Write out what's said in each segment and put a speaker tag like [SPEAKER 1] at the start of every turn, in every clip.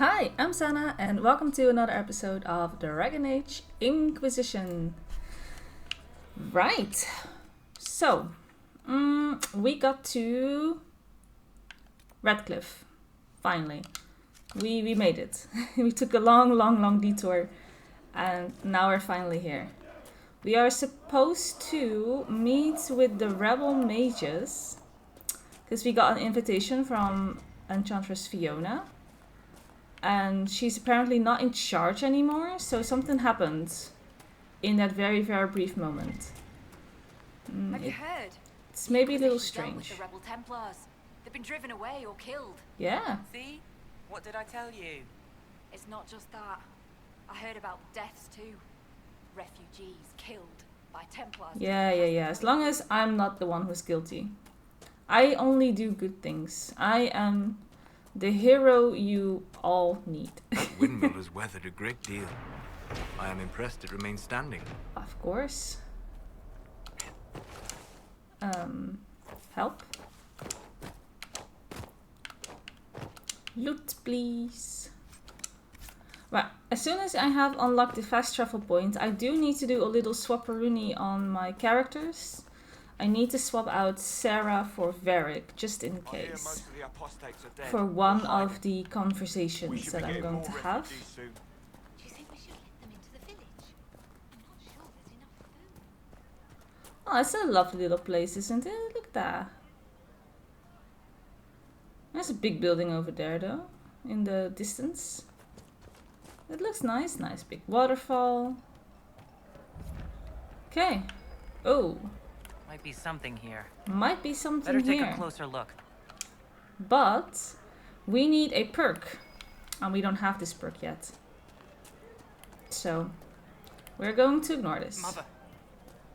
[SPEAKER 1] Hi, I'm Sana, and welcome to another episode of Dragon Age Inquisition. Right, so we got to Redcliffe. Finally, we made it. We took a long detour, and now we're finally here. We are supposed to meet with the rebel mages because we got an invitation from Enchantress Fiona. And she's apparently not in charge anymore, so something happened in that very brief moment.
[SPEAKER 2] Have you heard?
[SPEAKER 1] It's maybe a little
[SPEAKER 2] Inquisition dealt with
[SPEAKER 1] strange.
[SPEAKER 2] the rebel Templars. They've been driven away or killed.
[SPEAKER 1] Yeah.
[SPEAKER 3] See? What did I tell you?
[SPEAKER 2] It's not just that. I heard about deaths too. Refugees killed by Templars.
[SPEAKER 1] Yeah. As long as I'm not the one who's guilty. I only do good things. I am the hero you all need.
[SPEAKER 4] The windmill has weathered a great deal. I am impressed it remains standing.
[SPEAKER 1] Of course. Help. Loot, please. Well, as soon as I have unlocked the fast travel point, I do need to do a little swapperoonie on my characters. I need to swap out Sarah for Varric, just in case. For one of the conversations that I'm going to have.
[SPEAKER 5] Do you think we should let them into the village? I'm not sure there's enough food.
[SPEAKER 1] Oh, it's a lovely little place, isn't it? Look at that. There's a big building over there, though, in the distance. It looks nice. Nice big waterfall. Okay. Oh.
[SPEAKER 3] Might be something here.
[SPEAKER 1] Might be something
[SPEAKER 3] Better take
[SPEAKER 1] here.
[SPEAKER 3] a closer look.
[SPEAKER 1] But we need a perk. And we don't have this perk yet. So we're going to ignore this.
[SPEAKER 6] Mother,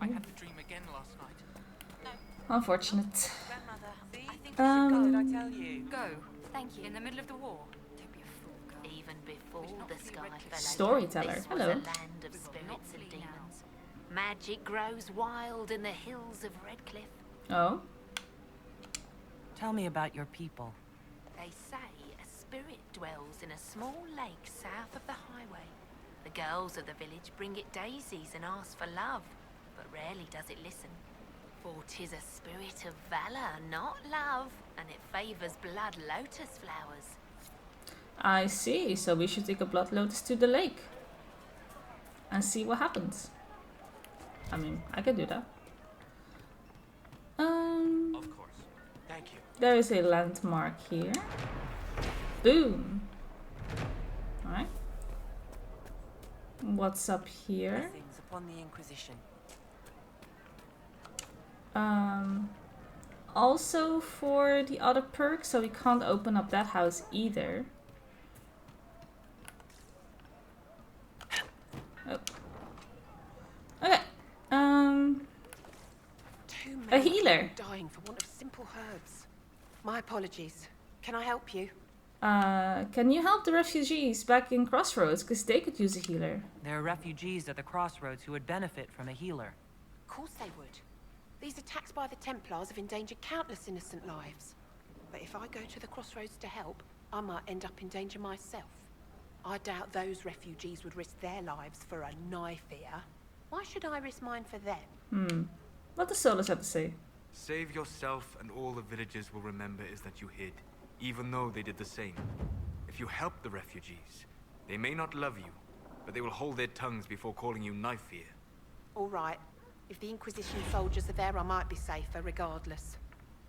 [SPEAKER 6] I had the dream again last night.
[SPEAKER 1] Unfortunate.
[SPEAKER 3] Grandmother, see? I think what did I tell you?
[SPEAKER 2] Go. Thank you.
[SPEAKER 5] In the middle of the war.
[SPEAKER 2] Don't be a fool, girl.
[SPEAKER 5] Even before the sky fell
[SPEAKER 1] Storyteller.
[SPEAKER 5] this
[SPEAKER 1] Hello.
[SPEAKER 5] was a land of spirits and demons. Magic grows wild in the hills of Redcliffe.
[SPEAKER 1] Oh.
[SPEAKER 3] Tell me about your people.
[SPEAKER 5] They say a spirit dwells in a small lake south of the highway. The girls of the village bring it daisies and ask for love, but rarely does it listen. For 'tis a spirit of valor, not love, and it favors blood lotus flowers.
[SPEAKER 1] I see. So we should take a blood lotus to the lake. And see what happens. I mean, I can do that.
[SPEAKER 6] Of course. Thank you.
[SPEAKER 1] There is a landmark here. Boom. Alright. What's up here?
[SPEAKER 3] Blessings upon the Inquisition.
[SPEAKER 1] Also for the other perk, so we can't open up that house either. Oh. Okay.
[SPEAKER 7] Too
[SPEAKER 1] A
[SPEAKER 7] many
[SPEAKER 1] healer.
[SPEAKER 7] people dying for want of simple herbs. My apologies. Can I help you?
[SPEAKER 1] Can you help the refugees back in Crossroads? Because they could use a healer.
[SPEAKER 3] There are refugees at the crossroads who would benefit from a healer.
[SPEAKER 7] Of course they would. These attacks by the Templars have endangered countless innocent lives. But if I go to the crossroads to help, I might end up in danger myself. I doubt those refugees would risk their lives for a knife here. Why should I risk mine for them?
[SPEAKER 1] What does Solus have to say?
[SPEAKER 4] Save yourself, and all the villagers will remember is that you hid, even though they did the same. If you help the refugees, they may not love you, but they will hold their tongues before calling you knife ear.
[SPEAKER 7] All right. If the Inquisition soldiers are there, I might be safer regardless.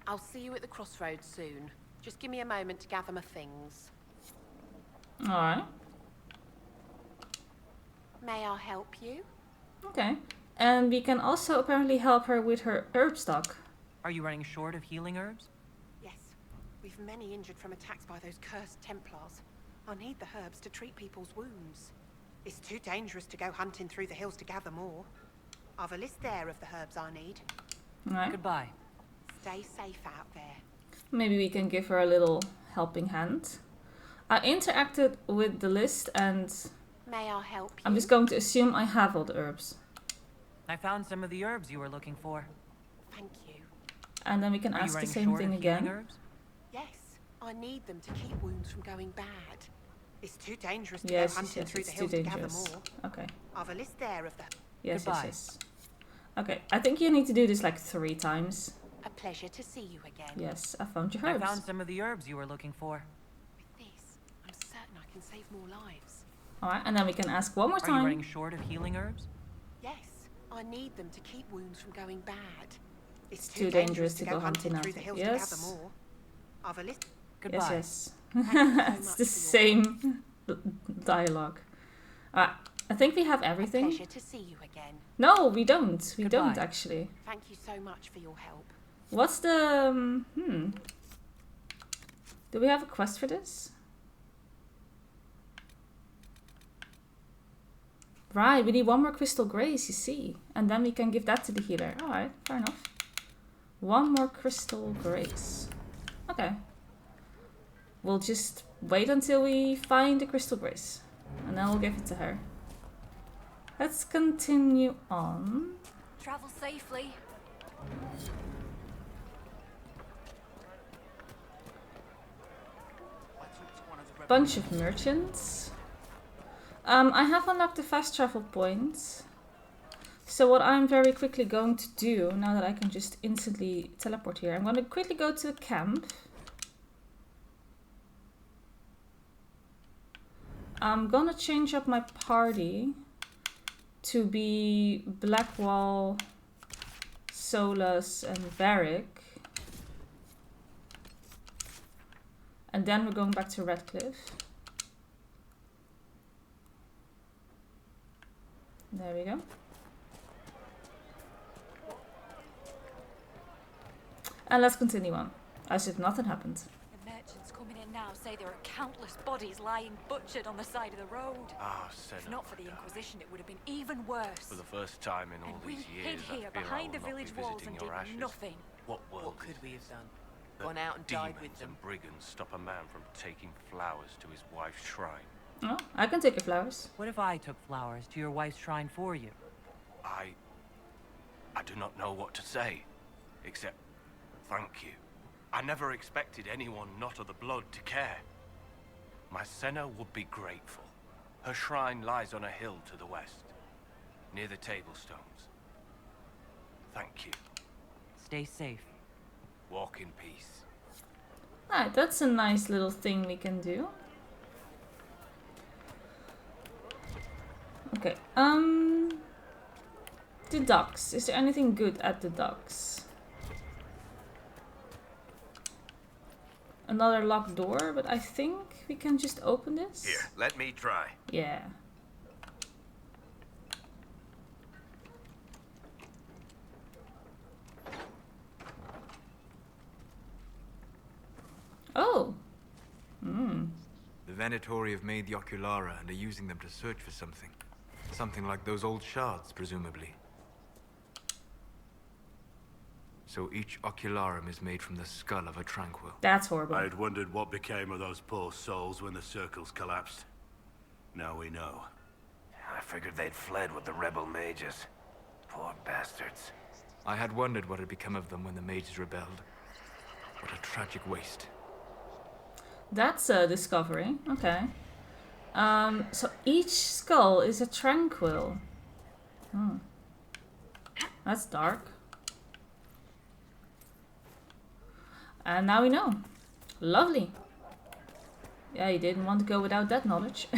[SPEAKER 7] I'll see you at the crossroads soon. Just give me a moment to gather my things.
[SPEAKER 1] Alright.
[SPEAKER 7] May I help you?
[SPEAKER 1] Okay. And we can also apparently help her with her herb stock.
[SPEAKER 3] Are you running short of healing herbs?
[SPEAKER 7] Yes. We've many injured from attacks by those cursed Templars. I need the herbs to treat people's wounds. It's too dangerous to go hunting through the hills to gather more. I've a list there of the herbs I need.
[SPEAKER 1] Alright.
[SPEAKER 3] Goodbye.
[SPEAKER 7] Stay safe out there.
[SPEAKER 1] Maybe we can give her a little helping hand. I interacted with the list and
[SPEAKER 7] May I help you?
[SPEAKER 1] I'm just going to assume I have all the herbs.
[SPEAKER 3] I found some of the herbs you were looking for.
[SPEAKER 7] Thank you.
[SPEAKER 1] And then we can
[SPEAKER 3] Are you
[SPEAKER 1] ask the
[SPEAKER 3] running
[SPEAKER 1] same
[SPEAKER 3] short
[SPEAKER 1] thing
[SPEAKER 3] of healing
[SPEAKER 1] again.
[SPEAKER 3] herbs?
[SPEAKER 7] Yes, I need them to keep wounds from going bad. It's too dangerous to
[SPEAKER 1] Yes,
[SPEAKER 7] go hunting
[SPEAKER 1] yes,
[SPEAKER 7] through
[SPEAKER 1] it's
[SPEAKER 7] the
[SPEAKER 1] too
[SPEAKER 7] hills to gather
[SPEAKER 1] dangerous.
[SPEAKER 7] more.
[SPEAKER 1] Okay.
[SPEAKER 7] I've a list there of the...
[SPEAKER 1] Yes,
[SPEAKER 3] Goodbye.
[SPEAKER 1] yes, yes. Okay, I think you need to do this like 3 times.
[SPEAKER 7] A pleasure to see you again.
[SPEAKER 1] Yes, I found your
[SPEAKER 3] I
[SPEAKER 1] herbs.
[SPEAKER 3] found some of the herbs you were looking for.
[SPEAKER 7] With this, I'm certain I can save more lives.
[SPEAKER 1] Alright, and then we can ask one more
[SPEAKER 3] Are you running
[SPEAKER 1] time.
[SPEAKER 3] short of healing herbs?
[SPEAKER 7] Yes, I need them to keep wounds from going bad. It's
[SPEAKER 1] too dangerous to go hunting
[SPEAKER 7] through the
[SPEAKER 1] out.
[SPEAKER 7] hills
[SPEAKER 1] Yes.
[SPEAKER 7] to gather more. I've a list.
[SPEAKER 3] Goodbye.
[SPEAKER 1] Yes,
[SPEAKER 7] Thank you
[SPEAKER 1] yes.
[SPEAKER 7] so
[SPEAKER 1] It's
[SPEAKER 7] much
[SPEAKER 1] the
[SPEAKER 7] for your help.
[SPEAKER 1] same dialogue. I think we have
[SPEAKER 7] A
[SPEAKER 1] everything.
[SPEAKER 7] pleasure to see you again.
[SPEAKER 1] No, we don't. We
[SPEAKER 3] Goodbye.
[SPEAKER 1] don't actually.
[SPEAKER 7] Thank you so much for your help.
[SPEAKER 1] What's the... Do we have a quest for this? Right, we need 1 more crystal grace, you see. And then we can give that to the healer. Alright, fair enough. 1 more crystal grace. Okay. We'll just wait until we find the crystal grace. And then we'll give it to her. Let's continue on.
[SPEAKER 2] Travel safely.
[SPEAKER 6] I talked to one of the rebel
[SPEAKER 1] Bunch of merchants. I have unlocked the fast travel point. So what I'm very quickly going to do, now that I can just instantly teleport here, I'm going to quickly go to the camp. I'm gonna change up my party to be Blackwall, Solus, and Varric. And then we're going back to Redcliffe. There we go. And let's continue on, as if nothing happened.
[SPEAKER 2] The merchants coming in now say there are countless bodies lying butchered on the side of the road.
[SPEAKER 8] Ah,
[SPEAKER 2] If not for the Inquisition, it would have been even worse.
[SPEAKER 8] For the first time in all
[SPEAKER 2] And we
[SPEAKER 8] these
[SPEAKER 2] hid
[SPEAKER 8] years, I
[SPEAKER 2] here
[SPEAKER 8] fear I
[SPEAKER 2] behind the
[SPEAKER 8] will not
[SPEAKER 2] village
[SPEAKER 8] be
[SPEAKER 2] walls
[SPEAKER 8] visiting
[SPEAKER 2] and
[SPEAKER 8] your
[SPEAKER 2] did
[SPEAKER 8] ashes.
[SPEAKER 2] nothing.
[SPEAKER 8] What world
[SPEAKER 6] What could
[SPEAKER 8] is
[SPEAKER 6] we
[SPEAKER 8] this?
[SPEAKER 6] have done?
[SPEAKER 8] That
[SPEAKER 6] Gone out and died with
[SPEAKER 8] demons
[SPEAKER 6] them?
[SPEAKER 8] and brigands stop a man from taking flowers to his wife's shrine.
[SPEAKER 1] Oh, I can take your flowers.
[SPEAKER 3] What if I took flowers to your wife's shrine for you?
[SPEAKER 8] I do not know what to say, except thank you. I never expected anyone not of the blood to care. My Senna would be grateful. Her shrine lies on a hill to the west, near the tablstones. Thank you.
[SPEAKER 3] Stay safe.
[SPEAKER 8] Walk in peace.
[SPEAKER 1] Alright, that's a nice little thing we can do. Okay, the docks. Is there anything good at the docks? Another locked door, but I think we can just open this.
[SPEAKER 8] Here, let me try.
[SPEAKER 1] Yeah. Oh.
[SPEAKER 4] The Venatori have made the Oculara and are using them to search for something. Something like those old shards, presumably. So each Ocularum is made from the skull of a Tranquil.
[SPEAKER 1] That's horrible.
[SPEAKER 9] I'd wondered what became of those poor souls when the circles collapsed. Now we know.
[SPEAKER 8] I figured they'd fled with the rebel mages. Poor bastards.
[SPEAKER 4] I had wondered what had become of them when the mages rebelled. What a tragic waste.
[SPEAKER 1] That's a discovery. Okay. So each skull is a tranquil. That's dark. And now we know. Lovely. Yeah, you didn't want to go without that knowledge.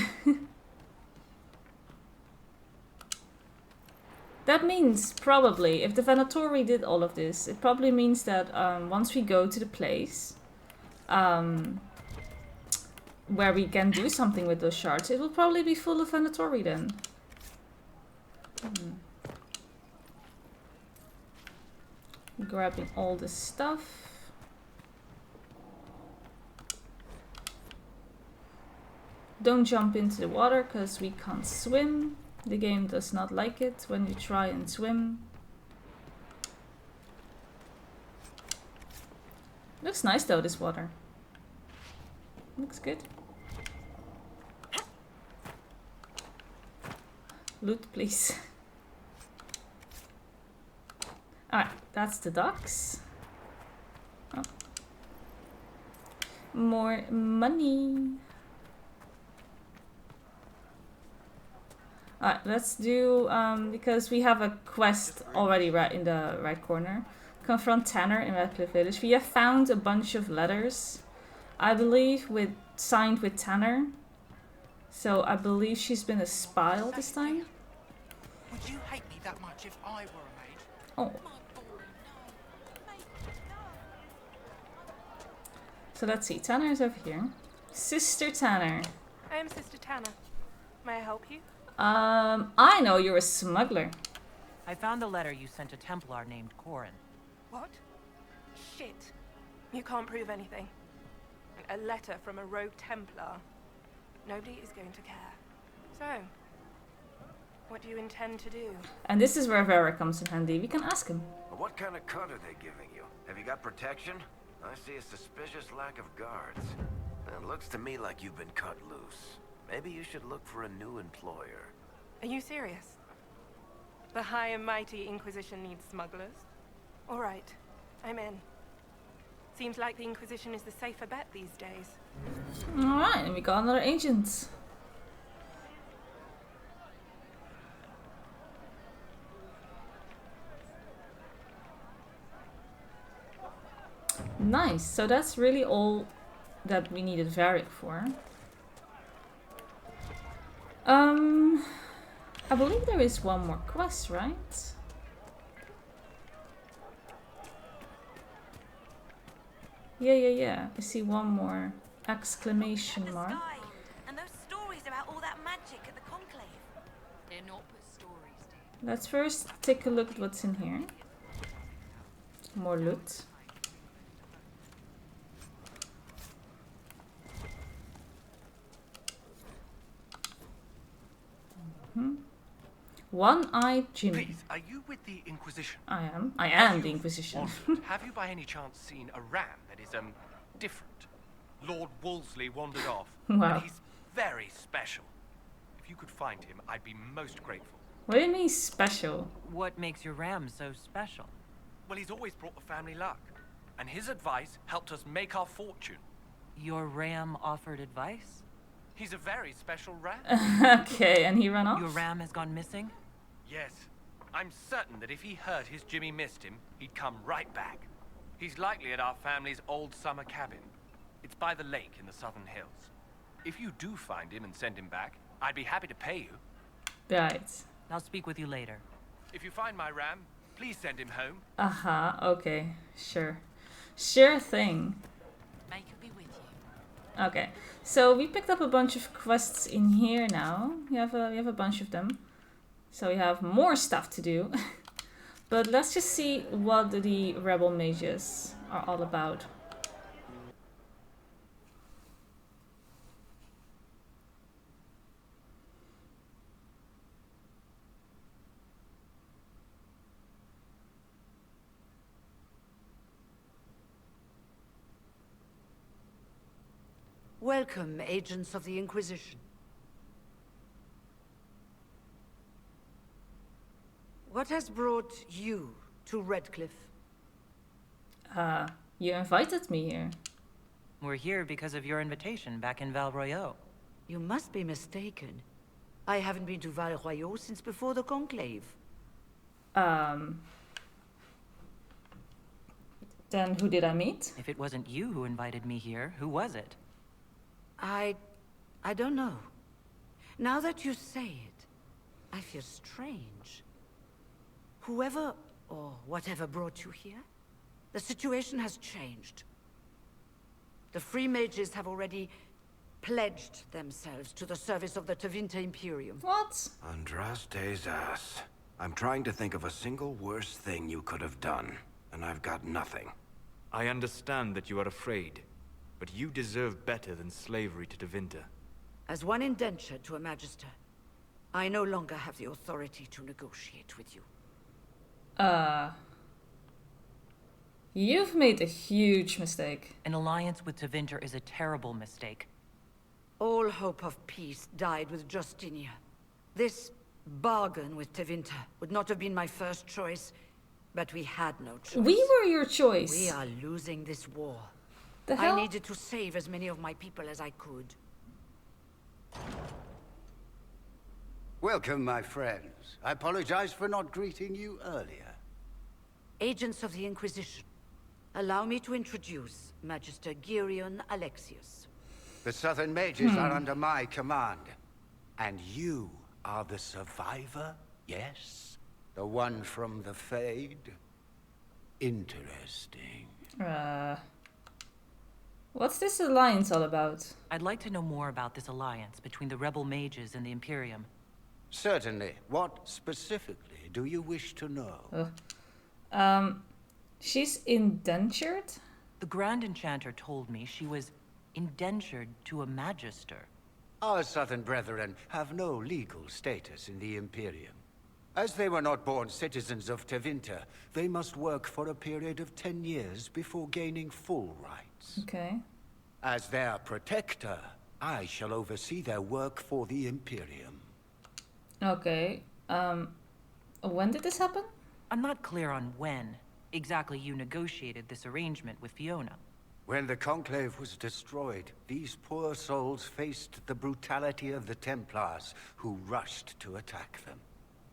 [SPEAKER 1] That means, probably, if the Venatori did all of this, it probably means that once we go to the place where we can do something with those shards, it will probably be full of Venatori then. Grabbing all this stuff. Don't jump into the water because we can't swim. The game does not like it when you try and swim. Looks nice though, this water. Looks good. Loot, please. Alright, that's the docks. Oh. More money. Alright, let's do, because we have a quest already right in the right corner. Confront Tanner in Redcliffe Village. We have found a bunch of letters, I believe, signed with Tanner. So I believe she's been a spy all this time.
[SPEAKER 6] Would you hate me that much if I were a maid?
[SPEAKER 1] Oh. So let's see, Tanner is over here. Sister Tanner.
[SPEAKER 10] I am Sister Tanner. May I help you?
[SPEAKER 1] I know you're a smuggler.
[SPEAKER 3] I found the letter you sent a Templar named Corin.
[SPEAKER 10] What? Shit. You can't prove anything. A letter from a rogue Templar. Nobody is going to care. So, what do you intend to do?
[SPEAKER 1] And this is where Vera comes in handy. We can ask him.
[SPEAKER 11] What kind of cut are they giving you? Have you got protection? I see a suspicious lack of guards. It looks to me like you've been cut loose. Maybe you should look for a new employer.
[SPEAKER 10] Are you serious? The high and mighty Inquisition needs smugglers? All right, I'm in. Seems like the Inquisition is the safer bet these days.
[SPEAKER 1] Alright, and we got another agent. Nice, so that's really all that we needed Varric for. I believe there is one more quest, right? Yeah. I see one more exclamation mark.
[SPEAKER 2] And those stories about all that magic at the conclave. They're not but stories, dear.
[SPEAKER 1] Let's first take a look at what's in here. More loot. One-eyed Jimmy.
[SPEAKER 8] Please, are you with the Inquisition?
[SPEAKER 1] I am. I am the Inquisition.
[SPEAKER 8] Have you by any chance seen a ram that is, different? Lord Wolseley wandered off.
[SPEAKER 1] Wow.
[SPEAKER 8] And he's very special. If you could find him, I'd be most grateful.
[SPEAKER 1] What do you mean special?
[SPEAKER 3] What makes your ram so special?
[SPEAKER 8] Well, he's always brought the family luck. And his advice helped us make our fortune.
[SPEAKER 3] Your ram offered advice?
[SPEAKER 8] He's a very special ram.
[SPEAKER 1] Okay, and he ran off?
[SPEAKER 3] Your ram has gone missing?
[SPEAKER 8] Yes. I'm certain that if he heard his Jimmy missed him, he'd come right back. He's likely at our family's old summer cabin. It's by the lake in the southern hills. If you do find him and send him back, I'd be happy to pay you.
[SPEAKER 1] Right.
[SPEAKER 3] I'll speak with you later.
[SPEAKER 8] If you find my ram, please send him home.
[SPEAKER 1] Uh-huh, okay. Sure. Sure thing.
[SPEAKER 2] May it be with you.
[SPEAKER 1] Okay, so we picked up a bunch of quests in here now. We have a bunch of them. So we have more stuff to do. But let's just see what the rebel mages are all about.
[SPEAKER 12] Welcome, agents of the Inquisition. What has brought you to Redcliffe?
[SPEAKER 1] You invited me here.
[SPEAKER 3] We're here because of your invitation back in Val Royeaux.
[SPEAKER 12] You must be mistaken. I haven't been to Val Royeaux since before the Conclave.
[SPEAKER 1] Then who did I meet?
[SPEAKER 3] If it wasn't you who invited me here, who was it?
[SPEAKER 12] I don't know. Now that you say it, I feel strange. Whoever or whatever brought you here, the situation has changed. The Free Mages have already pledged themselves to the service of the Tevinter Imperium.
[SPEAKER 1] What?
[SPEAKER 11] Andraste's ass. I'm trying to think of a single worse thing you could have done, and I've got nothing.
[SPEAKER 4] I understand that you are afraid, but you deserve better than slavery to Tevinter.
[SPEAKER 12] As one indentured to a Magister, I no longer have the authority to negotiate with you.
[SPEAKER 1] You've made a huge mistake.
[SPEAKER 3] An alliance with Tevinter is a terrible mistake.
[SPEAKER 12] All hope of peace died with Justinia. This bargain with Tevinter would not have been my first choice, but we had no choice.
[SPEAKER 1] We were your choice.
[SPEAKER 12] We are losing this war.
[SPEAKER 1] The hell?
[SPEAKER 12] I needed to save as many of my people as I could.
[SPEAKER 13] Welcome, my friends. I apologize for not greeting you earlier.
[SPEAKER 12] Agents of the Inquisition, allow me to introduce Magister Girion Alexius.
[SPEAKER 13] The Southern Mages are under my command. And you are the survivor, yes? The one from the Fade? Interesting.
[SPEAKER 1] What's this alliance all about?
[SPEAKER 3] I'd like to know more about this alliance between the rebel mages and the Imperium.
[SPEAKER 13] Certainly. What specifically do you wish to know?
[SPEAKER 1] She's indentured?
[SPEAKER 3] The Grand Enchanter told me she was indentured to a Magister.
[SPEAKER 13] Our Southern brethren have no legal status in the Imperium. As they were not born citizens of Tevinter, they must work for a period of 10 years before gaining full rights.
[SPEAKER 1] Okay.
[SPEAKER 13] As their protector, I shall oversee their work for the Imperium.
[SPEAKER 1] Okay. When did this happen?
[SPEAKER 3] I'm not clear on when exactly you negotiated this arrangement with Fiona.
[SPEAKER 13] When the Conclave was destroyed, these poor souls faced the brutality of the Templars, who rushed to attack them.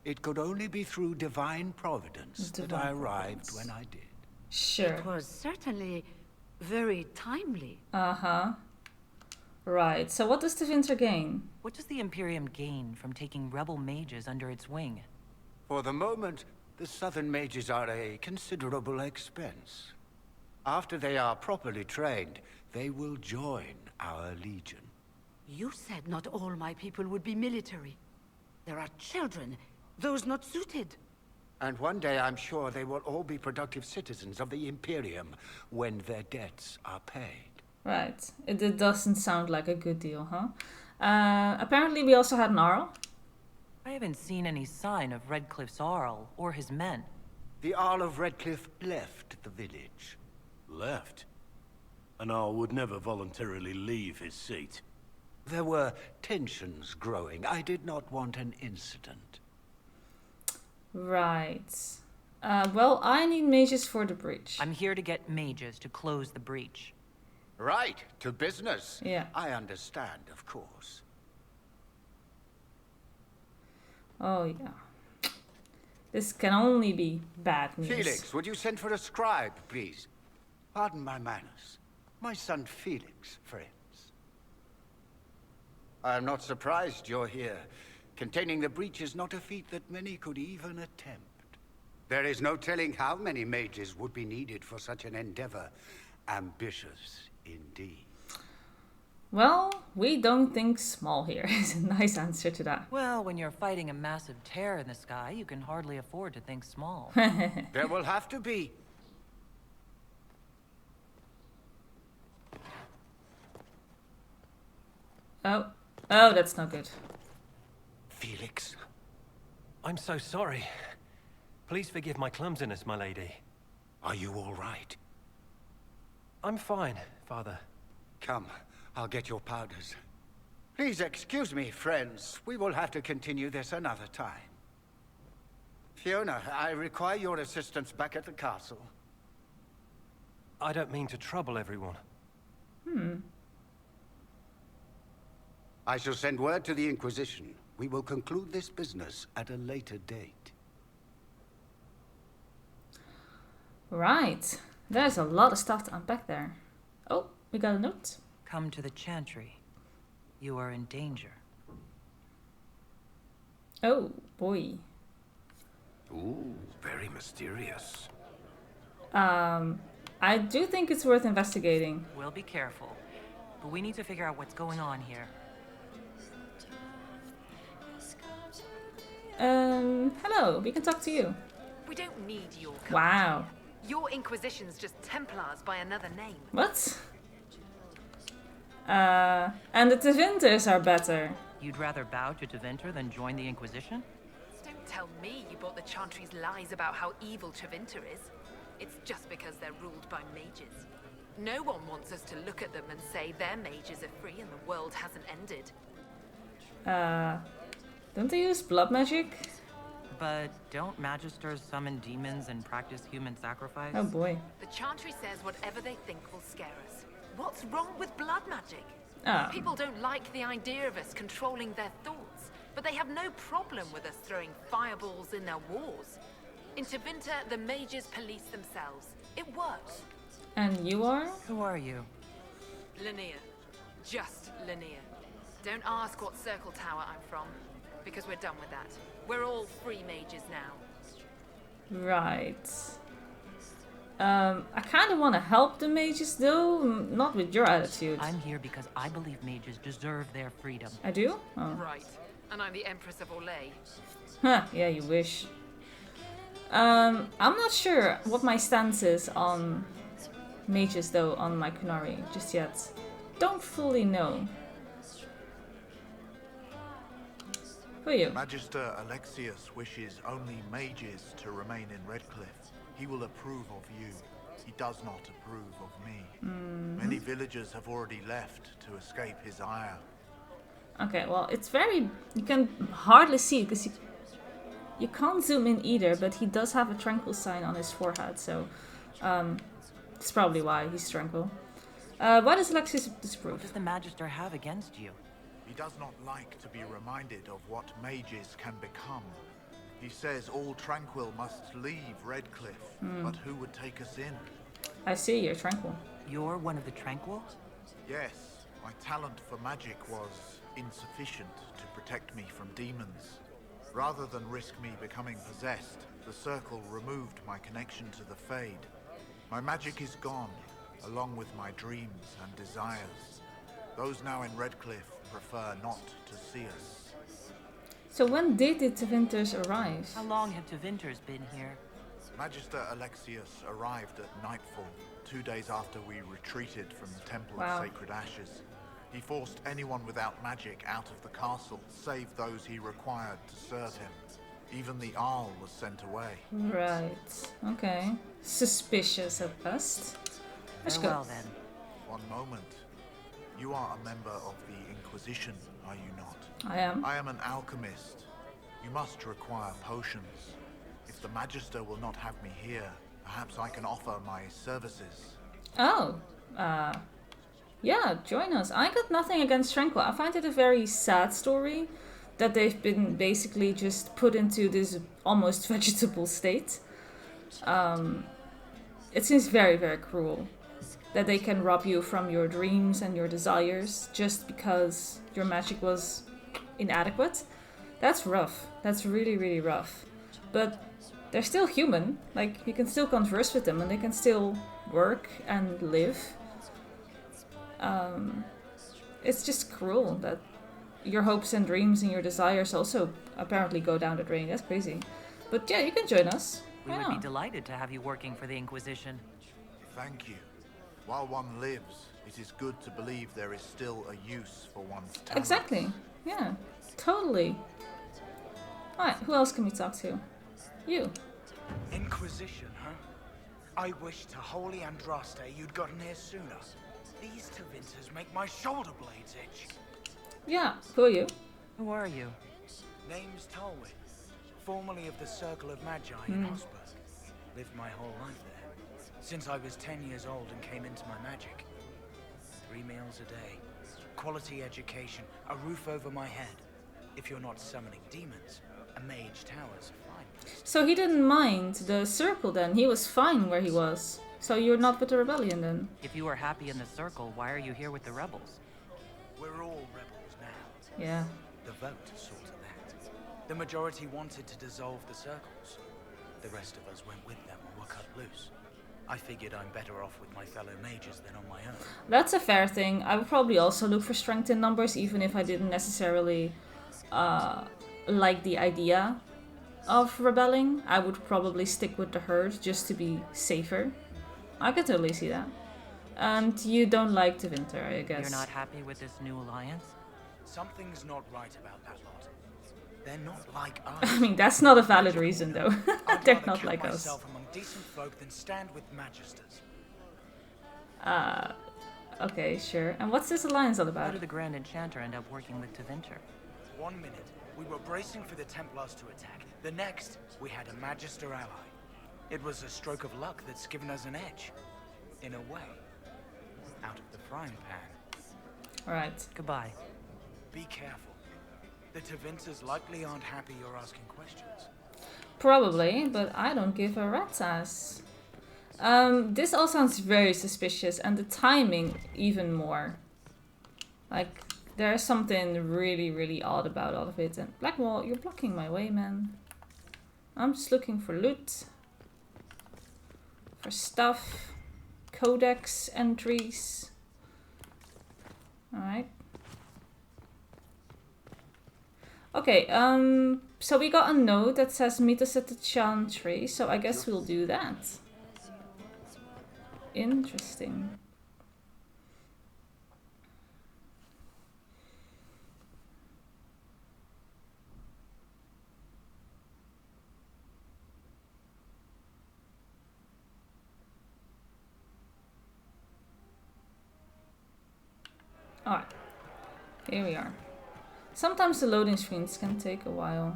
[SPEAKER 13] It could only be through divine providence that I arrived when I did.
[SPEAKER 1] Sure.
[SPEAKER 12] It was certainly very timely.
[SPEAKER 1] Uh-huh. Right, so what does Tevinter gain?
[SPEAKER 3] What does the Imperium gain from taking rebel mages under its wing?
[SPEAKER 13] For the moment, the Southern Mages are a considerable expense. After they are properly trained, they will join our legion.
[SPEAKER 12] You said not all my people would be military. There are children, those not suited.
[SPEAKER 13] And one day I'm sure they will all be productive citizens of the Imperium when their debts are paid.
[SPEAKER 1] Right. It doesn't sound like a good deal, huh? Apparently we also had an Arl.
[SPEAKER 3] I haven't seen any sign of Redcliffe's Arl or his men.
[SPEAKER 13] The Arl of Redcliffe left the village.
[SPEAKER 9] Left? An Arl would never voluntarily leave his seat.
[SPEAKER 13] There were tensions growing. I did not want an incident.
[SPEAKER 1] Right. Well, I need mages for the breach.
[SPEAKER 3] I'm here to get mages to close the breach.
[SPEAKER 13] Right, to business.
[SPEAKER 1] Yeah.
[SPEAKER 13] I understand, of course.
[SPEAKER 1] Oh, yeah. This can only be bad news.
[SPEAKER 13] Felix, would you send for a scribe, please? Pardon my manners. My son Felix, friends. I'm not surprised you're here. Containing the breach is not a feat that many could even attempt. There is no telling how many mages would be needed for such an endeavor. Ambitious, indeed.
[SPEAKER 1] Well, we don't think small here is a nice answer to that.
[SPEAKER 3] Well, when you're fighting a massive tear in the sky, you can hardly afford to think small.
[SPEAKER 13] There will have to be.
[SPEAKER 1] Oh, that's not good.
[SPEAKER 13] Felix.
[SPEAKER 14] I'm so sorry. Please forgive my clumsiness, my lady.
[SPEAKER 13] Are you all right?
[SPEAKER 14] I'm fine, Father.
[SPEAKER 13] Come, I'll get your powders. Please excuse me, friends. We will have to continue this another time. Fiona, I require your assistance back at the castle.
[SPEAKER 14] I don't mean to trouble everyone.
[SPEAKER 13] I shall send word to the Inquisition. We will conclude this business at a later date.
[SPEAKER 1] Right. There's a lot of stuff to unpack there. Oh, we got a note.
[SPEAKER 3] Come to the Chantry. You are in danger.
[SPEAKER 1] Oh, boy.
[SPEAKER 11] Ooh, very mysterious.
[SPEAKER 1] I do think it's worth investigating.
[SPEAKER 3] We'll be careful, but we need to figure out what's going on here.
[SPEAKER 1] Hello, we can talk to you.
[SPEAKER 5] We don't need your company.
[SPEAKER 1] Wow.
[SPEAKER 5] Your Inquisition's just Templars by another name.
[SPEAKER 1] What? And the Tevinters are better.
[SPEAKER 3] You'd rather bow to Tevinter than join the Inquisition?
[SPEAKER 5] Don't tell me you bought the Chantry's lies about how evil Tevinter is. It's just because they're ruled by mages. No one wants us to look at them and say their mages are free and the world hasn't ended.
[SPEAKER 1] Don't they use blood magic?
[SPEAKER 3] But don't Magisters summon demons and practice human sacrifice?
[SPEAKER 1] Oh boy.
[SPEAKER 5] The Chantry says whatever they think will scare us. What's wrong with blood magic?
[SPEAKER 1] Ah.
[SPEAKER 5] People don't like the idea of us controlling their thoughts. but they have no problem with us throwing fireballs in their wars. In Tevinter, the mages police themselves. It works.
[SPEAKER 1] And you are?
[SPEAKER 3] Who are you?
[SPEAKER 5] Linnea. Just Linnea. Don't ask what circle tower I'm from, because we're done with that. We're all free mages now.
[SPEAKER 1] Right. I kind of want to help the mages though, not with your attitude.
[SPEAKER 3] I'm here because I believe mages deserve their freedom.
[SPEAKER 1] I do? Oh.
[SPEAKER 5] Right. And I'm the Empress of Orlais.
[SPEAKER 1] Huh, yeah, you wish. I'm not sure what my stance is on mages though, on my Kunari, just yet. Don't fully know. Who are you?
[SPEAKER 15] Magister Alexius wishes only mages to remain in Redcliffe. He will approve of you. He does not approve of me. Many villagers have already left to escape his ire.
[SPEAKER 1] Okay, well, it's very... You can hardly see it because you can't zoom in either, but he does have a tranquil sign on his forehead, so that's probably why he's tranquil. Why does Alexius disapprove?
[SPEAKER 3] What does the Magister have against you?
[SPEAKER 15] He does not like to be reminded of what mages can become. He says all Tranquil must leave Redcliffe, but who would take us in?
[SPEAKER 1] I see, you're tranquil.
[SPEAKER 3] You're one of the Tranquil?
[SPEAKER 15] Yes, my talent for magic was insufficient to protect me from demons. Rather than risk me becoming possessed, the Circle removed my connection to the Fade. My magic is gone, along with my dreams and desires. Those now in Redcliffe prefer not to see us.
[SPEAKER 1] So when did the Tevinters arrive?
[SPEAKER 3] How long have Tevinters been here?
[SPEAKER 15] Magister Alexius arrived at nightfall, 2 days after we retreated from the Temple
[SPEAKER 1] Wow.
[SPEAKER 15] of Sacred Ashes. He forced anyone without magic out of the castle, save those he required to serve him. Even the Arl was sent away.
[SPEAKER 1] Right, okay. Suspicious at best. Let's go.
[SPEAKER 3] Well then.
[SPEAKER 15] One moment. You are a member of the Inquisition, are you not?
[SPEAKER 1] I am.
[SPEAKER 15] I am an alchemist. You must require potions. If the Magister will not have me here, perhaps I can offer my services.
[SPEAKER 1] Oh, yeah, join us. I got nothing against Tranquil. I find it a very sad story that they've been basically just put into this almost vegetable state. It seems very, very cruel that they can rob you from your dreams and your desires just because your magic was inadequate. That's rough. That's really, really rough. But they're still human. Like, you can still converse with them and they can still work and live. It's just cruel that your hopes and dreams and your desires also apparently go down the drain. That's crazy. But yeah, you can join us.
[SPEAKER 3] We would be delighted to have you working for the Inquisition.
[SPEAKER 15] Thank you. While one lives, it is good to believe there is still a use for one's talent.
[SPEAKER 1] Exactly. Yeah, totally. Alright, who else can we talk to? You.
[SPEAKER 16] Inquisition, huh? I wish to Holy Andraste you'd gotten here sooner. These Tevinters make my shoulder blades itch.
[SPEAKER 1] Yeah, who are you?
[SPEAKER 3] Who are you?
[SPEAKER 16] Name's Tolwyn, formerly of the Circle of Magi in Osberg. Lived my whole life there, since I was 10 years old and came into my magic. 3 meals a day, quality education, a roof over my head. If you're not summoning demons, a mage tower's a fine place.
[SPEAKER 1] So he didn't mind the circle then. He was fine where he was. So you're not with the rebellion then?
[SPEAKER 3] If you are happy in the Circle, why are you here with the rebels?
[SPEAKER 16] We're all rebels now.
[SPEAKER 1] Yeah.
[SPEAKER 16] The vote saw to that. The majority wanted to dissolve the circles. The rest of us went with them or were cut loose. I figured I'm better off with my fellow mages than on my own.
[SPEAKER 1] That's a fair thing. I would probably also look for strength in numbers, even if I didn't necessarily like the idea of rebelling. I would probably stick with the herd just to be safer. I could totally see that. And you don't like Tevinter, I guess.
[SPEAKER 3] You're not happy with this new alliance?
[SPEAKER 16] Something's not right about that lot. They're not like us.
[SPEAKER 1] I mean, that's not a valid reason, though. They're not like us.
[SPEAKER 16] myself among decent folk than stand with magisters.
[SPEAKER 1] Okay, sure. And what's this alliance all about?
[SPEAKER 3] How did the Grand Enchanter end up working with Tevinter?
[SPEAKER 16] 1 minute, we were bracing for the Templars to attack. The next, we had a Magister ally. It was a stroke of luck that's given us an edge. In a way. Out of the frying pan.
[SPEAKER 1] Alright.
[SPEAKER 3] Goodbye.
[SPEAKER 16] Be careful. The Tevinsas likely aren't happy you're asking questions.
[SPEAKER 1] Probably, but I don't give a rat's ass. This all sounds very suspicious, and the timing even more. Like, there's something really, really odd about all of it. And Blackwall, you're blocking my way, man. I'm just looking for loot. For stuff. Codex entries. Alright. Okay, so we got a note that says meet us at the Chantry, so I guess we'll do that. Interesting. Alright, here we are. Sometimes the loading screens can take a while.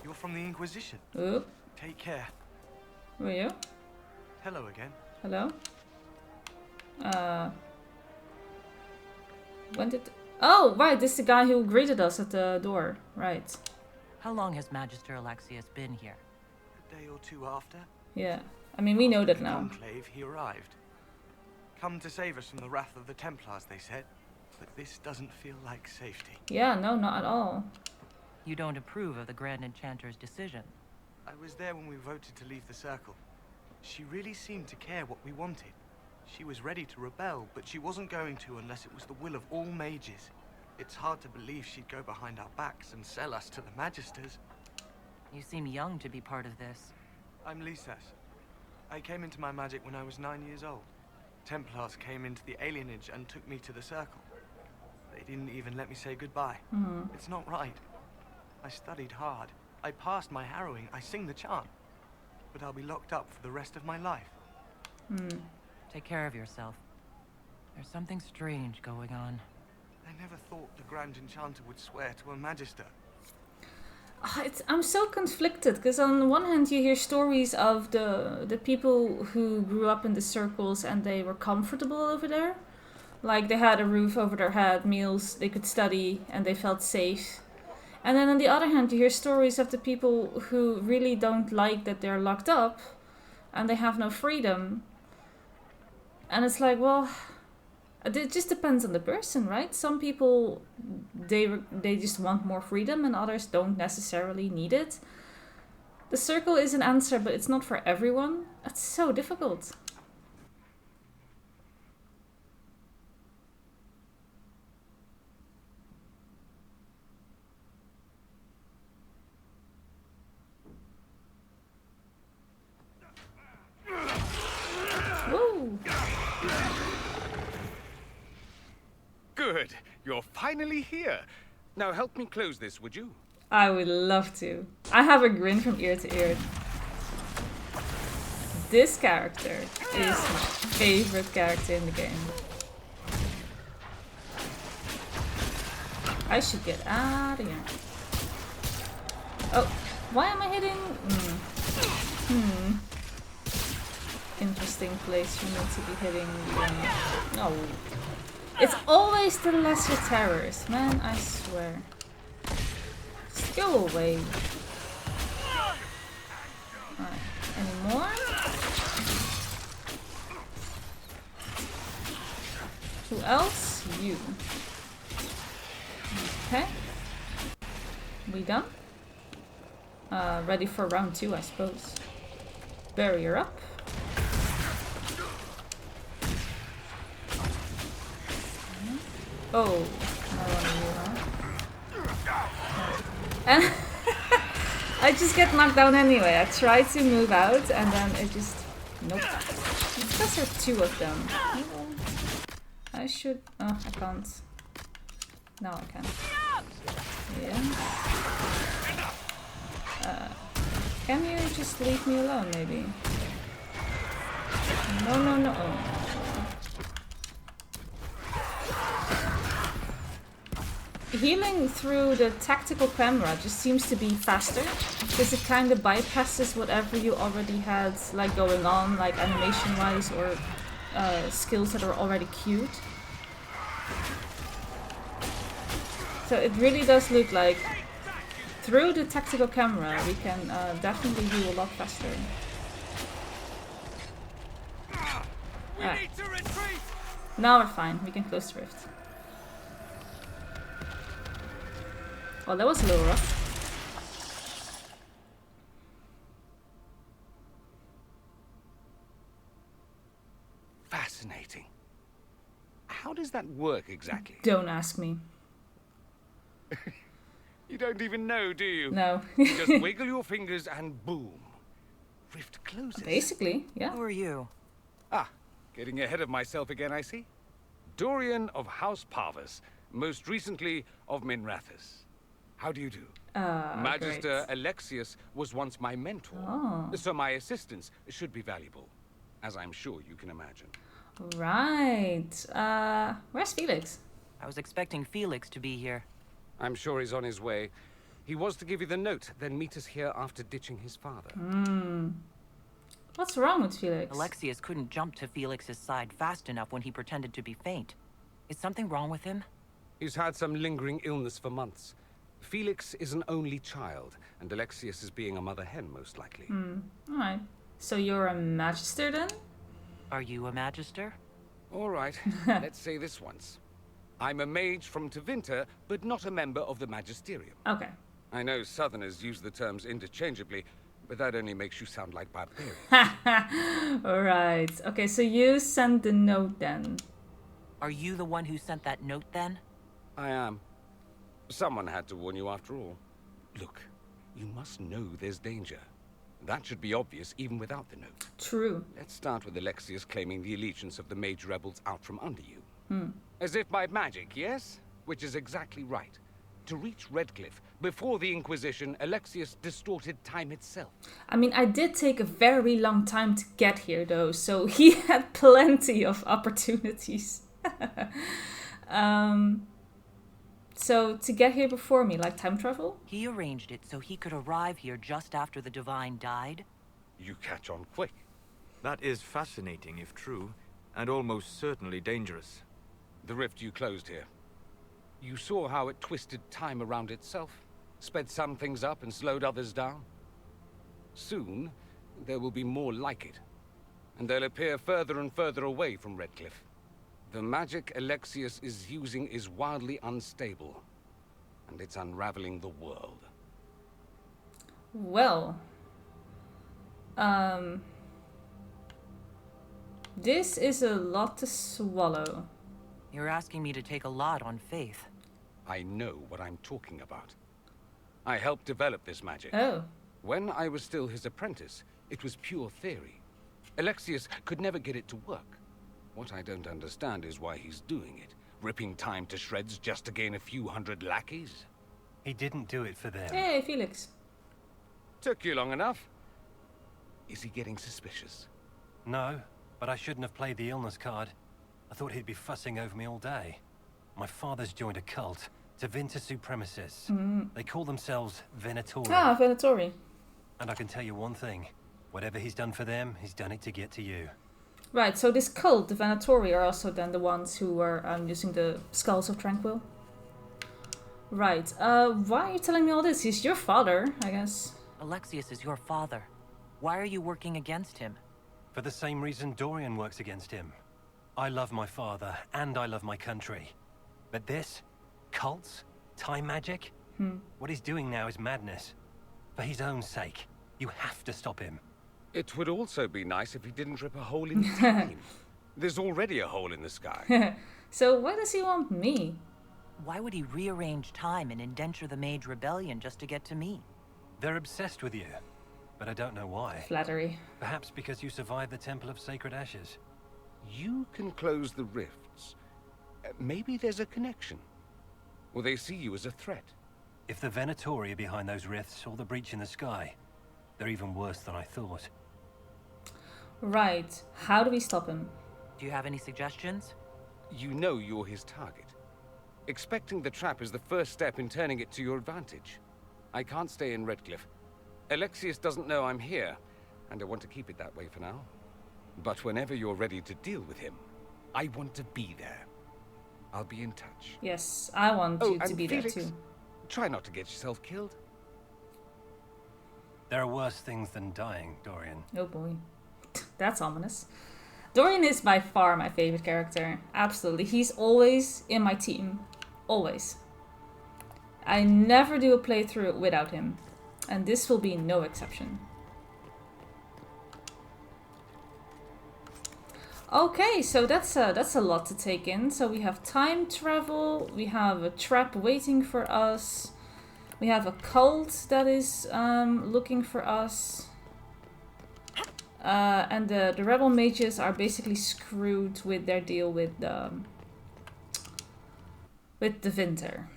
[SPEAKER 17] You're from the Inquisition.
[SPEAKER 1] Oop.
[SPEAKER 17] Take care.
[SPEAKER 1] Who are you?
[SPEAKER 17] Hello again.
[SPEAKER 1] Hello? When did... Oh, right, this is the guy who greeted us at the door. Right.
[SPEAKER 3] How long has Magister Alexius been here?
[SPEAKER 17] A day or two after.
[SPEAKER 1] Yeah. I mean, we know that
[SPEAKER 17] The
[SPEAKER 1] now.
[SPEAKER 17] Conclave, he arrived. Come to save us from the wrath of the Templars, they said. But this doesn't feel like safety.
[SPEAKER 1] Yeah, no, not at all.
[SPEAKER 3] You don't approve of the Grand Enchanter's decision?
[SPEAKER 17] I was there when we voted to leave the Circle. She really seemed to care what we wanted. She was ready to rebel, but she wasn't going to unless it was the will of all mages. It's hard to believe she'd go behind our backs and sell us to the Magisters.
[SPEAKER 3] You seem young to be part of this.
[SPEAKER 17] I'm Lisas. I came into my magic when I was 9 years old. Templars came into the alienage and took me to the Circle. They didn't even let me say goodbye. It's not right. I studied hard. I passed my harrowing. I sing the chant. But I'll be locked up for the rest of my life.
[SPEAKER 3] Take care of yourself. There's something strange going on.
[SPEAKER 17] I never thought the Grand Enchanter would swear to a Magister.
[SPEAKER 1] I'm so conflicted, because on the one hand you hear stories of the people who grew up in the circles and they were comfortable over there. Like, they had a roof over their head, meals, they could study, and they felt safe. And then on the other hand, you hear stories of the people who really don't like that they're locked up, and they have no freedom. And it's like, well, it just depends on the person, right? Some people, they just want more freedom, and others don't necessarily need it. The Circle is an answer, but it's not for everyone. It's so difficult. Woo!
[SPEAKER 18] Good. You're finally here. Now help me close this, would you?
[SPEAKER 1] I would love to. I have a grin from ear to ear. This character is my favorite character in the game. I should get out of here. Oh, why am I hitting? Interesting place for me to be hitting. No. It's always the lesser terrors, man, I swear. Just go away. Alright, any more? Who else? You. Okay. We done? Ready for round 2, I suppose. Barrier up. Oh, no one knew, huh? And I just get knocked down anyway. I try to move out and then it just... Nope. It's because there are 2 of them. I should... Oh, I can't. Now I can. Yeah. Can you just leave me alone, maybe? No. Oh. Healing through the tactical camera just seems to be faster, because it kind of bypasses whatever you already had like going on, like animation wise or skills that are already queued. So it really does look like through the tactical camera, we can definitely do a lot faster.
[SPEAKER 18] We need to retreat.
[SPEAKER 1] Now we're fine. We can close the rift. Well, that was a little rough.
[SPEAKER 18] Fascinating. How does that work exactly?
[SPEAKER 1] Don't ask me.
[SPEAKER 18] You don't even know, do you?
[SPEAKER 1] No.
[SPEAKER 18] You just wiggle your fingers and boom. Rift closes.
[SPEAKER 1] Basically, yeah.
[SPEAKER 3] Who are you?
[SPEAKER 18] Ah, getting ahead of myself again, I see. Dorian of House Parvus, most recently of Minrathous. How do you do? Magister Alexius was once my mentor, so my assistance should be valuable, as I'm sure you can imagine.
[SPEAKER 1] Right. Where's Felix?
[SPEAKER 3] I was expecting Felix to be here.
[SPEAKER 18] I'm sure he's on his way. He was to give you the note, then meet us here after ditching his father.
[SPEAKER 1] What's wrong with Felix?
[SPEAKER 3] Alexius couldn't jump to Felix's side fast enough when he pretended to be faint. Is something wrong with him?
[SPEAKER 18] He's had some lingering illness for months. Felix is an only child, and Alexius is being a mother hen, most likely.
[SPEAKER 1] Alright. So you're a magister then?
[SPEAKER 3] Are you a magister?
[SPEAKER 18] All right, let's say this once. I'm a mage from Tevinter, but not a member of the Magisterium.
[SPEAKER 1] Okay.
[SPEAKER 18] I know Southerners use the terms interchangeably, but that only makes you sound like barbarians.
[SPEAKER 1] Alright. Okay, so you sent the note then.
[SPEAKER 3] Are you the one who sent that note then?
[SPEAKER 18] I am. Someone had to warn you after all. Look, you must know there's danger. That should be obvious even without the note.
[SPEAKER 1] True.
[SPEAKER 18] Let's start with Alexius claiming the allegiance of the mage rebels out from under you. As if by magic, yes? Which is exactly right. To reach Redcliffe, before the Inquisition, Alexius distorted time itself.
[SPEAKER 1] I mean, I did take a very long time to get here though, so he had plenty of opportunities. So to get here before me, like time travel?
[SPEAKER 3] He arranged it so he could arrive here just after the Divine died?
[SPEAKER 18] You catch on quick.
[SPEAKER 4] That is fascinating if true, and almost certainly dangerous.
[SPEAKER 18] The rift you closed here. You saw how it twisted time around itself, sped some things up and slowed others down. Soon, there will be more like it, and they'll appear further and further away from Redcliffe. The magic Alexius is using is wildly unstable, and it's unraveling the world.
[SPEAKER 1] Well, this is a lot to swallow.
[SPEAKER 3] You're asking me to take a lot on faith.
[SPEAKER 18] I know what I'm talking about. I helped develop this magic.
[SPEAKER 1] Oh.
[SPEAKER 18] When I was still his apprentice, it was pure theory. Alexius could never get it to work. What I don't understand is why he's doing it, ripping time to shreds just to gain a few hundred lackeys.
[SPEAKER 14] He didn't do it for them.
[SPEAKER 1] Hey, Felix.
[SPEAKER 18] Took you long enough. Is he getting suspicious?
[SPEAKER 14] No, but I shouldn't have played the illness card. I thought he'd be fussing over me all day. My father's joined a cult, Tevinter Supremacists. They call themselves Venatori.
[SPEAKER 1] Ah, Venatori.
[SPEAKER 14] And I can tell you one thing. Whatever he's done for them, he's done it to get to you.
[SPEAKER 1] Right, so this cult, the Venatori, are also then the ones who were using the Skulls of Tranquil. Right, why are you telling me all this? He's your father, I guess.
[SPEAKER 3] Alexius is your father. Why are you working against him?
[SPEAKER 14] For the same reason Dorian works against him. I love my father, and I love my country. But this? Cults? Time magic? What he's doing now is madness. For his own sake, you have to stop him.
[SPEAKER 18] It would also be nice if he didn't rip a hole in time. There's already a hole in the sky.
[SPEAKER 1] So why does he want me?
[SPEAKER 3] Why would he rearrange time and indenture the Mage Rebellion just to get to me?
[SPEAKER 14] They're obsessed with you, but I don't know why.
[SPEAKER 1] Flattery.
[SPEAKER 14] Perhaps because you survived the Temple of Sacred Ashes.
[SPEAKER 18] You can close the rifts. Maybe there's a connection. Or they see you as a threat.
[SPEAKER 14] If the Venatori are behind those rifts or the breach in the sky, they're even worse than I thought.
[SPEAKER 1] Right. How do we stop him?
[SPEAKER 3] Do you have any suggestions?
[SPEAKER 18] You know you're his target. Expecting the trap is the first step in turning it to your advantage. I can't stay in Redcliffe. Alexius doesn't know I'm here, and I want to keep it that way for now. But whenever you're ready to deal with him, I want to be there. I'll be in touch.
[SPEAKER 1] Yes, I want you to be
[SPEAKER 18] Felix,
[SPEAKER 1] there too.
[SPEAKER 18] Try not to get yourself killed.
[SPEAKER 14] There are worse things than dying, Dorian.
[SPEAKER 1] Oh boy. That's ominous. Dorian is by far my favorite character. Absolutely. He's always in my team. Always. I never do a playthrough without him. And this will be no exception. Okay, so that's a lot to take in. So we have time travel, we have a trap waiting for us, we have a cult that is looking for us, and the rebel mages are basically screwed with their deal with the Winter.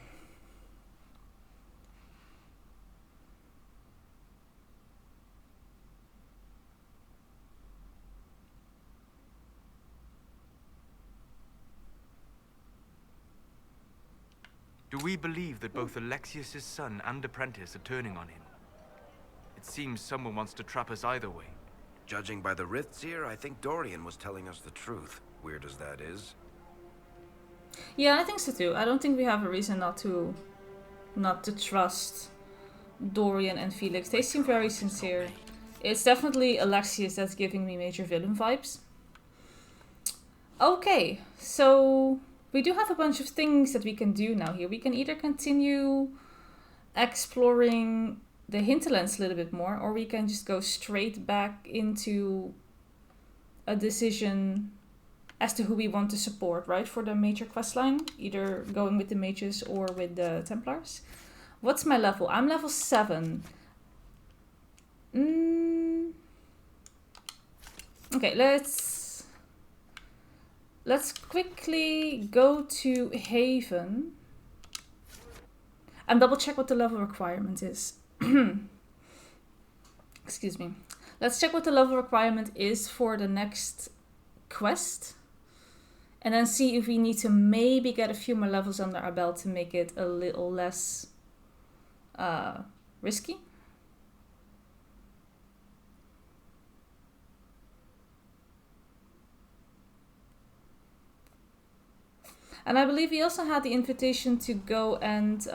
[SPEAKER 4] Do we believe that both Alexius's son and apprentice are turning on him? It seems someone wants to trap us either way.
[SPEAKER 11] Judging by the rifts here, I think Dorian was telling us the truth. Weird as that is.
[SPEAKER 1] Yeah, I think so too. I don't think we have a reason not to trust Dorian and Felix. They seem very sincere. It's definitely Alexius that's giving me major villain vibes. Okay, so we do have a bunch of things that we can do now here. We can either continue exploring the hinterlands a little bit more, or we can just go straight back into a decision as to who we want to support, right? For the major questline, either going with the mages or with the Templars. What's my level? I'm level 7. Okay, let's quickly go to Haven and double check what the level requirement is. Excuse me. Let's check what the level requirement is for the next quest. And then see if we need to maybe get a few more levels under our belt to make it a little less risky. And I believe we also had the invitation to go and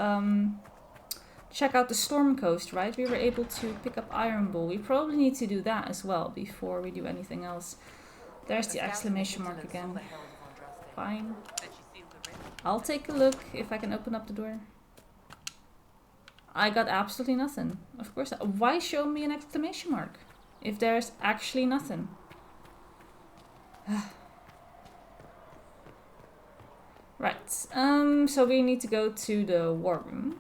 [SPEAKER 1] check out the Storm Coast, right? We were able to pick up Iron Bull. We probably need to do that as well before we do anything else. There's the exclamation mark again. Fine. I'll take a look if I can open up the door. I got absolutely nothing. Of course. Why show me an exclamation mark if there's actually nothing? Right, so we need to go to the war room.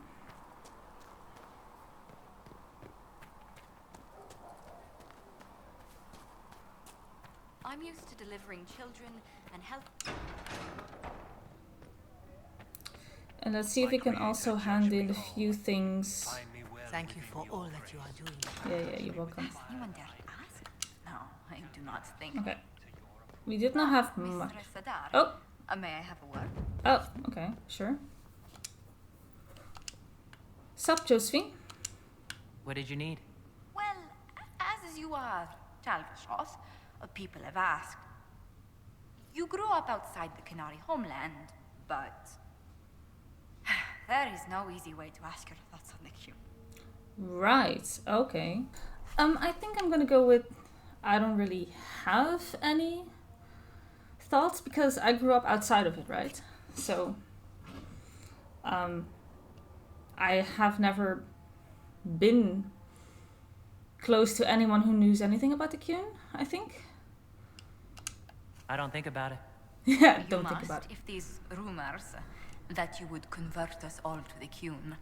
[SPEAKER 2] I'm used to delivering children and help.
[SPEAKER 1] And let's see if we can also hand in a few things.
[SPEAKER 5] Thank you for all that you are doing.
[SPEAKER 1] Yeah, you're welcome.
[SPEAKER 2] Has anyone dare ask? No, I do not think.
[SPEAKER 1] Okay. We did not have much. Oh!
[SPEAKER 2] May I have a word?
[SPEAKER 1] Oh, okay, sure. Sup, Josephine?
[SPEAKER 3] What did you need?
[SPEAKER 2] Well, as you are Talvashos, people have asked. You grew up outside the Canary homeland, but there is no easy way to ask your thoughts on the Q.
[SPEAKER 1] Right, okay. I think I'm gonna go with I don't really have any thoughts because I grew up outside of it, right? So I have never been close to anyone who knows anything about the Qun, I think.
[SPEAKER 3] I don't think about it.
[SPEAKER 1] Yeah, don't think about it.
[SPEAKER 2] If these rumors that you would convert us all to the Qun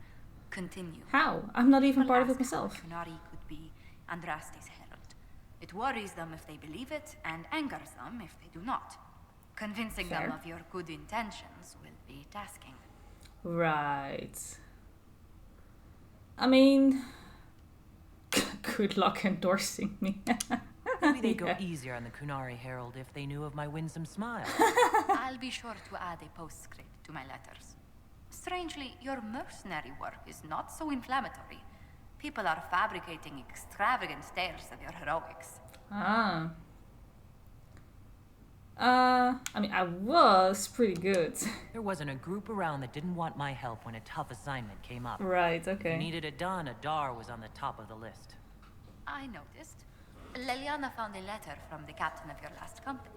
[SPEAKER 2] continue.
[SPEAKER 1] How? I'm not even part of it myself.
[SPEAKER 2] Qunari could be Andraste's herald. It worries them if they believe it and angers them if they do not. Convincing them of your good intentions will be tasking.
[SPEAKER 1] Right. I mean, good luck endorsing me.
[SPEAKER 3] Maybe they'd go easier on the Qunari Herald if they knew of my winsome smile.
[SPEAKER 2] I'll be sure to add a postscript to my letters. Strangely, your mercenary work is not so inflammatory. People are fabricating extravagant tales of your heroics.
[SPEAKER 1] Ah. I mean, I was pretty good.
[SPEAKER 3] There wasn't a group around that didn't want my help when a tough assignment came up.
[SPEAKER 1] Right, okay.
[SPEAKER 3] If you needed it done, Adar was on the top of the list.
[SPEAKER 2] I noticed. Leliana found a letter from the captain of your last company.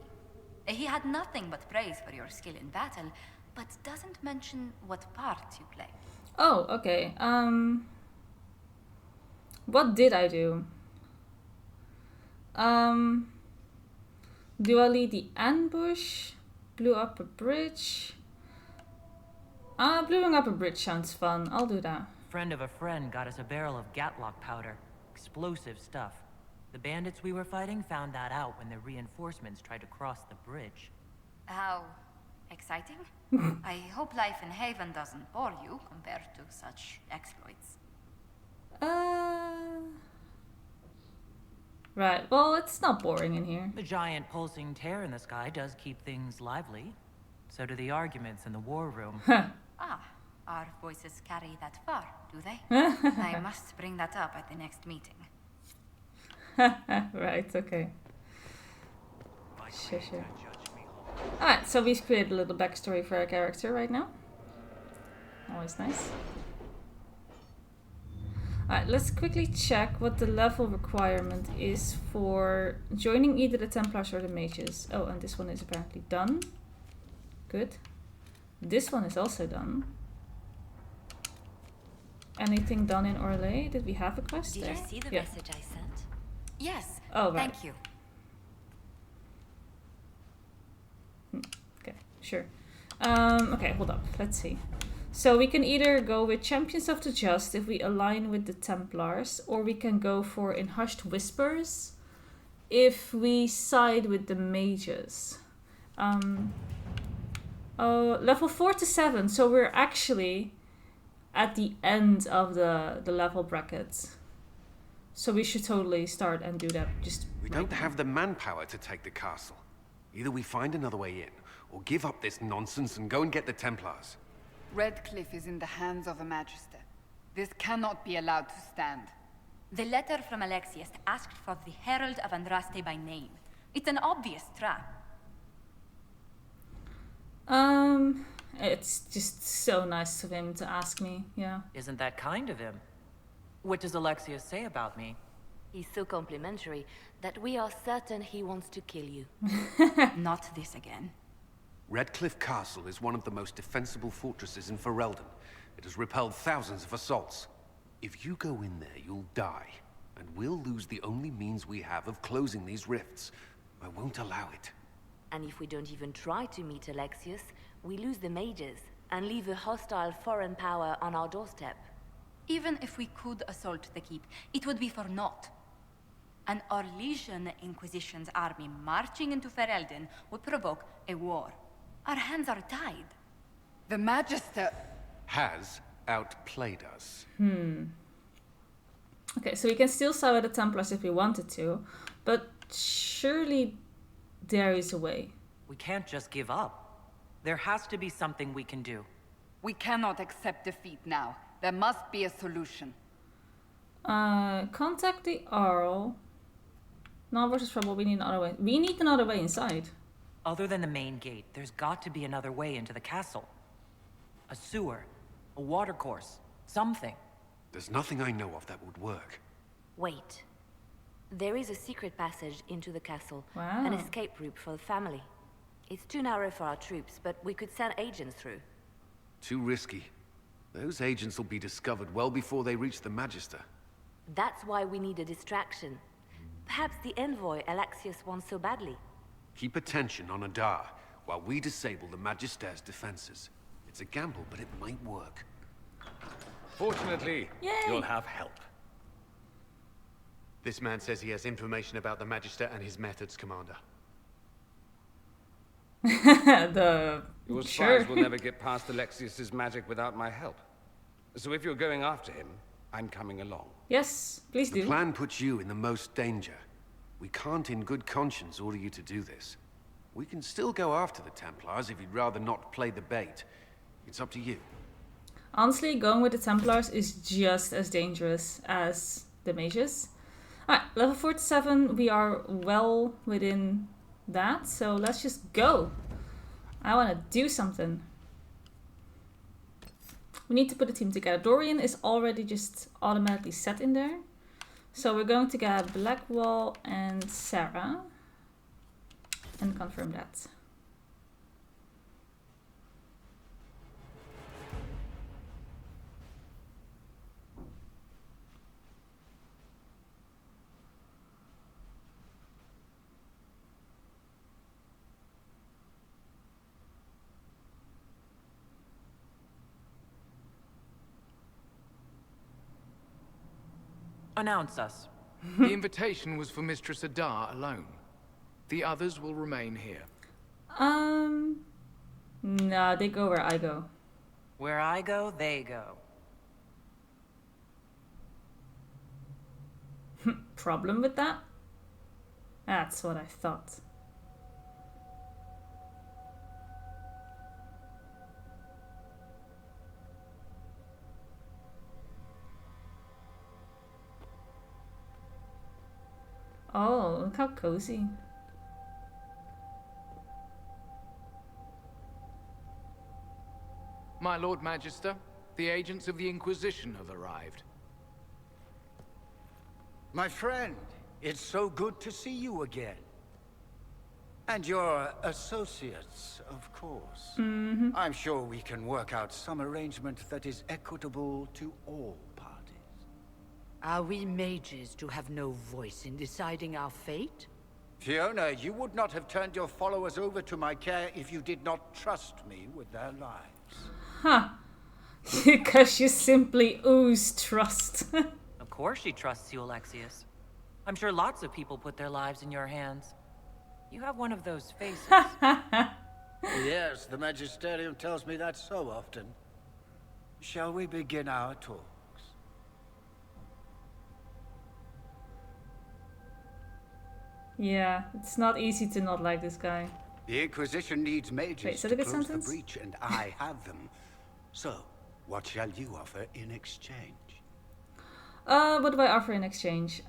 [SPEAKER 2] He had nothing but praise for your skill in battle, but doesn't mention what part you play.
[SPEAKER 1] Oh, okay. What did I do? Do I lead the ambush? Blew up a bridge? Blowing up a bridge sounds fun. I'll do that.
[SPEAKER 3] Friend of a friend got us a barrel of Gatlock powder. Explosive stuff. The bandits we were fighting found that out when the reinforcements tried to cross the bridge.
[SPEAKER 2] How exciting. I hope life in Haven doesn't bore you compared to such exploits.
[SPEAKER 1] Right, well, it's not boring in here.
[SPEAKER 3] The giant pulsing tear in the sky does keep things lively. So do the arguments in the war room.
[SPEAKER 2] Our voices carry that far, do they? I must bring that up at the next meeting.
[SPEAKER 1] Right, okay. Sure. Alright, so we've created a little backstory for our character right now. Always nice. Alright, let's quickly check what the level requirement is for joining either the Templars or the Mages. Oh, and this one is apparently done. Good. This one is also done. Anything done in Orlais? Did we have a quest there?
[SPEAKER 2] Did you see the message I sent? Yes.
[SPEAKER 1] Oh, right.
[SPEAKER 2] Thank you.
[SPEAKER 1] Okay, sure. Okay, hold up. Let's see. So we can either go with Champions of the Just if we align with the Templars, or we can go for In Hushed Whispers if we side with the Mages. Level 4 to 7, so we're actually at the end of the level brackets. So we should totally start and do that.
[SPEAKER 19] We don't have the manpower to take the castle. Either we find another way in, or give up this nonsense and go and get the Templars.
[SPEAKER 20] Redcliffe is in the hands of a Magister. This cannot be allowed to stand.
[SPEAKER 2] The letter from Alexius asked for the Herald of Andraste by name. It's an obvious trap.
[SPEAKER 1] It's just so nice of him to ask me, yeah.
[SPEAKER 3] Isn't that kind of him? What does Alexius say about me?
[SPEAKER 5] He's so complimentary that we are certain he wants to kill you.
[SPEAKER 2] Not this again.
[SPEAKER 19] Redcliffe Castle is one of the most defensible fortresses in Ferelden. It has repelled thousands of assaults. If you go in there, you'll die. And we'll lose the only means we have of closing these rifts. I won't allow it.
[SPEAKER 5] And if we don't even try to meet Alexius, we lose the mages and leave a hostile foreign power on our doorstep.
[SPEAKER 2] Even if we could assault the keep, it would be for naught. An Orlesian Inquisition's army marching into Ferelden would provoke a war. Our hands are tied.
[SPEAKER 20] The Magister
[SPEAKER 19] has outplayed us.
[SPEAKER 1] Okay, so we can still side with the Templars if we wanted to, but surely there is a way.
[SPEAKER 3] We can't just give up. There has to be something we can do.
[SPEAKER 20] We cannot accept defeat now. There must be a solution.
[SPEAKER 1] Contact the Arl. Not versus trouble, we need another way. We need another way inside.
[SPEAKER 3] Other than the main gate, there's got to be another way into the castle. A sewer, a watercourse, something.
[SPEAKER 19] There's nothing I know of that would work.
[SPEAKER 5] Wait. There is a secret passage into the castle.
[SPEAKER 1] Wow.
[SPEAKER 5] An escape route for the family. It's too narrow for our troops, but we could send agents through.
[SPEAKER 19] Too risky. Those agents will be discovered well before they reach the Magister.
[SPEAKER 5] That's why we need a distraction. Perhaps the envoy Alexius wants so badly.
[SPEAKER 19] Keep attention on Adar, while we disable the Magister's defenses. It's a gamble, but it might work.
[SPEAKER 18] Fortunately, you'll have help.
[SPEAKER 21] This man says he has information about the Magister and his methods, Commander.
[SPEAKER 18] Your spies will never get past Alexius's magic without my help. So if you're going after him, I'm coming along.
[SPEAKER 1] Yes, please do.
[SPEAKER 19] The plan puts you in the most danger. We can't in good conscience order you to do this. We can still go after the Templars if you'd rather not play the bait. It's up to you.
[SPEAKER 1] Honestly, going with the Templars is just as dangerous as the mages. Alright, level 4 to 7, we are well within that, so let's just go. I want to do something. We need to put a team together. Dorian is already just automatically set in there. So we're going to get Blackwall and Sarah and confirm that.
[SPEAKER 3] Announce us.
[SPEAKER 6] The invitation was for Mistress Adar alone. The others will remain here.
[SPEAKER 1] No, they go where I go.
[SPEAKER 3] Where I go, they go.
[SPEAKER 1] Problem with that? That's what I thought. Oh, look how cozy.
[SPEAKER 6] My Lord Magister, the agents of the Inquisition have arrived.
[SPEAKER 13] My friend, it's so good to see you again. And your associates, of course. I'm sure we can work out some arrangement that is equitable to all parties.
[SPEAKER 12] Are we mages to have no voice in deciding our fate?
[SPEAKER 13] Fiona, you would not have turned your followers over to my care if you did not trust me with their lives.
[SPEAKER 1] Huh. Because you simply ooze trust.
[SPEAKER 3] Of course she trusts you, Alexius. I'm sure lots of people put their lives in your hands. You have one of those faces.
[SPEAKER 13] Yes, the Magisterium tells me that so often. Shall we begin our talks?
[SPEAKER 1] Yeah, it's not easy to not like this guy.
[SPEAKER 13] The Inquisition needs mages
[SPEAKER 1] Wait, is that
[SPEAKER 13] to
[SPEAKER 1] a good
[SPEAKER 13] close
[SPEAKER 1] sentence?
[SPEAKER 13] the breach, and I have them. So, what shall you offer in exchange?
[SPEAKER 1] What do I offer in exchange?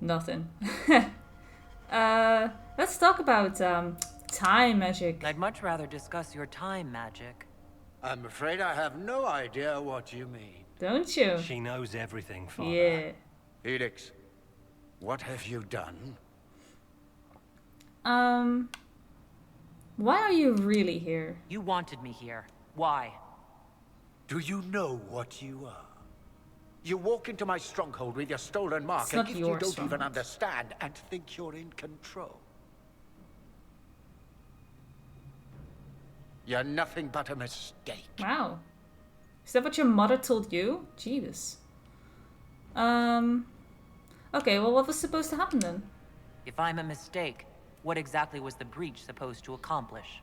[SPEAKER 1] Nothing. Let's talk about time magic.
[SPEAKER 3] I'd much rather discuss your time magic.
[SPEAKER 13] I'm afraid I have no idea what you mean.
[SPEAKER 1] Don't you?
[SPEAKER 14] She knows everything, Father.
[SPEAKER 1] Yeah.
[SPEAKER 13] Felix, what have you done?
[SPEAKER 1] Why are you really here?
[SPEAKER 3] You wanted me here. Why?
[SPEAKER 13] Do you know what you are? You walk into my stronghold with your stolen mark,
[SPEAKER 1] It's
[SPEAKER 13] and
[SPEAKER 1] not
[SPEAKER 13] if
[SPEAKER 1] your
[SPEAKER 13] you don't
[SPEAKER 1] stronghold.
[SPEAKER 13] even understand and think you're in control. You're nothing but a mistake.
[SPEAKER 1] Wow. Is that what your mother told you? Jesus. Okay, well, what was supposed to happen then?
[SPEAKER 3] If I'm a mistake, what exactly was the breach supposed to accomplish?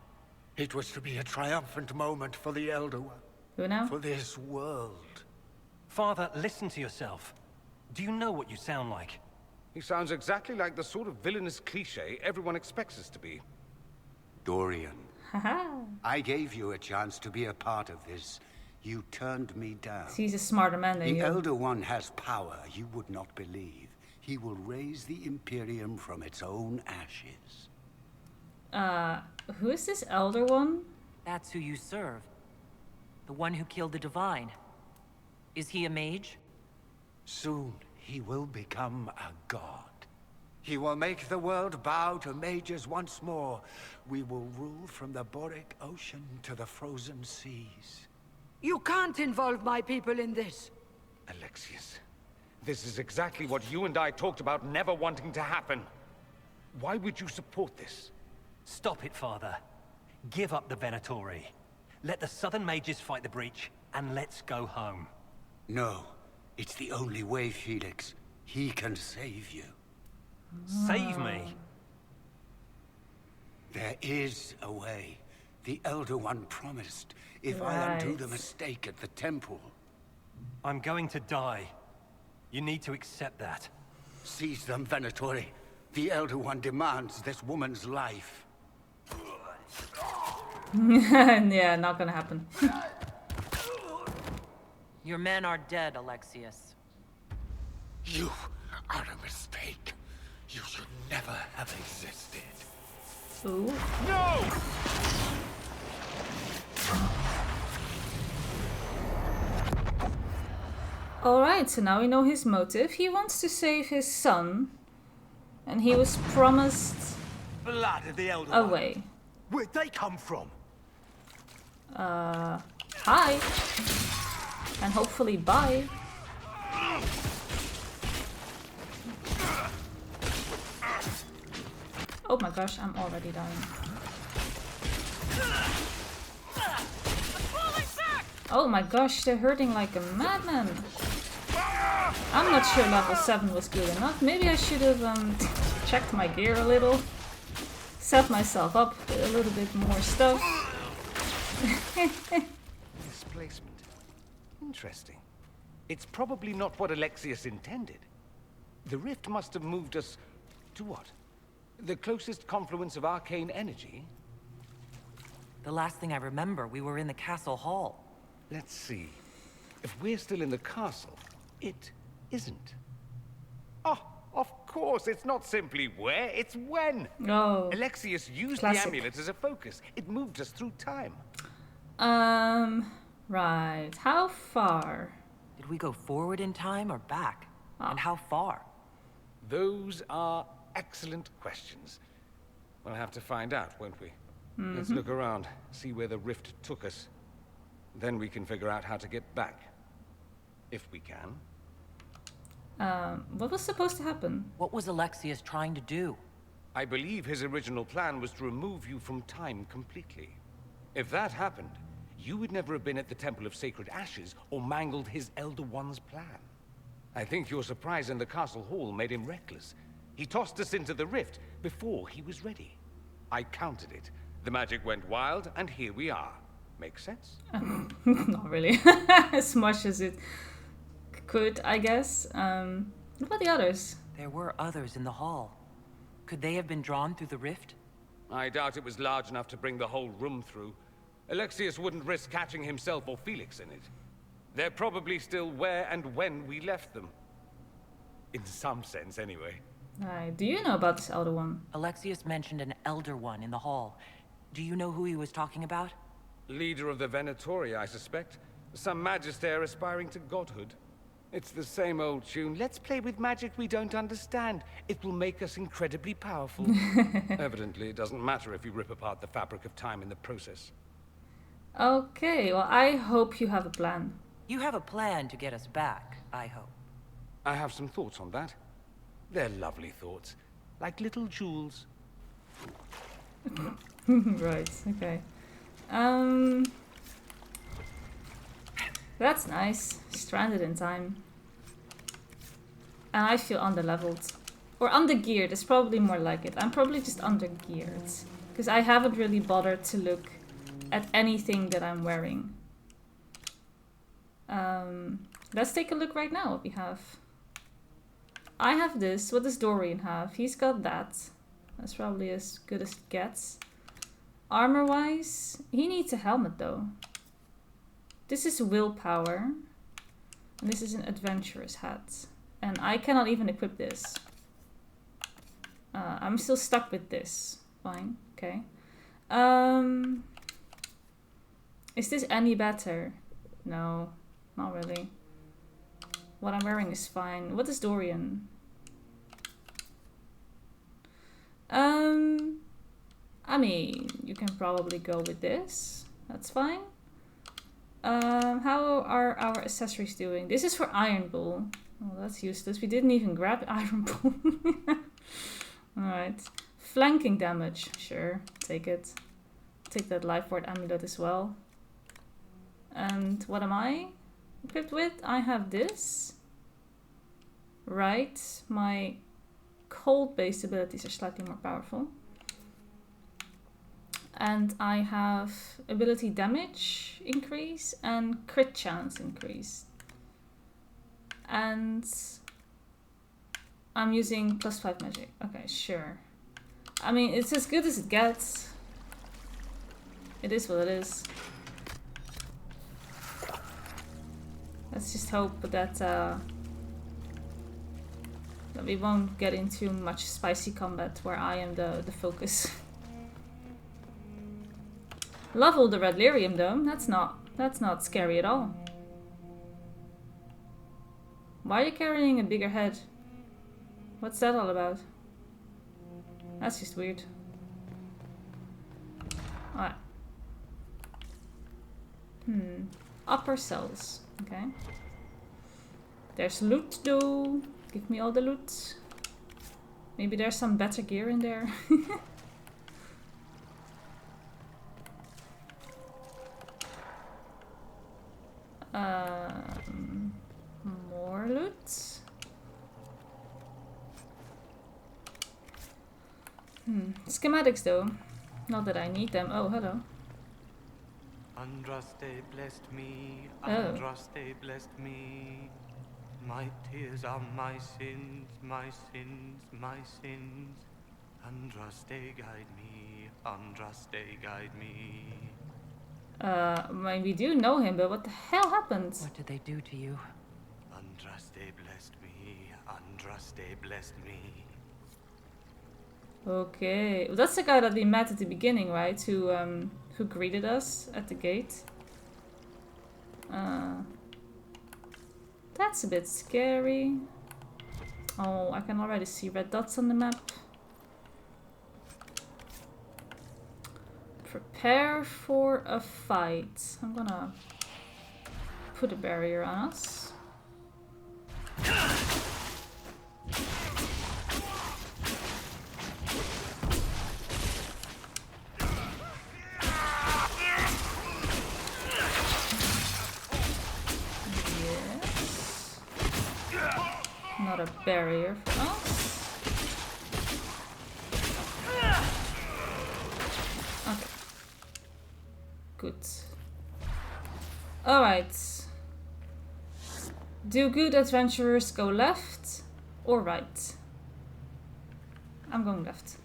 [SPEAKER 13] It was to be a triumphant moment for the Elder One.
[SPEAKER 1] Who now?
[SPEAKER 13] For this world.
[SPEAKER 14] Father, listen to yourself. Do you know what you sound like?
[SPEAKER 18] He sounds exactly like the sort of villainous cliché everyone expects us to be.
[SPEAKER 13] Dorian,
[SPEAKER 1] Haha.
[SPEAKER 13] I gave you a chance to be a part of this. You turned me down.
[SPEAKER 1] He's a smarter man than
[SPEAKER 13] The
[SPEAKER 1] you.
[SPEAKER 13] Elder One has power you would not believe. He will raise the Imperium from its own ashes.
[SPEAKER 1] Who is this Elder One?
[SPEAKER 3] That's who you serve. The one who killed the Divine. Is he a mage?
[SPEAKER 13] Soon, he will become a god. He will make the world bow to mages once more. We will rule from the Boric Ocean to the frozen seas.
[SPEAKER 12] You can't involve my people in this.
[SPEAKER 18] Alexius, this is exactly what you and I talked about never wanting to happen. Why would you support this?
[SPEAKER 14] Stop it, Father. Give up the Venatori. Let the Southern Mages fight the breach, and let's go home.
[SPEAKER 13] No, it's the only way, Felix. He can save you.
[SPEAKER 14] Save me?
[SPEAKER 13] There is a way. The Elder One promised. If I undo the
[SPEAKER 1] Right.
[SPEAKER 13] mistake at the temple.
[SPEAKER 14] I'm going to die. You need to accept that.
[SPEAKER 13] Seize them, Venatori. The Elder One demands this woman's life.
[SPEAKER 1] Yeah, not gonna happen.
[SPEAKER 3] Your men are dead, Alexius.
[SPEAKER 13] You are a mistake. You should never have existed.
[SPEAKER 1] Ooh.
[SPEAKER 18] No!
[SPEAKER 1] Alright, so now we know his motive. He wants to save his son. And he was promised
[SPEAKER 9] Blood of the Elder
[SPEAKER 1] a
[SPEAKER 9] One.
[SPEAKER 1] way.
[SPEAKER 9] Where'd they come from?
[SPEAKER 1] Hi. And hopefully bye. Oh my gosh, I'm already dying. Oh my gosh, they're hurting like a madman. I'm not sure level 7 was good enough. Maybe I should have checked my gear a little. Set myself up with a little bit more stuff.
[SPEAKER 18] Displacement. Interesting. It's probably not what Alexius intended. The rift must have moved us to what? The closest confluence of arcane energy?
[SPEAKER 3] The last thing I remember, we were in the castle hall.
[SPEAKER 18] Let's see. If we're still in the castle, it isn't. Oh, of course, it's not simply where, it's when.
[SPEAKER 1] Oh.
[SPEAKER 18] Alexius used
[SPEAKER 1] Classic.
[SPEAKER 18] the amulet as a focus. It moved us through time.
[SPEAKER 1] Right. How far?
[SPEAKER 3] Did we go forward in time or back? And how far?
[SPEAKER 18] Those are excellent questions. We'll have to find out, won't we? Let's look around, see where the rift took us. Then we can figure out how to get back. If we can.
[SPEAKER 1] What was supposed to happen?
[SPEAKER 3] What was Alexius trying to do?
[SPEAKER 18] I believe his original plan was to remove you from time completely. If that happened, you would never have been at the Temple of Sacred Ashes or mangled his Elder One's plan. I think your surprise in the castle hall made him reckless. He tossed us into the rift before he was ready. I counted it. The magic went wild, and here we are. Make sense?
[SPEAKER 1] Not really. As much as it could, I guess. What about the others?
[SPEAKER 3] There were others in the hall. Could they have been drawn through the rift?
[SPEAKER 18] I doubt it was large enough to bring the whole room through. Alexius wouldn't risk catching himself or Felix in it. They're probably still where and when we left them. In some sense, anyway.
[SPEAKER 1] Do you know about this Elder One?
[SPEAKER 3] Alexius mentioned an Elder One in the hall. Do you know who he was talking about?
[SPEAKER 18] Leader of the Venatori, I suspect. Some magister aspiring to godhood. It's the same old tune. Let's play with magic we don't understand. It will make us incredibly powerful. Evidently, it doesn't matter if you rip apart the fabric of time in the process.
[SPEAKER 1] Okay, well, I hope you have a plan.
[SPEAKER 3] You have a plan to get us back, I hope.
[SPEAKER 18] I have some thoughts on that. They're lovely thoughts. Like little jewels.
[SPEAKER 1] Right, okay. That's nice. Stranded in time. And I feel underleveled. Or undergeared, it's probably more like it. I'm probably just undergeared. Because I haven't really bothered to look at anything that I'm wearing. Let's take a look right now what we have. I have this. What does Dorian have? He's got that. That's probably as good as it gets. Armor-wise, he needs a helmet though. This is willpower. And this is an adventurer's hat. And I cannot even equip this. I'm still stuck with this. Fine, okay. Is this any better? No, not really. What I'm wearing is fine. What is Dorian? I mean, you can probably go with this. That's fine. How are our accessories doing? This is for Iron Bull. Oh, that's useless. We didn't even grab Iron Bull. Alright. Flanking damage. Sure, take it. Take that Life Ward Amulet as well. And what am I equipped with? I have this. Right. My cold-based abilities are slightly more powerful. And I have ability damage increase and crit chance increase. And I'm using +5 magic. Okay, sure. I mean, it's as good as it gets. It is what it is. Let's just hope that that we won't get into much spicy combat where I am the focus. Love all the red lyrium though. That's not scary at all. Why are you carrying a bigger head? What's that all about? That's just weird. Alright. Upper cells. Okay. There's loot though. Give me all the loot. Maybe there's some better gear in there. More loot. Schematics though. Not that I need them. Oh, hello.
[SPEAKER 17] Andraste blessed me,
[SPEAKER 1] Oh.
[SPEAKER 17] Andraste blessed me. My tears are my sins, my sins, my sins. Andraste guide me, Andraste guide me.
[SPEAKER 1] We do know him, but what the hell happened?
[SPEAKER 3] What did they do to you?
[SPEAKER 17] Andraste blessed me, Andraste blessed me.
[SPEAKER 1] Okay, well, that's the guy that we met at the beginning, right? Who greeted us at the gate. That's a bit scary. Oh, I can already see red dots on the map. Prepare for a fight. I'm gonna put a barrier on us. Not a barrier for us. Okay. Good. Alright. Do good adventurers go left or right? I'm going left.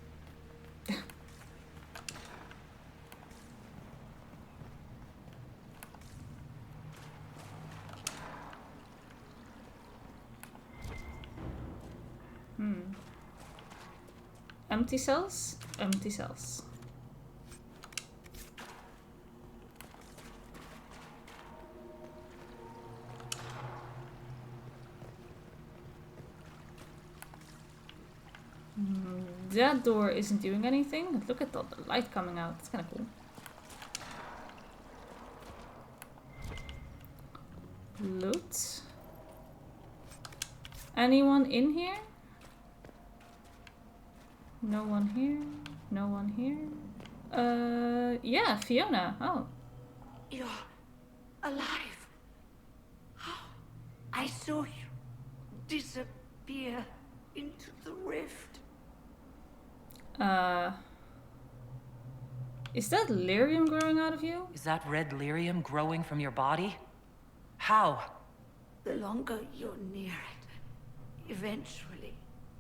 [SPEAKER 1] Empty cells? Empty cells. That door isn't doing anything. Look at all the light coming out. It's kind of cool. Loot. Anyone in here? No one here. No one here. Yeah, Fiona. Oh.
[SPEAKER 12] You're alive. I saw you disappear into the rift.
[SPEAKER 1] Is that lyrium growing out of you?
[SPEAKER 3] Is that red lyrium growing from your body? How?
[SPEAKER 12] The longer you're near it, eventually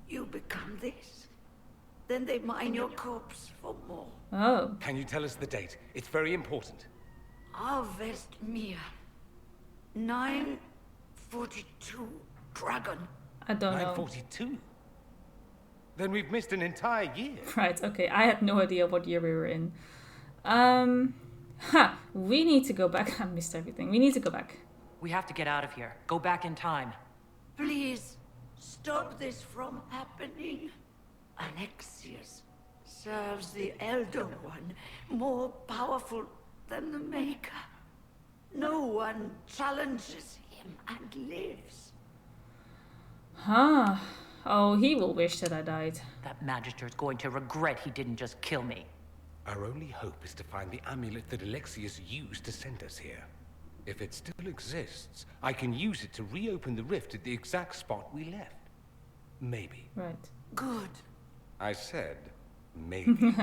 [SPEAKER 12] you become this. Then they mine your corpse for more.
[SPEAKER 1] Oh.
[SPEAKER 18] Can you tell us the date? It's very important.
[SPEAKER 12] Harvest Mir. 942 Dragon.
[SPEAKER 1] I don't know.
[SPEAKER 18] 942? Then we've missed an entire year.
[SPEAKER 1] Right, okay. I had no idea what year we were in. We need to go back. I missed everything. We need to go back.
[SPEAKER 3] We have to get out of here. Go back in time.
[SPEAKER 12] Please, stop this from happening. Alexius serves the Elder One, more powerful than the Maker. No one challenges him and lives.
[SPEAKER 1] Huh. Oh, he will wish that I died.
[SPEAKER 3] That Magister's going to regret he didn't just kill me.
[SPEAKER 18] Our only hope is to find the amulet that Alexius used to send us here. If it still exists, I can use it to reopen the rift at the exact spot we left. Maybe.
[SPEAKER 1] Right.
[SPEAKER 12] Good.
[SPEAKER 18] I said, maybe.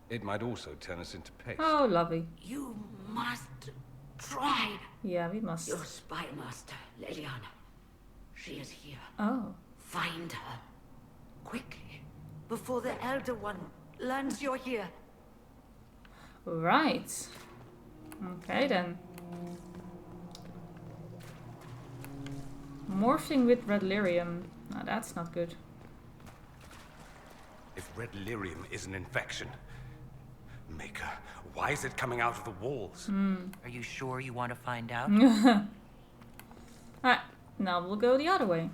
[SPEAKER 18] It might also turn us into paste.
[SPEAKER 1] Oh, lovely.
[SPEAKER 12] You must try.
[SPEAKER 1] Yeah, we must.
[SPEAKER 12] Your spy master, Leliana. She is here.
[SPEAKER 1] Oh.
[SPEAKER 12] Find her. Quickly. Before the Elder One learns you're here.
[SPEAKER 1] Right. Okay, then. Morphing with red lyrium. Now, that's not good.
[SPEAKER 18] If red lyrium is an infection, Maker, why is it coming out of the walls?
[SPEAKER 3] Are you sure you want to find out?
[SPEAKER 1] Alright, Now we'll go the other way.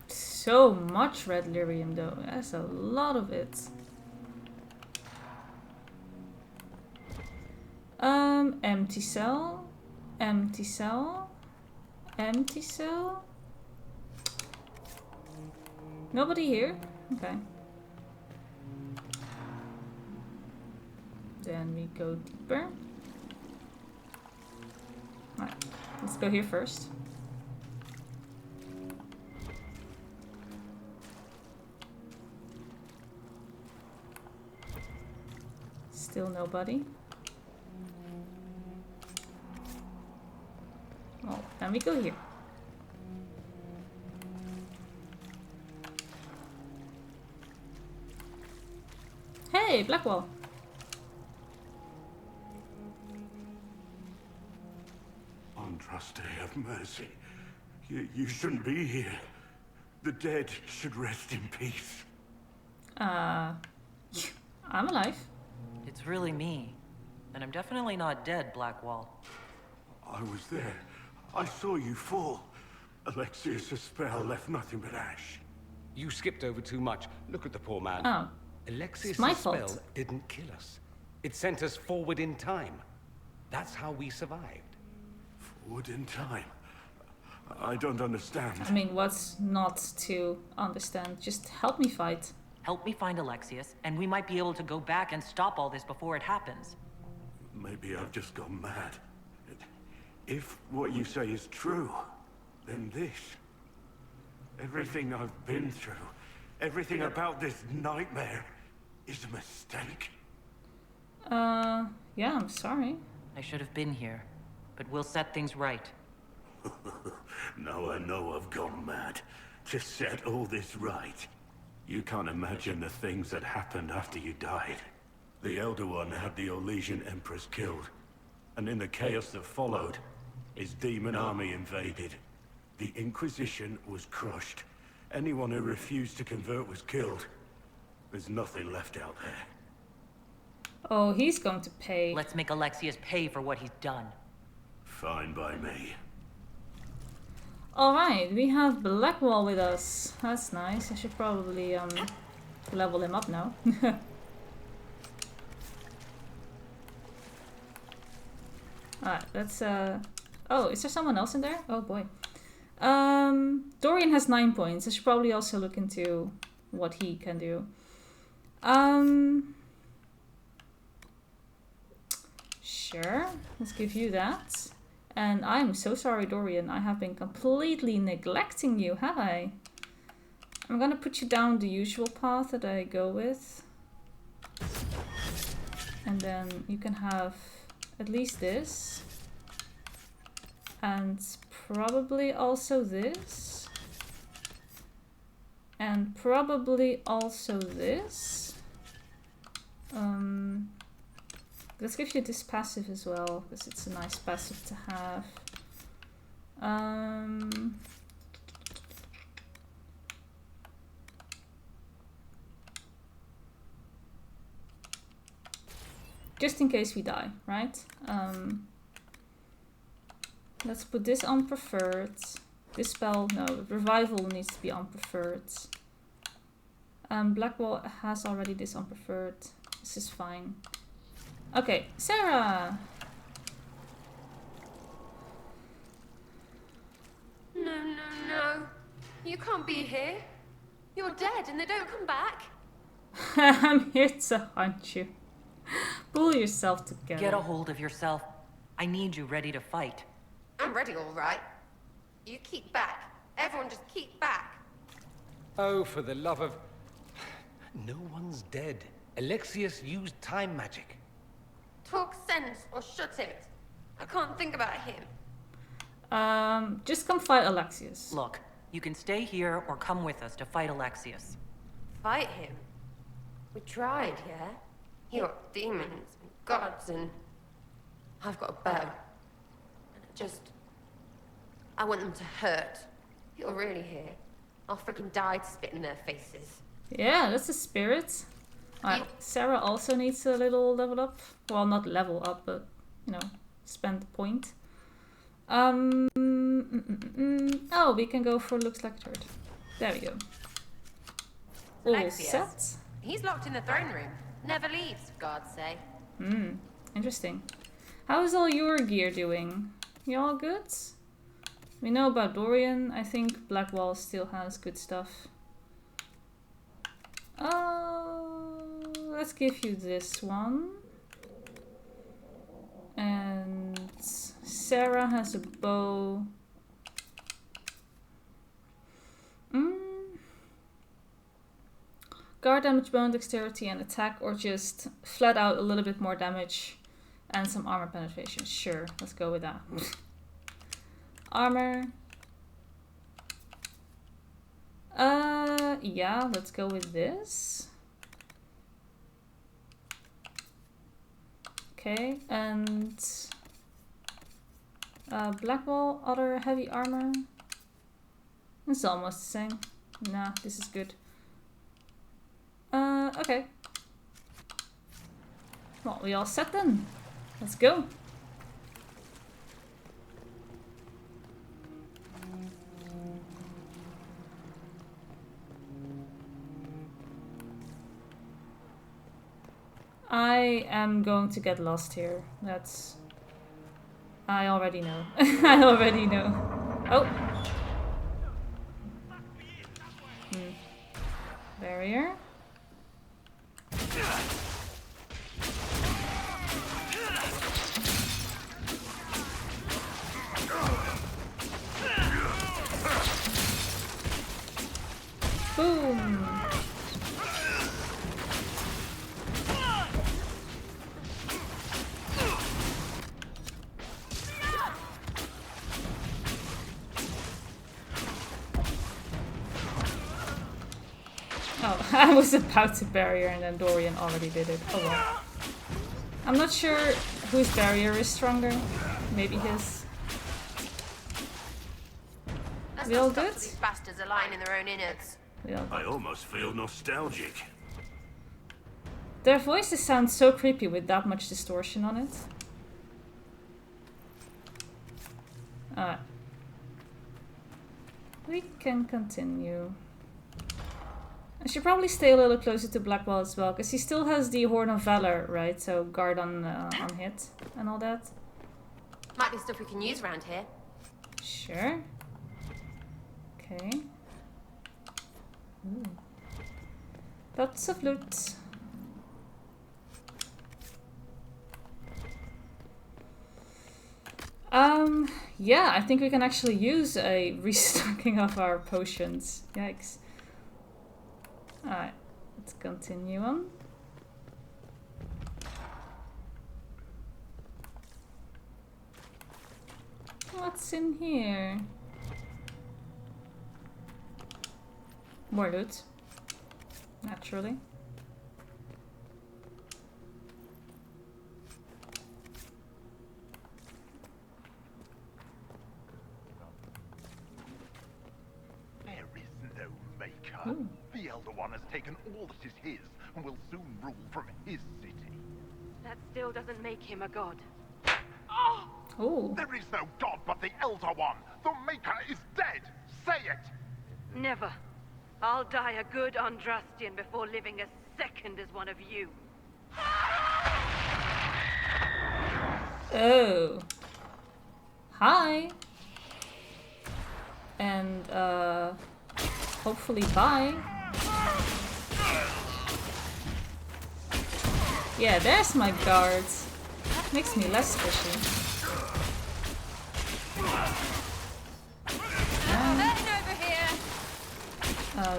[SPEAKER 1] So much red lyrium though. That's a lot of it. Empty cell. Empty cell. Empty cell. Nobody here? Okay. Then we go deeper. Alright, let's go here first. Still nobody. Oh, then we go here. Hey, Blackwall.
[SPEAKER 9] Andraste, have mercy. You shouldn't be here. The dead should rest in peace.
[SPEAKER 1] I'm alive.
[SPEAKER 3] It's really me. And I'm definitely not dead, Blackwall.
[SPEAKER 9] I was there. I saw you fall. Alexius' spell left nothing but ash.
[SPEAKER 18] You skipped over too much. Look at the poor man.
[SPEAKER 1] Oh.
[SPEAKER 18] Alexius'
[SPEAKER 1] my
[SPEAKER 18] spell
[SPEAKER 1] fault.
[SPEAKER 18] didn't kill us. It sent us forward in time. That's how we survived.
[SPEAKER 9] Forward in time? I don't understand.
[SPEAKER 1] I mean, what's not to understand? Just help me fight.
[SPEAKER 3] Help me find Alexius, and we might be able to go back and stop all this before it happens.
[SPEAKER 9] Maybe I've just gone mad. If what you say is true, then this... everything I've been through, everything about this nightmare, is a mistake.
[SPEAKER 1] Yeah, I'm sorry.
[SPEAKER 3] I should have been here, but we'll set things right.
[SPEAKER 9] Now I know I've gone mad. To set all this right. You can't imagine the things that happened after you died. The Elder One had the Orlesian Empress killed. And in the chaos that followed, his demon army invaded. The Inquisition was crushed. Anyone who refused to convert was killed. There's nothing left out there.
[SPEAKER 1] Oh, he's going to pay.
[SPEAKER 3] Let's make Alexius pay for what he's done.
[SPEAKER 9] Fine by me.
[SPEAKER 1] Alright, we have Blackwall with us. That's nice. I should probably level him up now. Alright, let's oh, is there someone else in there? Oh boy. Dorian has 9 points. I should probably also look into what he can do. Sure, let's give you that. And I'm so sorry, Dorian. I have been completely neglecting you, have I? I'm gonna put you down the usual path that I go with. And then you can have at least this. And probably also this. And probably also this. Let's give you this passive as well, because it's a nice passive to have. Just in case we die, right? Let's put this on preferred. This spell, no, revival needs to be on preferred. Blackwall has already this on preferred. This is fine. Okay, Sarah!
[SPEAKER 7] No. You can't be here. You're dead and they don't come back.
[SPEAKER 1] I'm here to hunt you. Pull yourself together.
[SPEAKER 3] Get a hold of yourself. I need you ready to fight.
[SPEAKER 7] I'm ready, all right. You keep back. Everyone just keep back.
[SPEAKER 18] Oh, for the love of... No one's dead. Alexius used time magic.
[SPEAKER 7] Talk sense or shut it. I can't think about him.
[SPEAKER 1] Just come fight Alexius.
[SPEAKER 3] Look, you can stay here or come with us to fight Alexius.
[SPEAKER 7] Fight him? We tried, yeah? You got demons and gods and... I've got a bow. And I want them to hurt. You're really here. I'll freaking die to spit in their faces.
[SPEAKER 1] Yeah, that's the spirit. Alright, Sarah also needs a little level up. Well, not level up, but, you know, spend the point. Oh, we can go for looks like a turret. There we go. All
[SPEAKER 7] Alexius.
[SPEAKER 1] set.
[SPEAKER 7] He's locked in the throne room. Never leaves, gods say.
[SPEAKER 1] Interesting. How is all your gear doing? You all good? We know about Dorian. I think Blackwall still has good stuff. Let's give you this one. And Sarah has a bow. Guard damage, bone dexterity, and attack, or just flat out a little bit more damage and some armor penetration. Sure, let's go with that. Armor. Yeah, let's go with this. Okay, and Blackwall, other heavy armor. It's almost the same. Nah, this is good. Okay. Well, we all set then. Let's go. I am going to get lost here. That's... I already know. I already know. Oh! Barrier. Boom! Oh, I was about to barrier and then Dorian already did it. Oh well. I'm not sure whose barrier is stronger. Maybe his. We all good?
[SPEAKER 7] These bastards are lying in their own innards.
[SPEAKER 9] I almost feel nostalgic.
[SPEAKER 1] Their voices sound so creepy with that much distortion on it. Alright. We can continue. I should probably stay a little closer to Blackwall as well, because he still has the Horn of Valor, right? So guard on hit and all that.
[SPEAKER 7] Might be stuff we can use around here.
[SPEAKER 1] Sure. Okay. Ooh. Lots of loot. Yeah, I think we can actually use a restocking of our potions. Yikes. Alright, let's continue on. What's in here? More loot. Naturally.
[SPEAKER 10] There is no maker.
[SPEAKER 1] Ooh.
[SPEAKER 10] The Elder One has taken all that is his and will soon rule from his city.
[SPEAKER 22] That still doesn't make him a god.
[SPEAKER 1] Oh.
[SPEAKER 10] There is no god but the Elder One. The Maker is dead. Say it.
[SPEAKER 22] Never. I'll die a good Andrastian before living a second as one of you.
[SPEAKER 1] Oh. Hi. And, hopefully bye. Yeah, there's my guards. Makes me less squishy.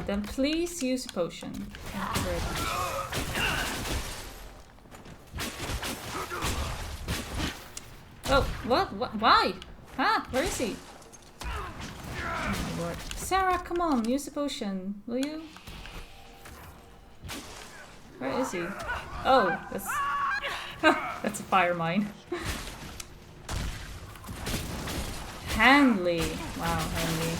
[SPEAKER 1] Then please use a potion. Thank you very much. Oh, what? Why? Huh? Where is he? Oh my lord. Sarah, come on, use a potion, will you? Where is he? Oh, that's... that's a fire mine. Handley. Wow, Handley.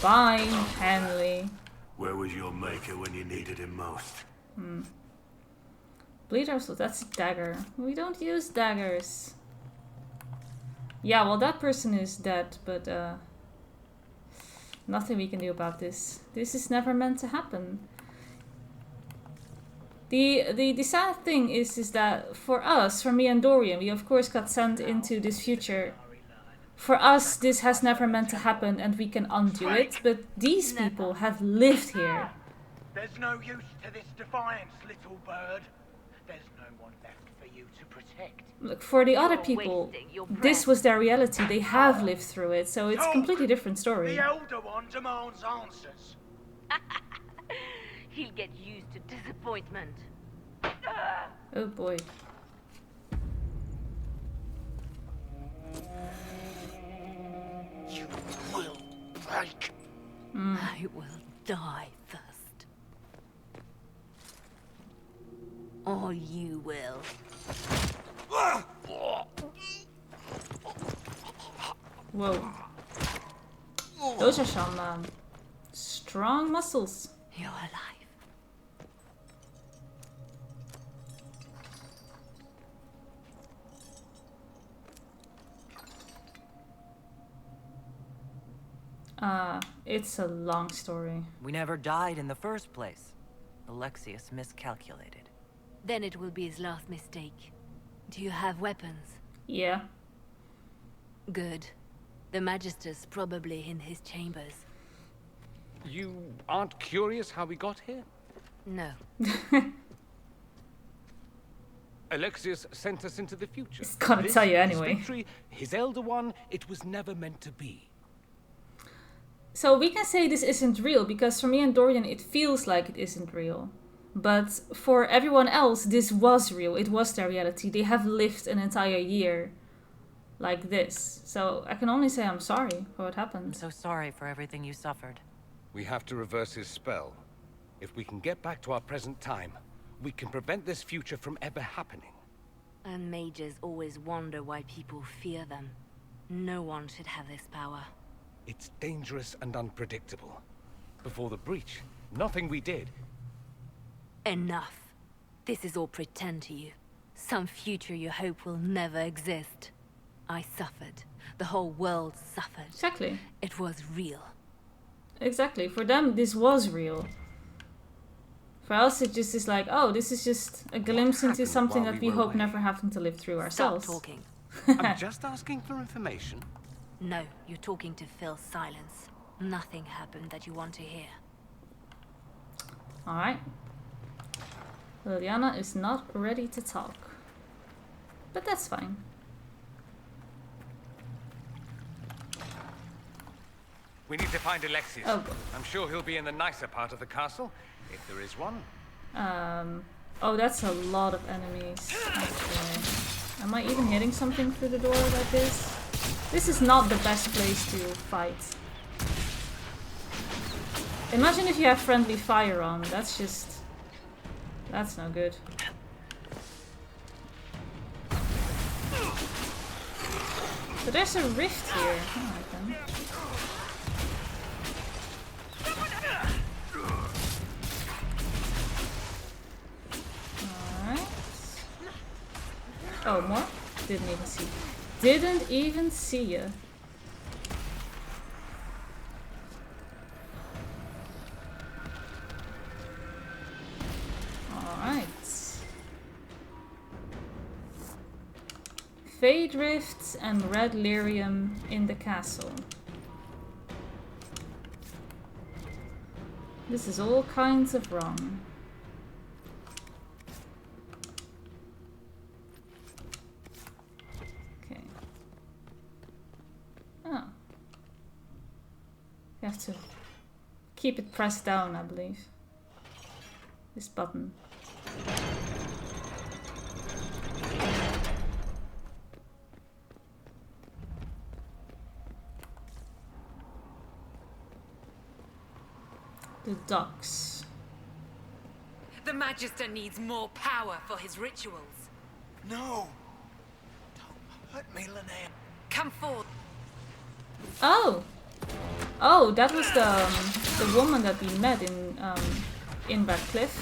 [SPEAKER 1] Fine, Handley.
[SPEAKER 9] Where was your maker when you needed him most?
[SPEAKER 1] Bleed ourselves, that's a dagger. We don't use daggers. Yeah, well, that person is dead, but nothing we can do about this. This is never meant to happen. The sad thing is that for us, for me and Dorian, we of course got sent into this future. For us, this has never meant to happen and we can undo it, but these people have lived here.
[SPEAKER 16] There's no use to this defiance, little bird. There's no one left for you to protect.
[SPEAKER 1] Look, for the other people, this was their reality. They have lived through it, so it's a completely different story.
[SPEAKER 16] The Elder One demands answers.
[SPEAKER 22] He'll get used to disappointment.
[SPEAKER 1] Oh boy.
[SPEAKER 16] You will break.
[SPEAKER 22] I will die first. Or you will.
[SPEAKER 1] Whoa. Those are some strong muscles.
[SPEAKER 22] You're alive.
[SPEAKER 1] It's a long story.
[SPEAKER 3] We never died in the first place. Alexius miscalculated.
[SPEAKER 22] Then it will be his last mistake. Do you have weapons?
[SPEAKER 1] Yeah.
[SPEAKER 22] Good. The Magister's probably in his chambers.
[SPEAKER 18] You aren't curious how we got here?
[SPEAKER 22] No.
[SPEAKER 18] Alexius sent us into the future.
[SPEAKER 1] It's gonna tell you anyway.
[SPEAKER 18] His victory, his Elder One, it was never meant to be.
[SPEAKER 1] So we can say this isn't real, because for me and Dorian it feels like it isn't real. But for everyone else, this was real. It was their reality. They have lived an entire year like this. So I can only say I'm sorry for what happened.
[SPEAKER 3] I'm so sorry for everything you suffered.
[SPEAKER 18] We have to reverse his spell. If we can get back to our present time, we can prevent this future from ever happening.
[SPEAKER 22] And mages always wonder why people fear them. No one should have this power.
[SPEAKER 18] It's dangerous and unpredictable. Before the breach, nothing we did.
[SPEAKER 22] Enough. This is all pretend to you. Some future you hope will never exist. I suffered. The whole world suffered.
[SPEAKER 1] Exactly.
[SPEAKER 22] It was real.
[SPEAKER 1] Exactly. For them, this was real. For us, it just is like, oh, this is just a glimpse into something that we hope never having to live through ourselves.
[SPEAKER 22] Stop talking.
[SPEAKER 19] I'm just asking for information.
[SPEAKER 22] No, you're talking to fill silence. Nothing happened that you want to hear.
[SPEAKER 1] Alright. Liliana is not ready to talk. But that's fine.
[SPEAKER 18] We need to find Alexius.
[SPEAKER 1] Oh.
[SPEAKER 18] I'm sure he'll be in the nicer part of the castle, if there is one.
[SPEAKER 1] Oh, that's a lot of enemies. Okay. Am I even hitting something through the door like this? This is not the best place to fight. Imagine if you have friendly fire on. That's just... that's no good. But there's a rift here. Alright then. Alright. Oh, more? Didn't even see. Didn't even see you. Alright. Fade Rifts and Red Lyrium in the castle. This is all kinds of wrong. Oh. You have to keep it pressed down, I believe. This button. The docks.
[SPEAKER 5] The Magister needs more power for his rituals.
[SPEAKER 16] No! Don't hurt me, Linnea.
[SPEAKER 5] Come forth.
[SPEAKER 1] Oh! Oh, that was the woman that we met in Cliff.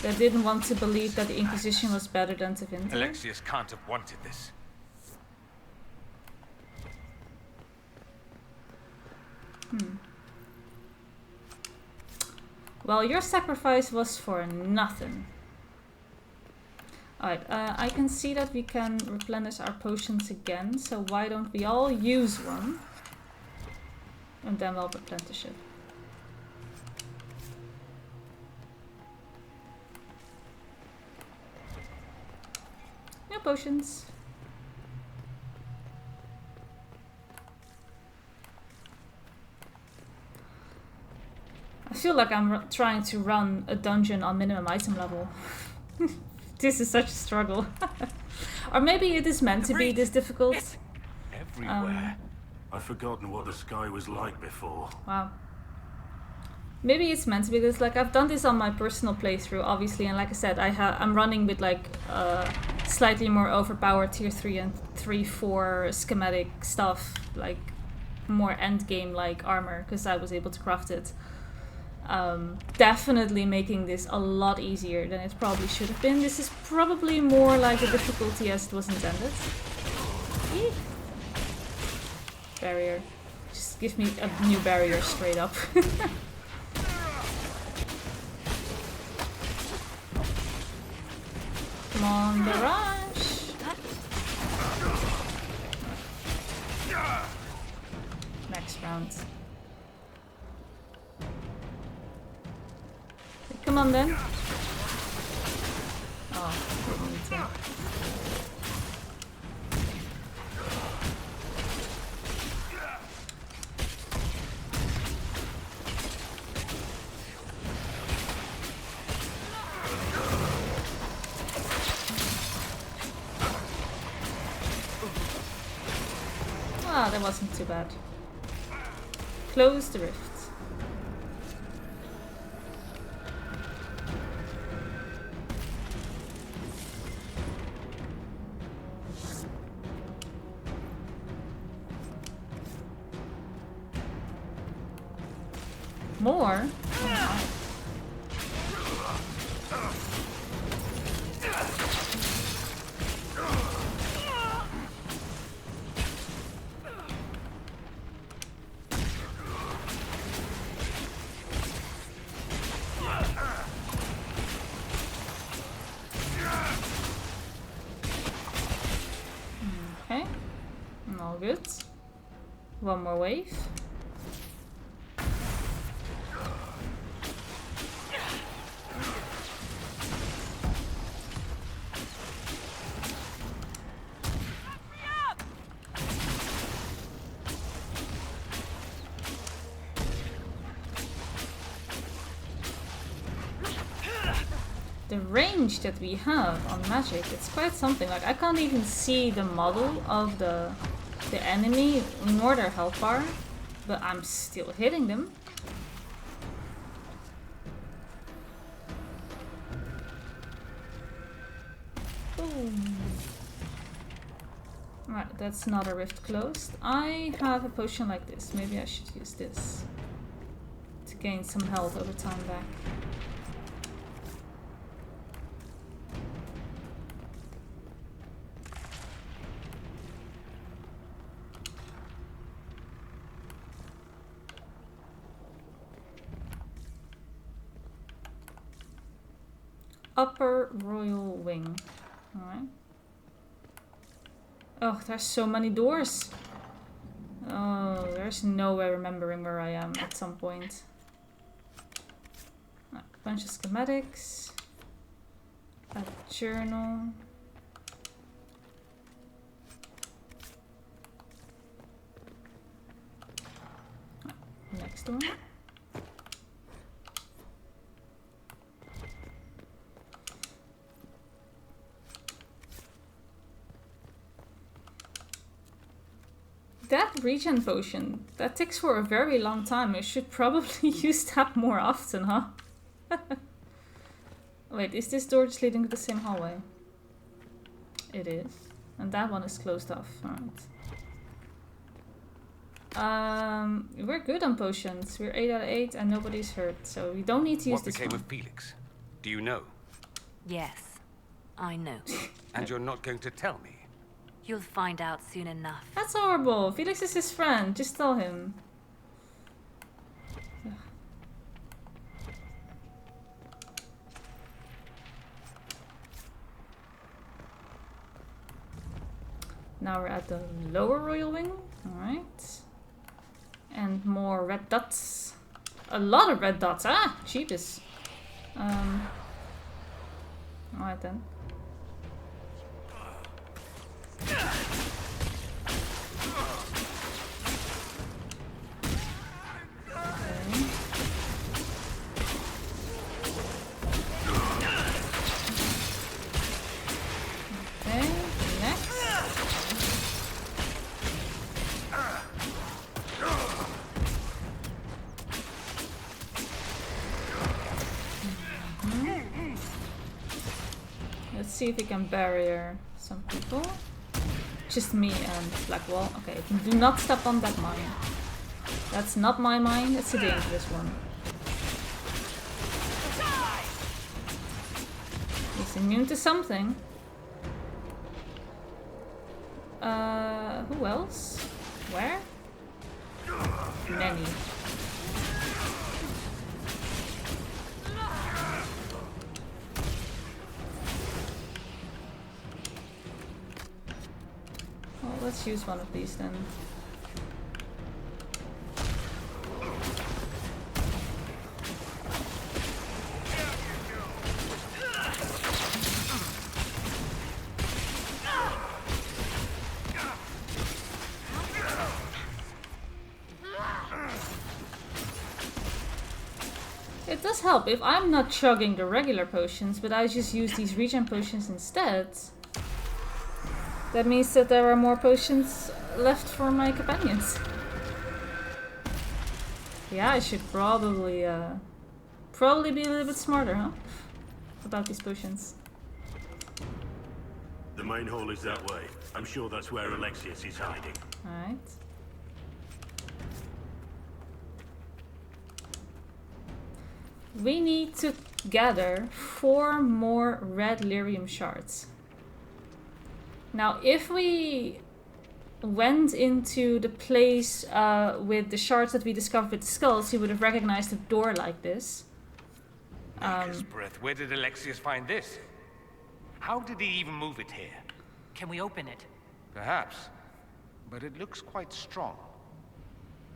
[SPEAKER 1] That didn't want to believe that the Inquisition was better than Tevinter.
[SPEAKER 18] Alexius can't have wanted this.
[SPEAKER 1] Well, your sacrifice was for nothing. Alright, I can see that we can replenish our potions again, so why don't we all use one? And then we'll replenish it. No potions. I feel like I'm trying to run a dungeon on minimum item level. This is such a struggle. Or maybe it is meant to be this difficult.
[SPEAKER 9] Everywhere. I've forgotten what the sky was like before.
[SPEAKER 1] Wow. Maybe it's meant to be this. Like, I've done this on my personal playthrough, obviously, and like I said, I'm running with like slightly more overpowered tier 3 and 3-4 schematic stuff, like more end game like armor, because I was able to craft it. Definitely making this a lot easier than it probably should have been. This is probably more like the difficulty as it was intended. Eek. Barrier. Just give me a new barrier straight up. Come on, barrage! Next round. Come on then. Oh, didn't need to. Ah, that wasn't too bad. Close the rift. More? Oh, okay. All good. One more wave. The range that we have on magic, it's quite something. Like, I can't even see the model of the enemy nor their health bar, but I'm still hitting them. Boom. Right, that's another rift closed. I have a potion like this. Maybe I should use this to gain some health over time back. Upper Royal Wing. Alright. Oh, there's so many doors. Oh, there's no way remembering where I am at some point. A bunch of schematics. A journal. Next door. That regen potion, that takes for a very long time. I should probably use that more often, huh? Wait, is this door just leading to the same hallway? It is. And that one is closed off. Alright. We're good on potions. We're 8 out of 8 and nobody's hurt. So we don't need to use this one.
[SPEAKER 18] What became of Felix? Do you know?
[SPEAKER 22] Yes, I know.
[SPEAKER 18] And you're not going to tell me?
[SPEAKER 22] You'll find out soon enough.
[SPEAKER 1] That's horrible. Felix is his friend. Just tell him. Now we're at the lower royal wing. Alright. And more red dots. A lot of red dots. Ah, jeepers. Alright then. Okay, next. Let's see if we can barrier some people. Just me and Blackwall. Okay, do not step on that mine. That's not my mine, it's a dangerous one. He's immune to something. Who else? Where? Many. Well, let's use one of these then. It does help if I'm not chugging the regular potions, but I just use these regen potions instead. That means that there are more potions left for my companions. Yeah, I should probably be a little bit smarter, huh? About these potions.
[SPEAKER 9] The main hall is that way. I'm sure that's where Alexius is hiding.
[SPEAKER 1] Alright. We need to gather 4 more red lyrium shards. Now, if we went into the place with the shards that we discovered with the skulls, you would have recognized a door like this.
[SPEAKER 18] Maker's breath. Where did Alexius find this? How did he even move it here?
[SPEAKER 3] Can we open it?
[SPEAKER 18] Perhaps. But it looks quite strong.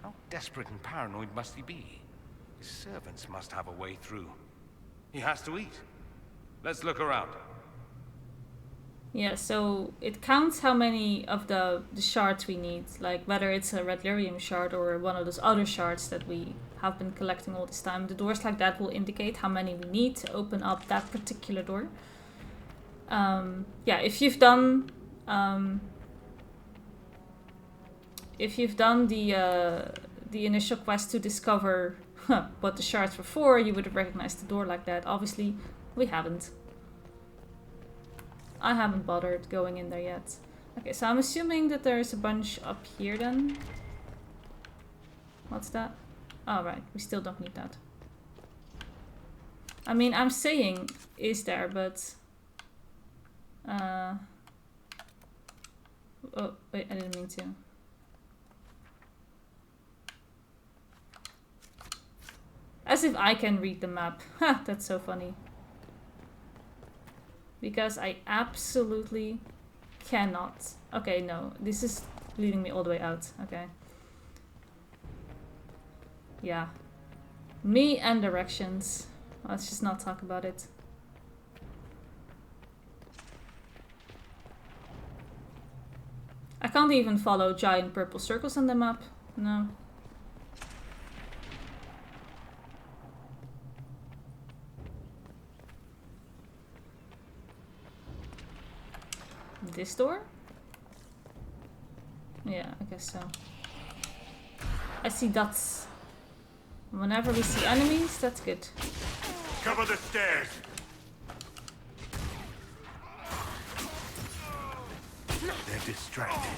[SPEAKER 18] How desperate and paranoid must he be? His servants must have a way through. He has to eat. Let's look around.
[SPEAKER 1] Yeah, so it counts how many of the shards we need. Like whether it's a red lyrium shard or one of those other shards that we have been collecting all this time. The doors like that will indicate how many we need to open up that particular door. Yeah, if you've done the initial quest to discover what the shards were for, you would have recognized the door like that. Obviously, we haven't. I haven't bothered going in there yet. Okay, so I'm assuming that there's a bunch up here then. What's that? Oh, right, we still don't need that. I mean, I'm saying is there, but... oh, wait, I didn't mean to. As if I can read the map. Ha, that's so funny. Because I absolutely cannot. Okay, no. This is leading me all the way out. Okay. Yeah. Me and directions. Let's just not talk about it. I can't even follow giant purple circles on the map. No. This door? Yeah, I guess so. I see dots. Whenever we see enemies, that's good.
[SPEAKER 9] Cover the stairs! They're distracted,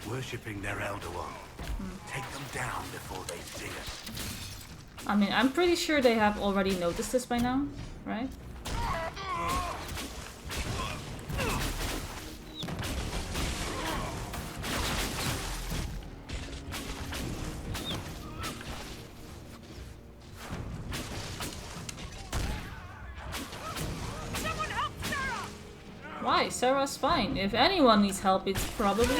[SPEAKER 9] worshipping their Elder One. Take them down before they see us.
[SPEAKER 1] I mean, I'm pretty sure they have already noticed this by now, right? Hi, Sarah's fine. If anyone needs help, it's probably me.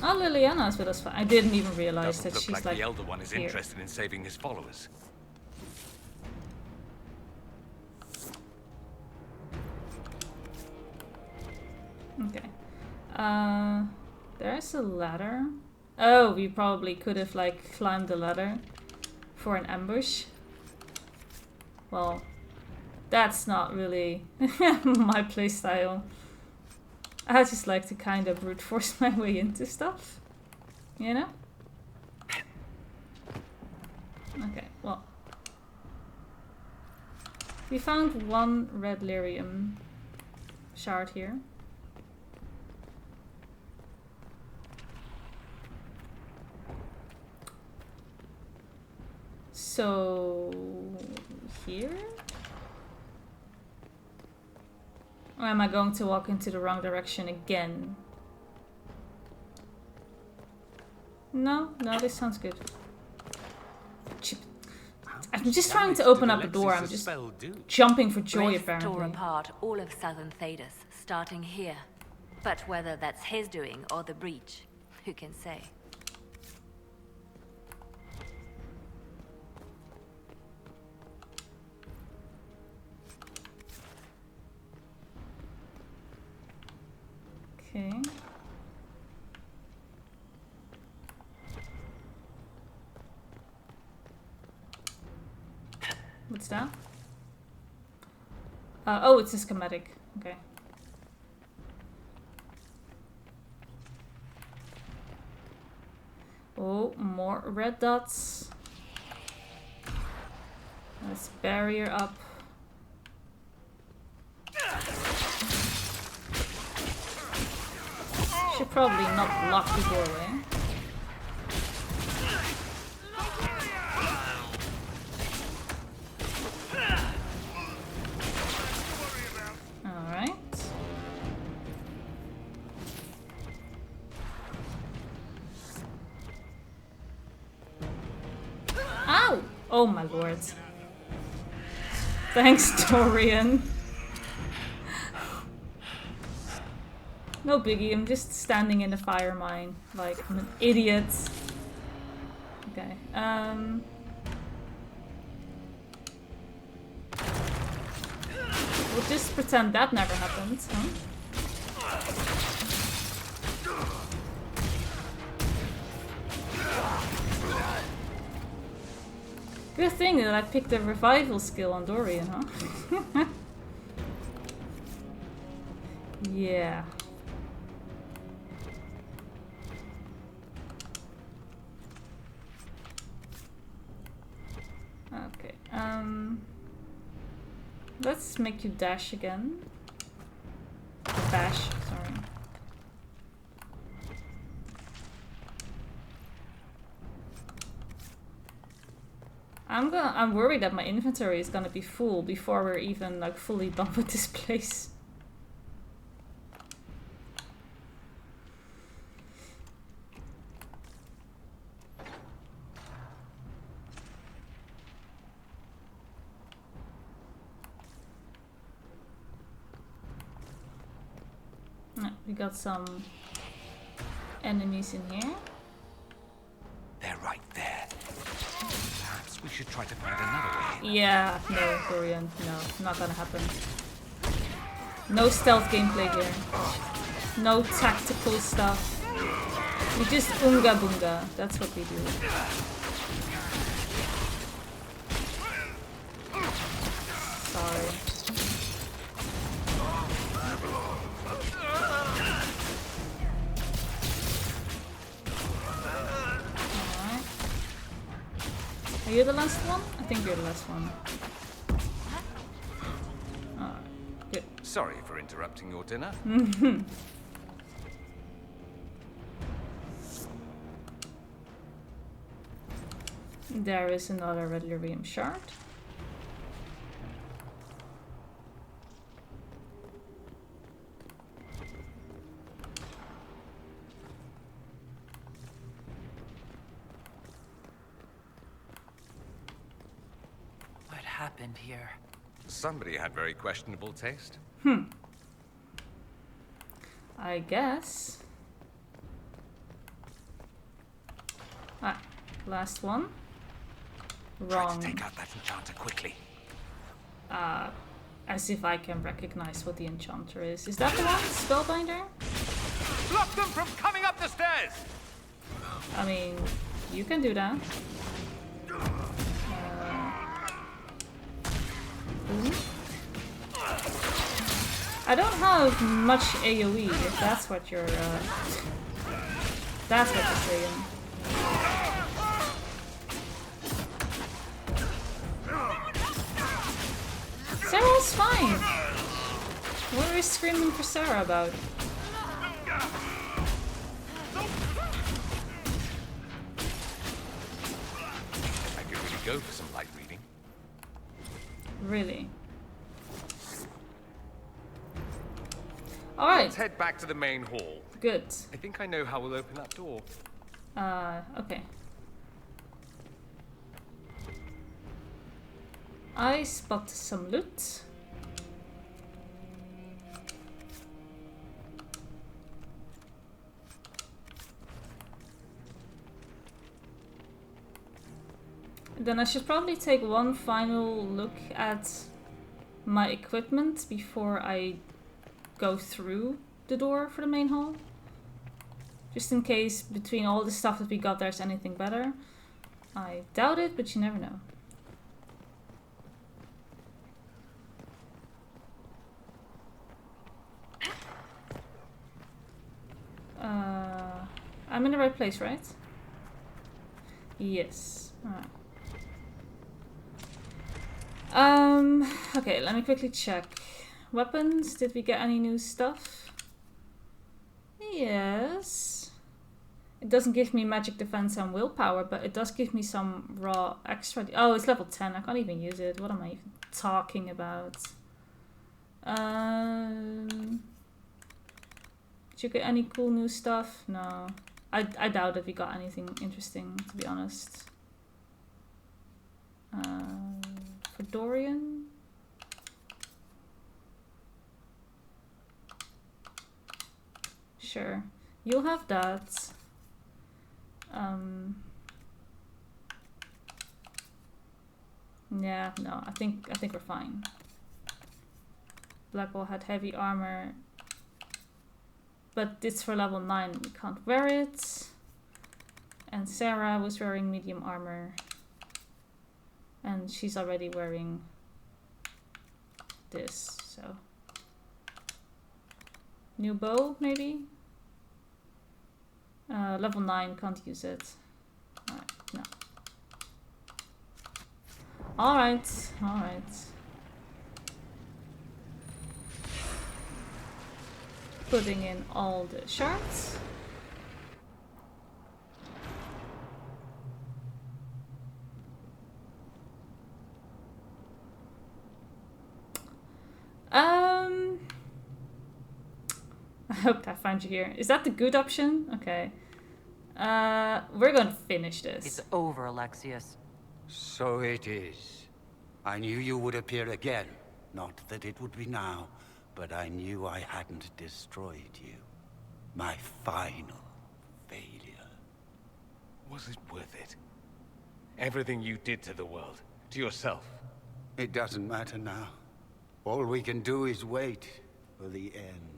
[SPEAKER 1] Oh, Liliana's with us. I didn't even realize
[SPEAKER 8] Doesn't
[SPEAKER 1] that
[SPEAKER 8] look
[SPEAKER 1] she's
[SPEAKER 8] like
[SPEAKER 1] like
[SPEAKER 8] the Elder One is
[SPEAKER 1] here.
[SPEAKER 8] interested in saving his followers.
[SPEAKER 1] Okay. There's a ladder. Oh, we probably could have like climbed the ladder for an ambush. Well, that's not really my playstyle. I just like to kind of brute force my way into stuff, you know? Okay, well. We found one red lyrium shard here. So here? Or am I going to walk into the wrong direction again? No, this sounds good. I'm just trying to open up a door. I'm just jumping for joy,
[SPEAKER 22] Rift
[SPEAKER 1] apparently.
[SPEAKER 22] tore apart all of southern Thedas, starting here. But whether that's his doing or the breach, who can say?
[SPEAKER 1] Okay. What's that? Oh, it's a schematic. Okay. Oh, more red dots. Let's barrier up. Should probably not block the doorway. Alright. Ow! Oh my lord. Thanks, Dorian. No biggie, I'm just standing in the fire mine. Like, I'm an idiot. Okay, we'll just pretend that never happened, huh? Good thing that I picked a revival skill on Dorian, huh? Yeah. Okay, let's make you dash again. Bash, sorry. I'm worried that my inventory is gonna be full before we're even like fully done with this place. We got some enemies in here.
[SPEAKER 8] They're right there. Perhaps we should try to find another way.
[SPEAKER 1] Yeah, no, Dorian, no, not gonna happen. No stealth gameplay here. No tactical stuff. We just unga bunga. That's what we do. Sorry. Are you the last one? I think you're the last one. Alright, good.
[SPEAKER 8] Sorry for interrupting your dinner.
[SPEAKER 1] There is another red lyrium shard.
[SPEAKER 3] happened here?
[SPEAKER 19] Somebody had very questionable taste.
[SPEAKER 1] I guess. Ah, last one. Wrong.
[SPEAKER 8] Try to take out that enchanter quickly.
[SPEAKER 1] As if I can recognize what the enchanter is. Is that the one? Spellbinder?
[SPEAKER 8] Block them from coming up the stairs!
[SPEAKER 1] I mean, you can do that. I don't have much AoE, if that's what you're saying. Sarah's fine. What are you screaming for Sarah about?
[SPEAKER 19] I could really go for some light reading.
[SPEAKER 1] Really? Alright.
[SPEAKER 19] Let's head back to the main hall.
[SPEAKER 1] Good.
[SPEAKER 19] I think I know how we'll open that door.
[SPEAKER 1] Okay. I spot some loot. Then I should probably take one final look at my equipment before I go through the door for the main hall. Just in case between all the stuff that we got there's anything better. I doubt it, but you never know. I'm in the right place, right? Yes. Alright. Okay, let me quickly check. Weapons, did we get any new stuff? Yes. It doesn't give me magic defense and willpower, but it does give me some raw extra. Oh, it's level 10. I can't even use it. What am I even talking about? Did you get any cool new stuff? No. I doubt that we got anything interesting, to be honest. For Dorian? Sure. You'll have that. Yeah, no, I think we're fine. Blackwall had heavy armor. But it's for level 9, we can't wear it. And Sarah was wearing medium armor. And she's already wearing this, so. New bow, maybe? Level 9, can't use it. Alright, no. Alright, alright. Putting in all the shards. I hope I find you here. Is that the good option? Okay. We're gonna finish this.
[SPEAKER 3] It's over, Alexius.
[SPEAKER 13] So it is. I knew you would appear again. Not that it would be now, but I knew I hadn't destroyed you. My final failure.
[SPEAKER 18] Was it worth it? Everything you did to the world, to yourself.
[SPEAKER 13] It doesn't matter now. All we can do is wait for the end.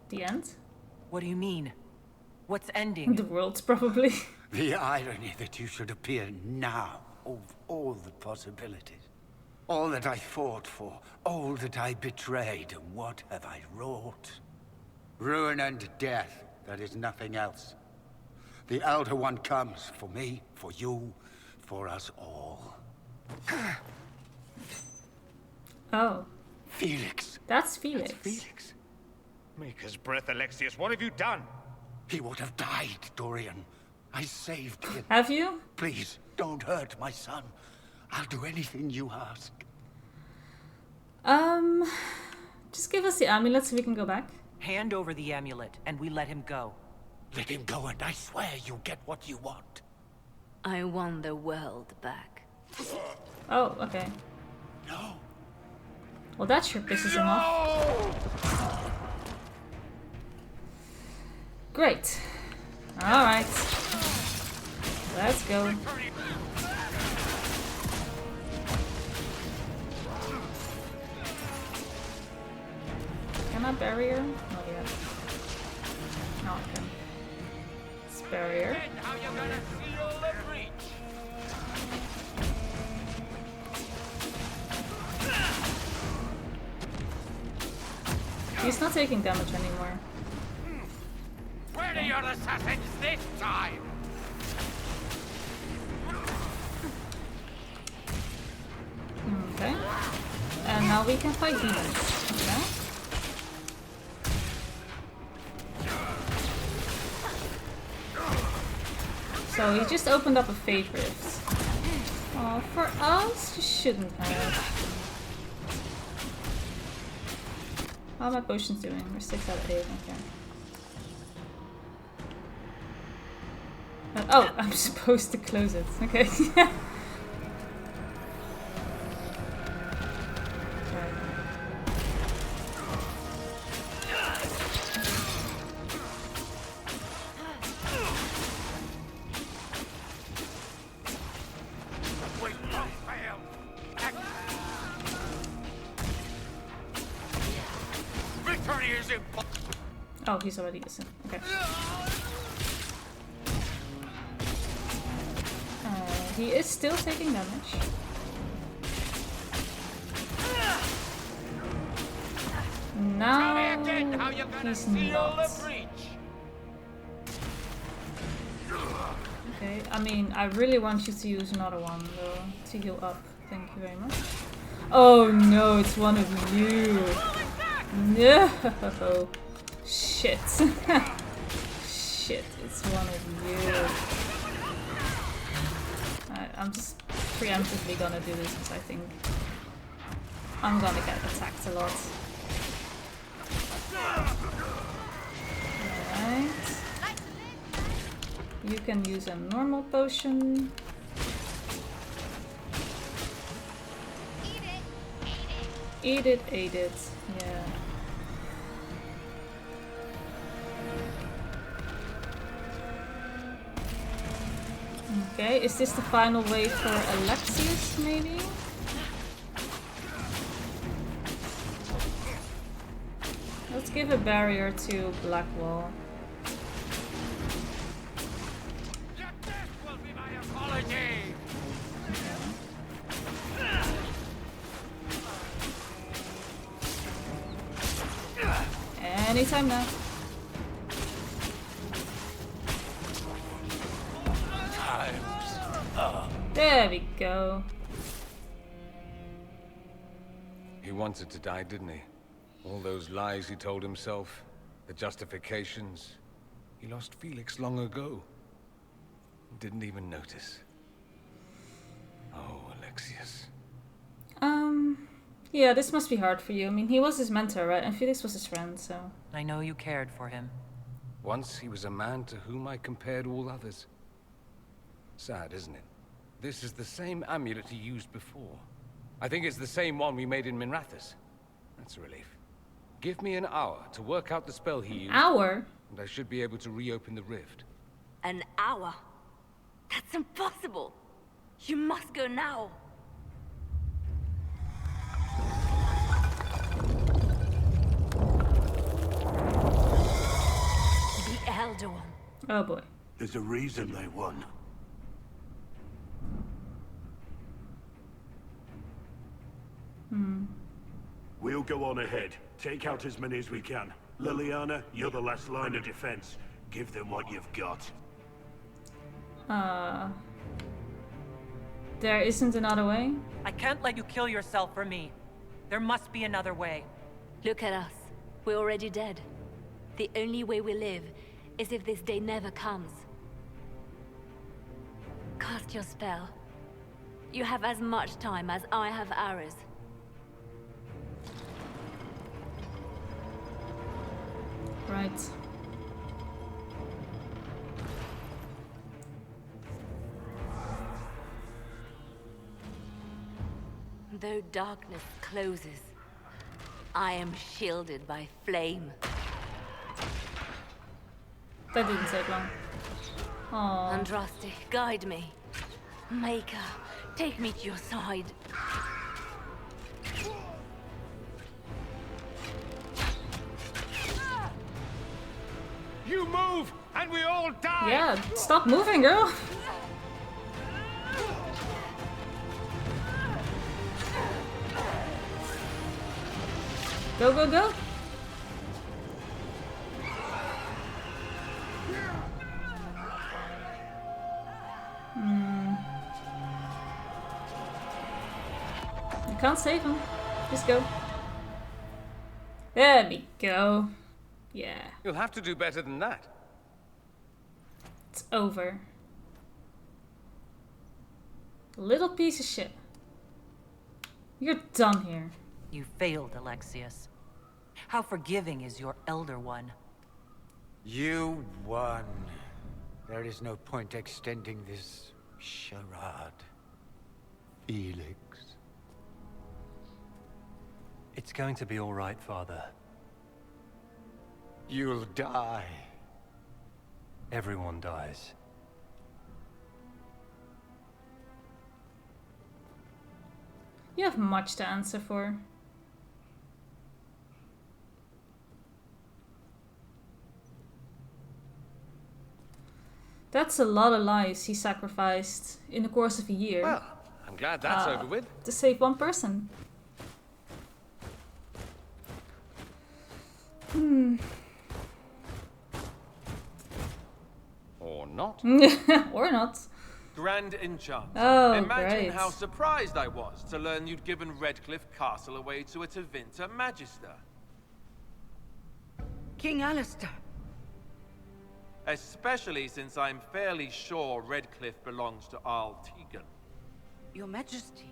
[SPEAKER 1] The end?
[SPEAKER 3] What do you mean? What's ending?
[SPEAKER 1] The world's probably.
[SPEAKER 13] The irony that you should appear now, of all the possibilities. All that I fought for, all that I betrayed, and what have I wrought? Ruin and death, that is nothing else. The Elder One comes for me, for you, for us all.
[SPEAKER 1] Oh.
[SPEAKER 13] Felix.
[SPEAKER 1] That's Felix.
[SPEAKER 18] That's Felix. Maker's breath, Alexius, what have you done?
[SPEAKER 13] He would have died, Dorian. I saved him.
[SPEAKER 1] Have you?
[SPEAKER 13] Please, don't hurt my son. I'll do anything you ask.
[SPEAKER 1] Just give us the amulet so we can go back.
[SPEAKER 3] Hand over the amulet, and we let him go.
[SPEAKER 13] Let him go, and I swear you'll get what you want.
[SPEAKER 22] I want the world back.
[SPEAKER 1] Oh, okay.
[SPEAKER 8] No.
[SPEAKER 1] Well, that sure pisses him off. Great. Alright. Let's go. Can I barrier? Not yet. No, I can. It's barrier. He's not taking damage anymore.
[SPEAKER 8] Where are your assassins this time?
[SPEAKER 1] Okay. And now we can fight demons. Okay. So he just opened up a fate rift. Oh, for us, you shouldn't have. How are my potions doing? We're 6 out of 8, okay. Oh, I'm supposed to close it. Okay. Oh, he's already missing. Okay. He is still taking damage. Now he's not. Okay, I mean, I really want you to use another one though to heal up. Thank you very much. Oh no, it's one of you. No. Shit. Shit, it's one of you. I'm just preemptively gonna do this because I think I'm gonna get attacked a lot. Alright. You can use a normal potion. Eat it, ate it. Yeah. Okay, is this the final wave for Alexius, maybe? Let's give a barrier to Blackwall. Anytime now. There we go.
[SPEAKER 18] He wanted to die, didn't he? All those lies he told himself, the justifications. He lost Felix long ago. Didn't even notice. Oh, Alexius.
[SPEAKER 1] Yeah, this must be hard for you. I mean, he was his mentor, right? And Felix was his friend, so...
[SPEAKER 3] I know you cared for him.
[SPEAKER 18] Once he was a man to whom I compared all others. Sad, isn't it? This is the same amulet he used before. I think it's the same one we made in Minrathous. That's a relief. Give me an hour to work out the spell he used.
[SPEAKER 1] Hour?
[SPEAKER 18] And I should be able to reopen the rift.
[SPEAKER 22] An hour? That's impossible. You must go now. The Elder One.
[SPEAKER 1] Oh boy.
[SPEAKER 9] There's a reason they won. We'll go on ahead. Take out as many as we can. Liliana, you're the last line of defense. Give them what you've got.
[SPEAKER 1] There isn't another way?
[SPEAKER 3] I can't let you kill yourself for me. There must be another way.
[SPEAKER 22] Look at us. We're already dead. The only way we live is if this day never comes. Cast your spell. You have as much time as I have hours.
[SPEAKER 1] Right.
[SPEAKER 22] though darkness closes, I am shielded by flame.
[SPEAKER 1] That didn't take long. Aww.
[SPEAKER 22] Andraste, guide me. Maker, take me to your side.
[SPEAKER 18] You move, and we all die!
[SPEAKER 1] Yeah, stop moving, girl! Go, go, go! You can't save him. Just go. There we go. Yeah.
[SPEAKER 18] You'll have to do better than that.
[SPEAKER 1] It's over. Little piece of shit. You're done here.
[SPEAKER 3] You failed, Alexius. How forgiving is your Elder One?
[SPEAKER 13] You won. There is no point extending this charade. Felix.
[SPEAKER 14] It's going to be all right, Father.
[SPEAKER 13] You'll die.
[SPEAKER 14] Everyone dies.
[SPEAKER 1] You have much to answer for. That's a lot of lives he sacrificed in the course of a year.
[SPEAKER 18] Well, I'm glad that's over with.
[SPEAKER 1] To save one person.
[SPEAKER 18] Or not.
[SPEAKER 1] Or not.
[SPEAKER 4] Grand enchant.
[SPEAKER 1] Oh,
[SPEAKER 4] Imagine
[SPEAKER 1] great.
[SPEAKER 4] how surprised I was to learn you'd given Redcliffe Castle away to a Tevinter Magister.
[SPEAKER 12] King Alistair.
[SPEAKER 4] Especially since I'm fairly sure Redcliffe belongs to Arl Tegan.
[SPEAKER 12] Your Majesty,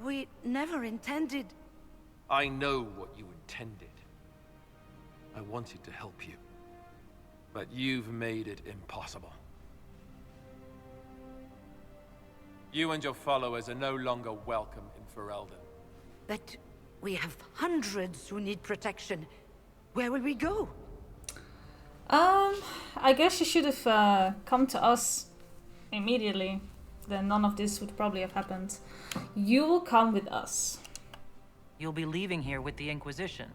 [SPEAKER 12] we never intended...
[SPEAKER 4] I know what you intended. I wanted to help you. But you've made it impossible. You and your followers are no longer welcome in Ferelden.
[SPEAKER 12] But we have hundreds who need protection. Where will we go?
[SPEAKER 1] I guess you should have come to us immediately. Then none of this would probably have happened. You will come with us.
[SPEAKER 3] You'll be leaving here with the Inquisition.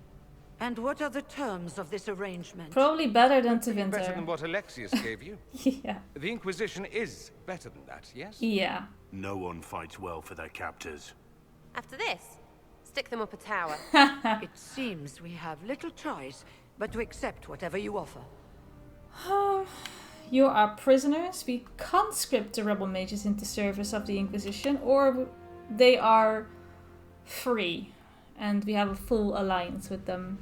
[SPEAKER 12] And what are the terms of this arrangement?
[SPEAKER 1] Probably better than Tevinter.
[SPEAKER 18] Better than what Alexius gave you.
[SPEAKER 1] Yeah.
[SPEAKER 18] The Inquisition is better than that, yes?
[SPEAKER 1] Yeah.
[SPEAKER 9] No one fights well for their captors.
[SPEAKER 7] After this, stick them up a tower.
[SPEAKER 12] It seems we have little choice but to accept whatever you offer.
[SPEAKER 1] You are prisoners. We conscript the rebel mages into service of the Inquisition, or they are free, and we have a full alliance with them.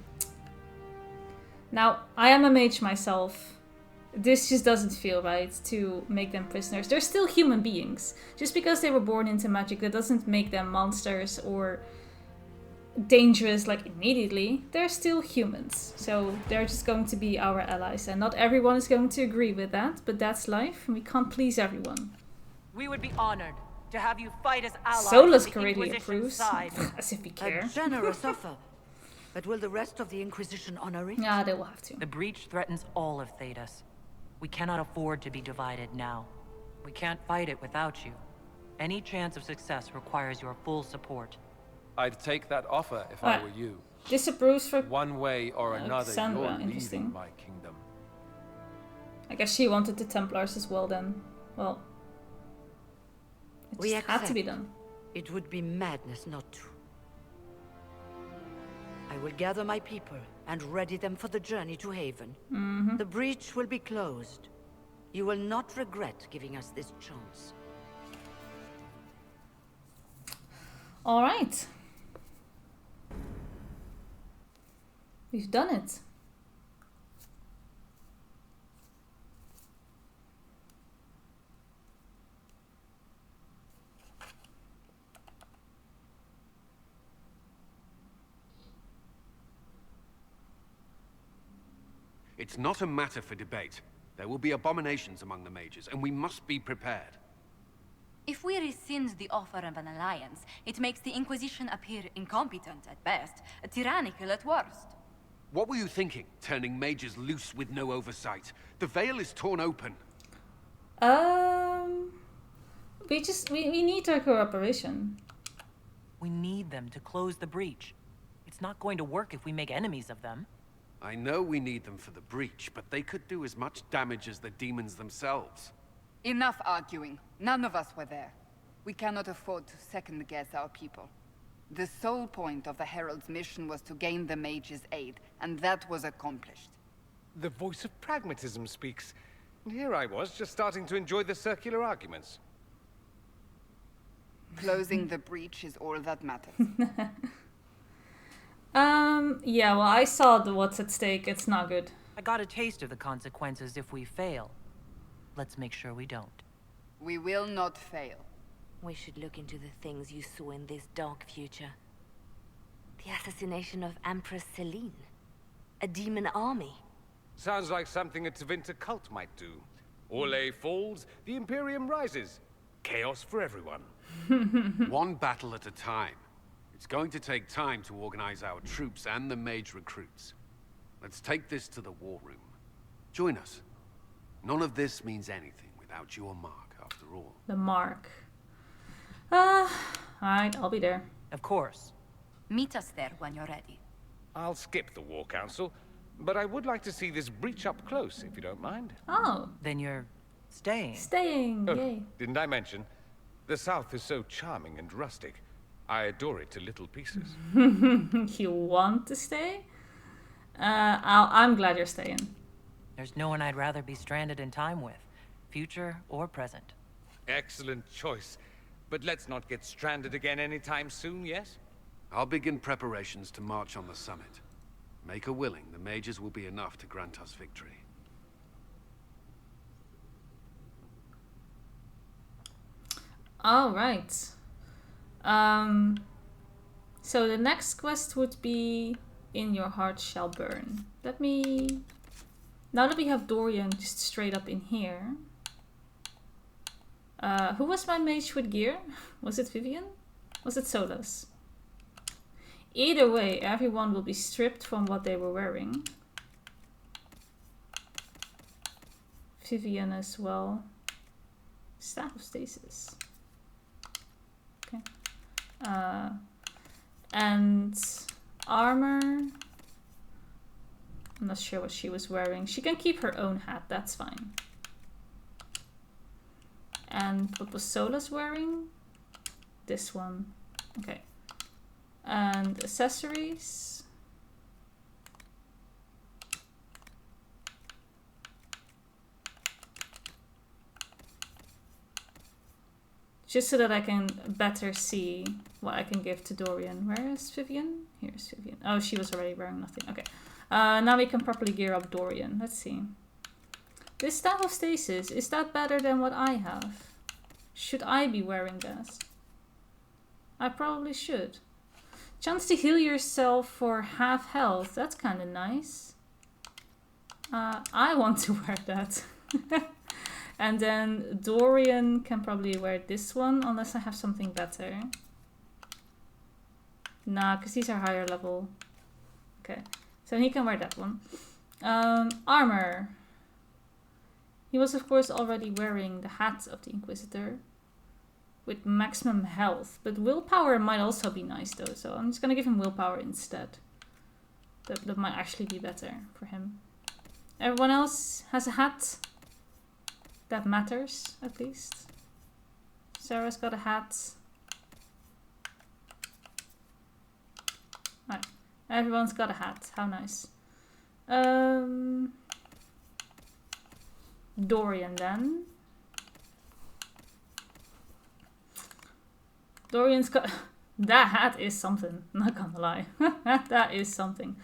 [SPEAKER 1] Now, I am a mage myself. This just doesn't feel right to make them prisoners. They're still human beings. Just because they were born into magic, that doesn't make them monsters or dangerous like immediately. They're still humans. So they're just going to be our allies. And not everyone is going to agree with that, but that's life and we can't please everyone.
[SPEAKER 3] We would be honored to have you fight as allies
[SPEAKER 1] Solus
[SPEAKER 3] on the
[SPEAKER 1] greatly
[SPEAKER 3] Inquisition's
[SPEAKER 1] approves.
[SPEAKER 3] side.
[SPEAKER 1] As if we care.
[SPEAKER 12] A generous offer. But will the rest of the Inquisition honor it?
[SPEAKER 1] Yeah, they will have to.
[SPEAKER 3] The breach threatens all of Thedas. We cannot afford to be divided now. We can't fight it without you. Any chance of success requires your full support.
[SPEAKER 4] I'd take that offer if I were you.
[SPEAKER 1] Disapproves for
[SPEAKER 4] one way or another.
[SPEAKER 1] Sandra,
[SPEAKER 4] you're
[SPEAKER 1] interesting.
[SPEAKER 4] leaving my kingdom.
[SPEAKER 1] I guess she wanted the Templars as well then. Well, it just had to be done.
[SPEAKER 12] It would be madness not to. I will gather my people and ready them for the journey to Haven. The breach will be closed. You will not regret giving us this chance.
[SPEAKER 1] All right. We've done it.
[SPEAKER 19] It's not a matter for debate. There will be abominations among the mages, and we must be prepared.
[SPEAKER 2] If we rescind the offer of an alliance, it makes the Inquisition appear incompetent at best, tyrannical at worst.
[SPEAKER 19] What were you thinking, turning mages loose with no oversight? The veil is torn open.
[SPEAKER 1] We need their cooperation.
[SPEAKER 3] We need them to close the breach. It's not going to work if we make enemies of them.
[SPEAKER 19] I know we need them for the breach, but they could do as much damage as the demons themselves.
[SPEAKER 20] Enough arguing. None of us were there. We cannot afford to second-guess our people. The sole point of the Herald's mission was to gain the mage's aid, and that was accomplished.
[SPEAKER 18] The voice of pragmatism speaks. And here I was, just starting to enjoy the circular arguments.
[SPEAKER 20] Closing the breach is all that matters.
[SPEAKER 1] Yeah, well, I saw what's at stake. It's not good.
[SPEAKER 3] I got a taste of the consequences if we fail. Let's make sure we don't.
[SPEAKER 20] We will not fail.
[SPEAKER 22] We should look into the things you saw in this dark future. The assassination of Empress Celine. A demon army.
[SPEAKER 18] Sounds like something a Tevinter cult might do. Orlais falls, the Imperium rises. Chaos for everyone.
[SPEAKER 19] One battle at a time. It's going to take time to organize our troops and the mage recruits. Let's take this to the war room. Join us. None of this means anything without your mark, after all.
[SPEAKER 1] The mark. Alright, I'll be there.
[SPEAKER 3] Of course.
[SPEAKER 2] Meet us there when you're ready.
[SPEAKER 18] I'll skip the War Council, but I would like to see this breach up close, if you don't mind.
[SPEAKER 1] Oh.
[SPEAKER 3] Then you're staying.
[SPEAKER 1] Staying,
[SPEAKER 18] Oh,
[SPEAKER 1] yay.
[SPEAKER 18] didn't I mention? The South is so charming and rustic. I adore it to little pieces.
[SPEAKER 1] You want to stay? I'm glad you're staying.
[SPEAKER 3] There's no one I'd rather be stranded in time with, future or present.
[SPEAKER 18] Excellent choice. But let's not get stranded again anytime soon, yes?
[SPEAKER 19] I'll begin preparations to march on the summit. Make her willing, the mages will be enough to grant us victory.
[SPEAKER 1] All right. So the next quest would be In Your Heart Shall Burn. Let me... Now that we have Dorian just straight up in here. Who was my mage with gear? Was it Vivian? Was it Solas? Either way, everyone will be stripped from what they were wearing. Vivian as well. Staff of Stasis. Okay. And armor. I'm not sure what she was wearing. She can keep her own hat, that's fine. And what was Solas wearing? This one. Okay. And accessories. Just so that I can better see what I can give to Dorian. Where is Vivian? Here's Vivian. Oh, she was already wearing nothing. Okay. Now we can properly gear up Dorian. Let's see. This Staff of Stasis, is that better than what I have? Should I be wearing this? I probably should. Chance to heal yourself for half health. That's kind of nice. I want to wear that. And then Dorian can probably wear this one, unless I have something better. Nah, because these are higher level. Okay, so he can wear that one. Armor. He was, of course, already wearing the hat of the Inquisitor with maximum health. But willpower might also be nice, though. So I'm just going to give him willpower instead. That might actually be better for him. Everyone else has a hat. That matters, at least. Sarah's got a hat. Right. Everyone's got a hat. How nice. Dorian then. Dorian's got... That hat is something. Not gonna lie. That is something.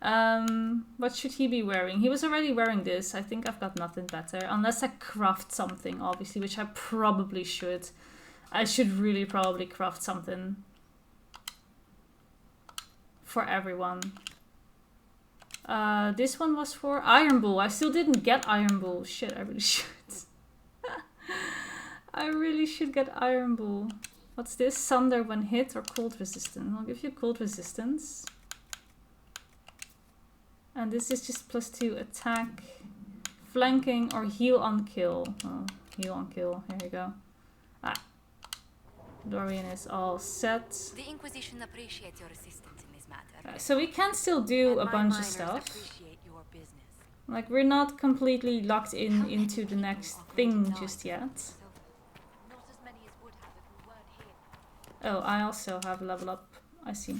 [SPEAKER 1] What should he be wearing? He was already wearing this. I think I've got nothing better. Unless I craft something, obviously, which I probably should. I should really probably craft something. For everyone. This one was for Iron Bull. I still didn't get Iron Bull. Shit, I really should. I really should get Iron Bull. What's this? Thunder when hit or cold resistance? I'll give you cold resistance. And this is just +2 attack, flanking, or heal on kill. Oh, heal on kill. Here you go. Ah. Dorian is all set.
[SPEAKER 2] The Inquisition appreciates your assistance in this matter.
[SPEAKER 1] So we can still do a bunch of stuff. Like, we're not completely locked into the next thing just yet. Oh, I also have a level up. I see.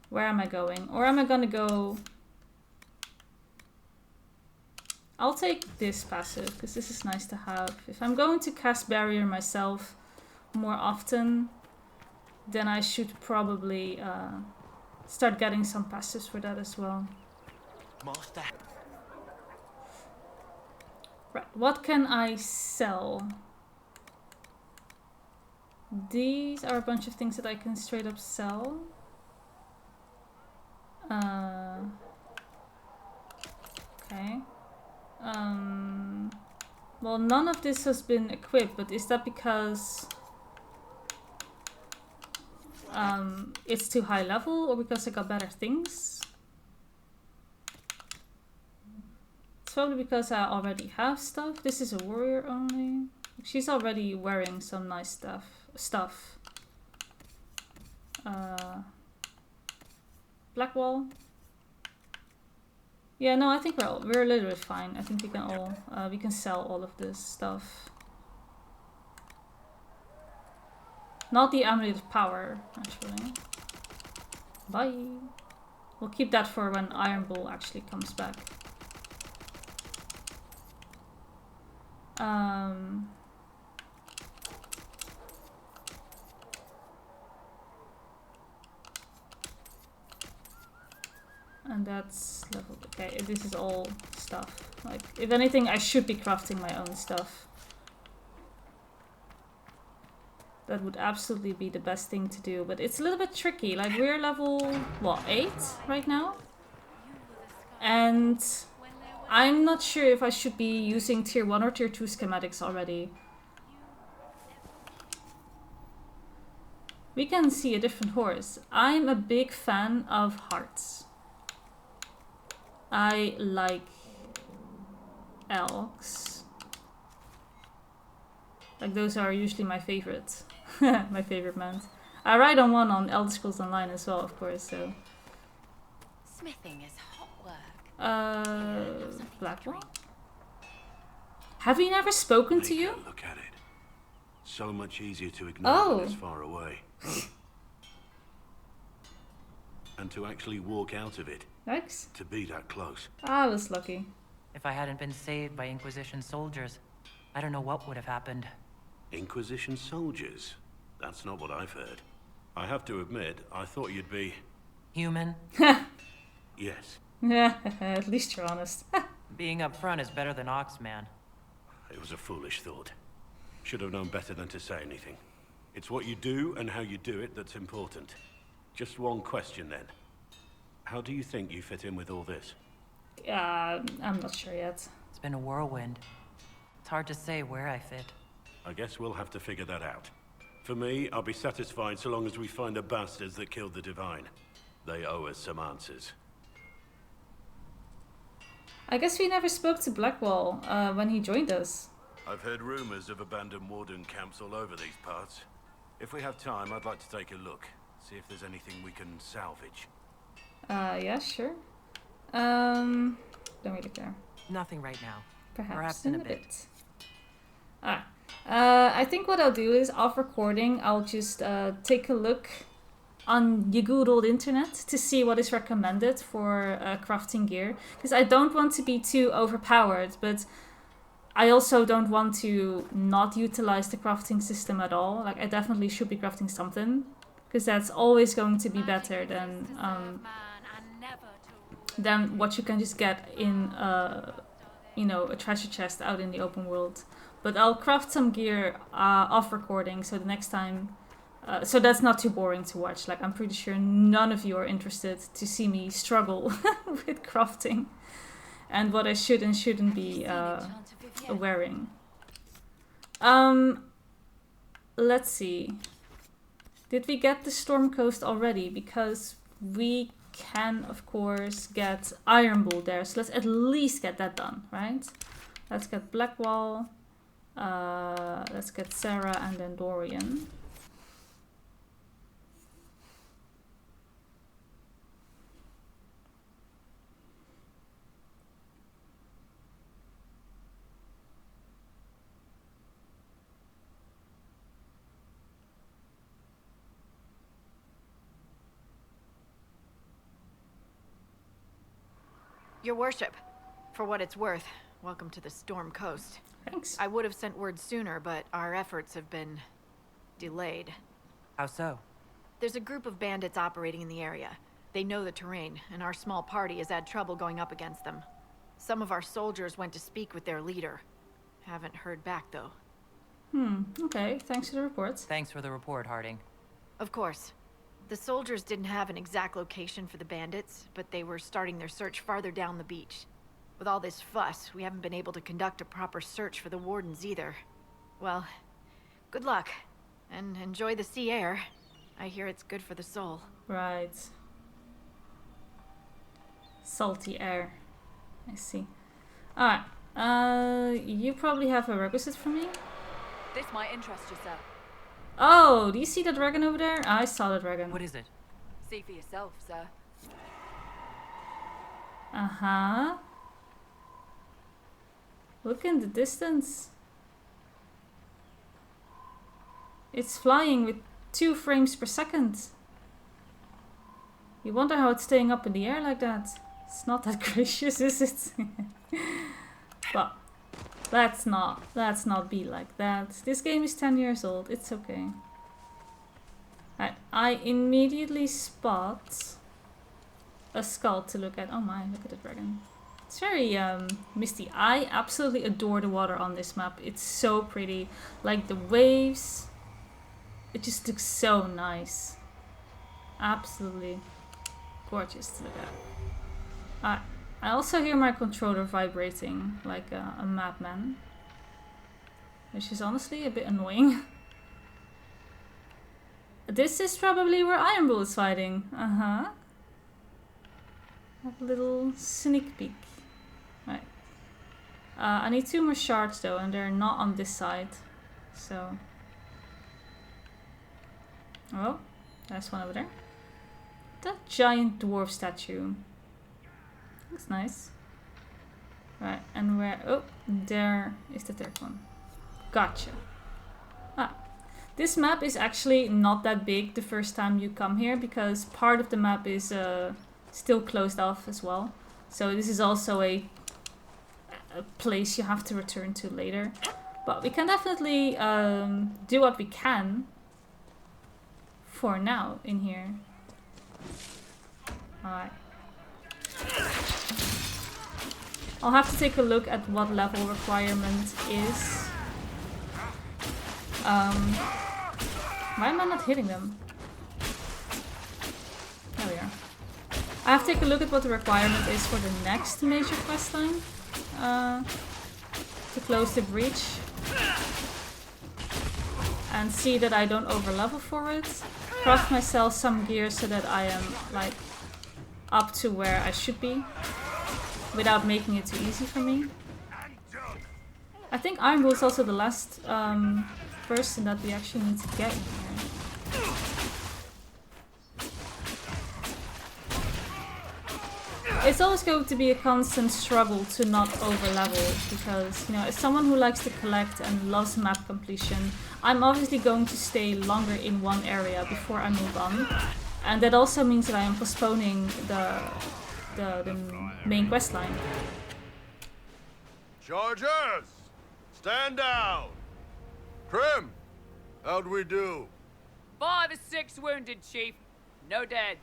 [SPEAKER 1] Where am I going? Or am I gonna go... I'll take this passive, because this is nice to have. If I'm going to cast Barrier myself more often, then I should probably start getting some passives for that as well.
[SPEAKER 8] Master.
[SPEAKER 1] Right, what can I sell? These are a bunch of things that I can straight up sell. Okay. Well, none of this has been equipped, but is that because it's too high level, or because I got better things? It's probably because I already have stuff. This is a warrior only. She's already wearing some nice stuff. Blackwall. Yeah, no, I think we're literally fine. I think we can all we can sell all of this stuff. Not the Amulet of Power, actually. Bye. We'll keep that for when Iron Bull actually comes back. And that's level. Okay, this is all stuff. Like, if anything, I should be crafting my own stuff. That would absolutely be the best thing to do, but it's a little bit tricky. Like, we're level, what, 8 right now? And I'm not sure if I should be using tier 1 or tier 2 schematics already. We can see a different horse. I'm a big fan of hearts. I like elks. Like, those are usually my favorite. My favorite mount. I ride on one on Elder Scrolls Online as well, of course, so.
[SPEAKER 5] Smithing is hot work.
[SPEAKER 1] Blackwall? Have we never spoken to you?
[SPEAKER 9] Look at it. So much easier to ignore
[SPEAKER 1] when
[SPEAKER 9] this far away. And to actually walk out of it.
[SPEAKER 1] Thanks.
[SPEAKER 9] To be that close.
[SPEAKER 1] I was lucky.
[SPEAKER 3] If I hadn't been saved by Inquisition soldiers, I don't know what would have happened.
[SPEAKER 9] Inquisition soldiers? That's not what I've heard. I have to admit, I thought you'd be...
[SPEAKER 3] Human?
[SPEAKER 9] Yes.
[SPEAKER 1] Yeah, at least you're honest.
[SPEAKER 3] Being up front is better than Oxman.
[SPEAKER 9] It was a foolish thought. Should have known better than to say anything. It's what you do and how you do it that's important. Just one question then. How do you think you fit in with all this?
[SPEAKER 1] I'm not sure yet.
[SPEAKER 3] It's been a whirlwind. It's hard to say where I fit.
[SPEAKER 9] I guess we'll have to figure that out. For me, I'll be satisfied so long as we find the bastards that killed the Divine. They owe us some answers.
[SPEAKER 1] I guess we never spoke to Blackwall when he joined us.
[SPEAKER 9] I've heard rumors of abandoned warden camps all over these parts. If we have time, I'd like to take a look. See if there's anything we can salvage.
[SPEAKER 1] Yeah, sure. Don't really care.
[SPEAKER 3] Nothing right now.
[SPEAKER 1] Perhaps in a bit. I think what I'll do is, off recording, I'll just take a look on the good old internet to see what is recommended for crafting gear. Because I don't want to be too overpowered, but I also don't want to not utilize the crafting system at all. Like, I definitely should be crafting something, because that's always going to be better than what you can just get in you know, a treasure chest out in the open world. But I'll craft some gear off recording, so the next time So that's not too boring to watch. Like, I'm pretty sure none of you are interested to see me struggle with crafting and what I should and shouldn't be wearing. Let's see. Did we get the Storm Coast already? Because we can, of course, get Iron Bull there. So let's at least get that done, right? Let's get Blackwall. Let's get Sarah and then Dorian.
[SPEAKER 11] Your worship, for what it's worth, welcome to the Storm Coast.
[SPEAKER 1] Thanks.
[SPEAKER 11] I would have sent word sooner, but our efforts have been delayed.
[SPEAKER 3] How so?
[SPEAKER 11] There's a group of bandits operating in the area. They know the terrain, and our small party has had trouble going up against them. Some of our soldiers went to speak with their leader. Haven't heard back, though.
[SPEAKER 1] Okay, thanks for the report.
[SPEAKER 3] Thanks for the report, Harding.
[SPEAKER 11] Of course. The soldiers didn't have an exact location for the bandits, but they were starting their search farther down the beach. With all this fuss, we haven't been able to conduct a proper search for the wardens either. Well, good luck, and enjoy the sea air. I hear it's good for the soul.
[SPEAKER 1] Right. Salty air. I see. Alright. You probably have a requisite for me?
[SPEAKER 11] This might interest you, sir.
[SPEAKER 1] Oh, do you see that dragon over there? I saw the dragon.
[SPEAKER 3] What is it?
[SPEAKER 11] See for yourself, sir.
[SPEAKER 1] Uh-huh. Look in the distance. It's flying with 2 frames per second. You wonder how it's staying up in the air like that. It's not that gracious, is it? But let's not be like that. This game is 10 years old. It's okay. I immediately spot a skull to look at. Oh my, look at the dragon. It's very misty. I absolutely adore the water on this map. It's so pretty. Like the waves. It just looks so nice. Absolutely gorgeous to look at. I also hear my controller vibrating like a madman. Which is honestly a bit annoying. This is probably where Iron Bull is fighting. Uh-huh. A little sneak peek. Right. I need 2 more shards though, and they're not on this side. So. Oh, there's one over there. That giant dwarf statue. Looks nice. Right, and where... Oh, there is the 3rd one. Gotcha. This map is actually not that big the first time you come here, because part of the map is still closed off as well. So this is also a place you have to return to later. But we can definitely do what we can for now in here. Alright. I'll have to take a look at what level requirement is. Why am I not hitting them? There we are. I have to take a look at what the requirement is for the next major quest line. To close the breach. And see that I don't overlevel for it. Craft myself some gear so that I am like up to where I should be. Without making it too easy for me. I think Iron Bull is also the last person that we actually need to get in here. It's always going to be a constant struggle to not overlevel, because, you know, as someone who likes to collect and loves map completion, I'm obviously going to stay longer in one area before I move on. And that also means that I am postponing the main quest line.
[SPEAKER 15] Chargers! Stand down! Krim! How'd we do?
[SPEAKER 23] 5 or 6 wounded, Chief. No dead.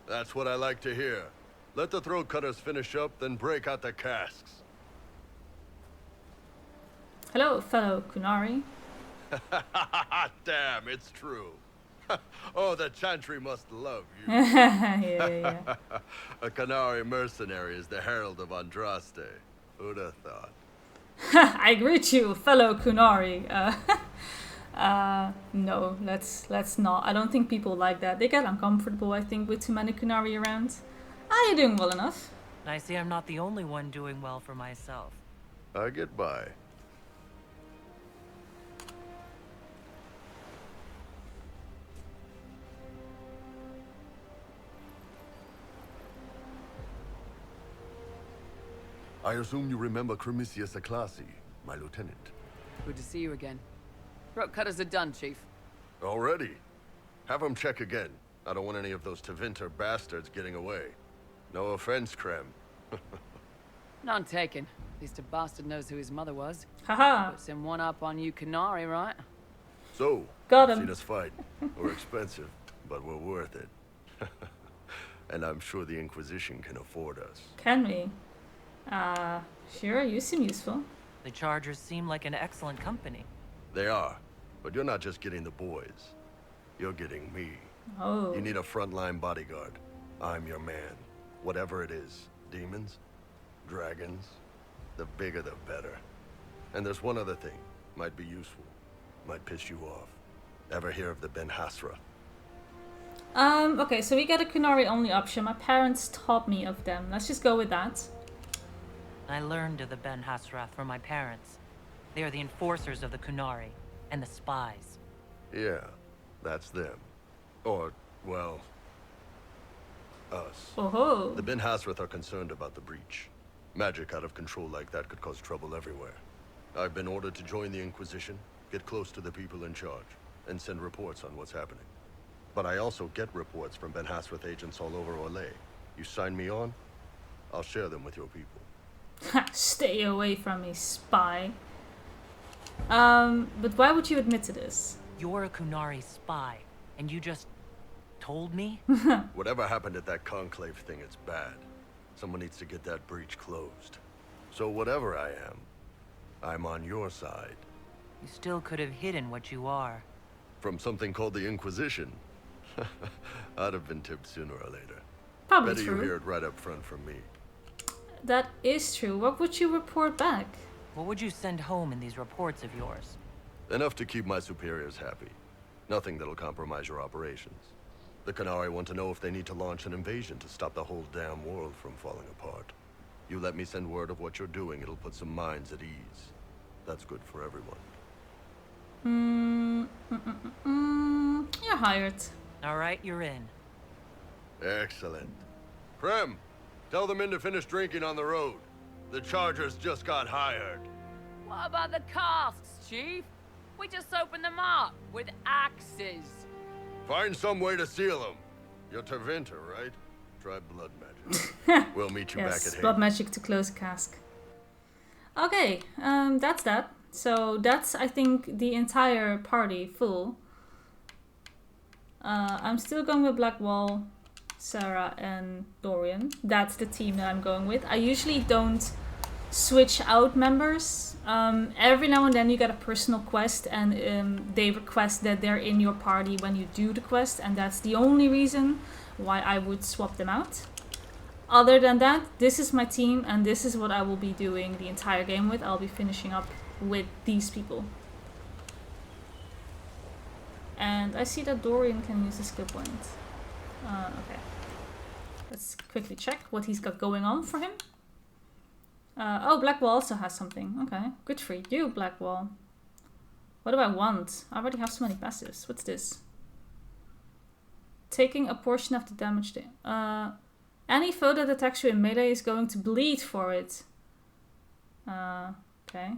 [SPEAKER 15] That's what I like to hear. Let the throat cutters finish up, then break out the casks.
[SPEAKER 1] Hello, fellow Kunari.
[SPEAKER 15] Damn, it's true. Oh, the Chantry must love you.
[SPEAKER 1] yeah.
[SPEAKER 15] A Canary mercenary is the herald of Andraste. Who'd have thought?
[SPEAKER 1] I greet you, fellow Kunari. No, let's not. I don't think people like that. They get uncomfortable, I think, with too many Kunari around. Ah, you're doing well enough.
[SPEAKER 3] I see I'm not the only one doing well for myself.
[SPEAKER 15] I get by. I assume you remember Cremisius Aclassi, my lieutenant.
[SPEAKER 23] Good to see you again. Throat cutters are done, Chief.
[SPEAKER 15] Already? Have him check again. I don't want any of those Tevinter bastards getting away. No offense, Krem.
[SPEAKER 23] None taken. At least a bastard knows who his mother was.
[SPEAKER 1] Haha.
[SPEAKER 23] Puts him one up on you, Canary, right?
[SPEAKER 15] So,
[SPEAKER 1] got him.
[SPEAKER 15] Seen us fight. We're expensive, but we're worth it. And I'm sure the Inquisition can afford us.
[SPEAKER 1] Can we? Sure, you seem useful.
[SPEAKER 3] The Chargers seem like an excellent company.
[SPEAKER 15] They are, but you're not just getting the boys. You're getting me.
[SPEAKER 1] Oh.
[SPEAKER 15] You need a frontline bodyguard. I'm your man. Whatever it is. Demons? Dragons? The bigger the better. And there's one other thing. Might be useful. Might piss you off. Ever hear of the Ben Hasra?
[SPEAKER 1] Okay, so we get a Kunari only option. My parents taught me of them. Let's just go with that.
[SPEAKER 3] I learned of the Ben Hasrath from my parents. They are the enforcers of the Kunari, and the spies.
[SPEAKER 15] Yeah, that's them. Or, well, us.
[SPEAKER 1] Oh-ho.
[SPEAKER 15] The Ben Hasrath are concerned about the breach. Magic out of control like that could cause trouble everywhere. I've been ordered to join the Inquisition, get close to the people in charge, and send reports on what's happening. But I also get reports from Ben Hasrath agents all over Orlais. You sign me on, I'll share them with your people.
[SPEAKER 1] Stay away from me, spy. But why would you admit to this?
[SPEAKER 3] You're a Kunari spy, and you just told me?
[SPEAKER 15] Whatever happened at that conclave thing, it's bad. Someone needs to get that breach closed. So whatever I am, I'm on your side.
[SPEAKER 3] You still could have hidden what you are.
[SPEAKER 15] From something called the Inquisition. I'd have been tipped sooner or later.
[SPEAKER 1] Probably
[SPEAKER 15] Better
[SPEAKER 1] true.
[SPEAKER 15] you hear it right up front from me.
[SPEAKER 1] That is true. What would you report back?
[SPEAKER 3] What would you send home in these reports of yours?
[SPEAKER 15] Enough to keep my superiors happy. Nothing that'll compromise your operations. The Canari want to know if they need to launch an invasion to stop the whole damn world from falling apart. You let me send word of what you're doing, it'll put some minds at ease. That's good for everyone.
[SPEAKER 1] You're hired.
[SPEAKER 3] All right, you're in.
[SPEAKER 15] Excellent. Krem, tell the men to finish drinking on the road. The Chargers just got hired.
[SPEAKER 23] What about the casks, Chief? We just opened them up with axes.
[SPEAKER 15] Find some way to seal them. You're Tevinter, right? Try blood magic. We'll meet you back at
[SPEAKER 1] Yes,
[SPEAKER 15] Haven.
[SPEAKER 1] blood magic to close a cask. Okay, that's that. So that's, I think, the entire party full. I'm still going with Blackwall, Sarah, and Dorian. That's the team that I'm going with. I usually don't switch out members. Every now and then you get a personal quest, and they request that they're in your party when you do the quest, and that's the only reason why I would swap them out. Other than that, this is my team, and this is what I will be doing the entire game with. I'll be finishing up with these people. And I see that Dorian can use a skill point. Okay. Let's quickly check what he's got going on for him. Oh, Blackwall also has something. Okay, good for you, Blackwall. What do I want? I already have so many passives. What's this? Taking a portion of the damage. Any foe that attacks you in melee is going to bleed for it. Okay.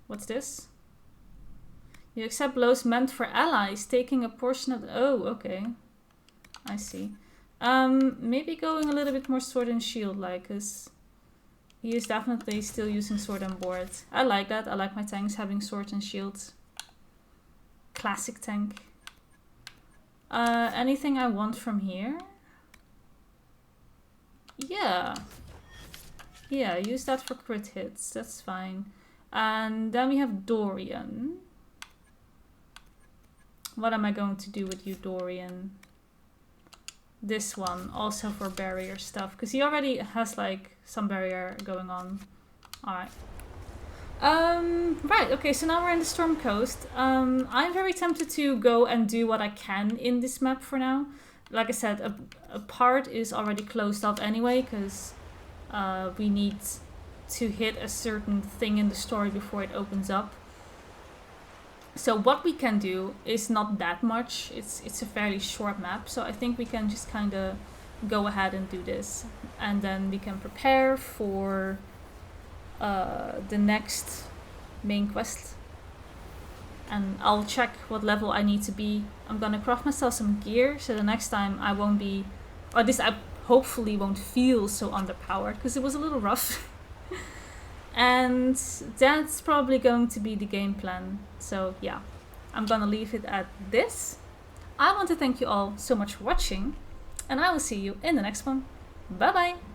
[SPEAKER 1] What's this? You accept blows meant for allies, taking a portion of the... Oh, okay. I see. Maybe going a little bit more sword and shield, like, because he is definitely still using sword and board. I like that. I like my tanks having sword and shields. Classic tank. Anything I want from here? Yeah. Yeah, use that for crit hits. That's fine. And then we have Dorian. What am I going to do with you, Dorian? This one, also for barrier stuff, because he already has like some barrier going on. Alright. Right, okay, so now we're in the Storm Coast. I'm very tempted to go and do what I can in this map for now. Like I said, a part is already closed off anyway, because we need to hit a certain thing in the story before it opens up. So what we can do is not that much. It's a fairly short map, so I think we can just kind of go ahead and do this. And then we can prepare for the next main quest. And I'll check what level I need to be. I'm gonna craft myself some gear, so the next time I won't be... Or this I hopefully won't feel so underpowered, because it was a little rough. And that's probably going to be the game plan. So yeah, I'm gonna leave it at this. I want to thank you all so much for watching, and I will see you in the next one. Bye bye!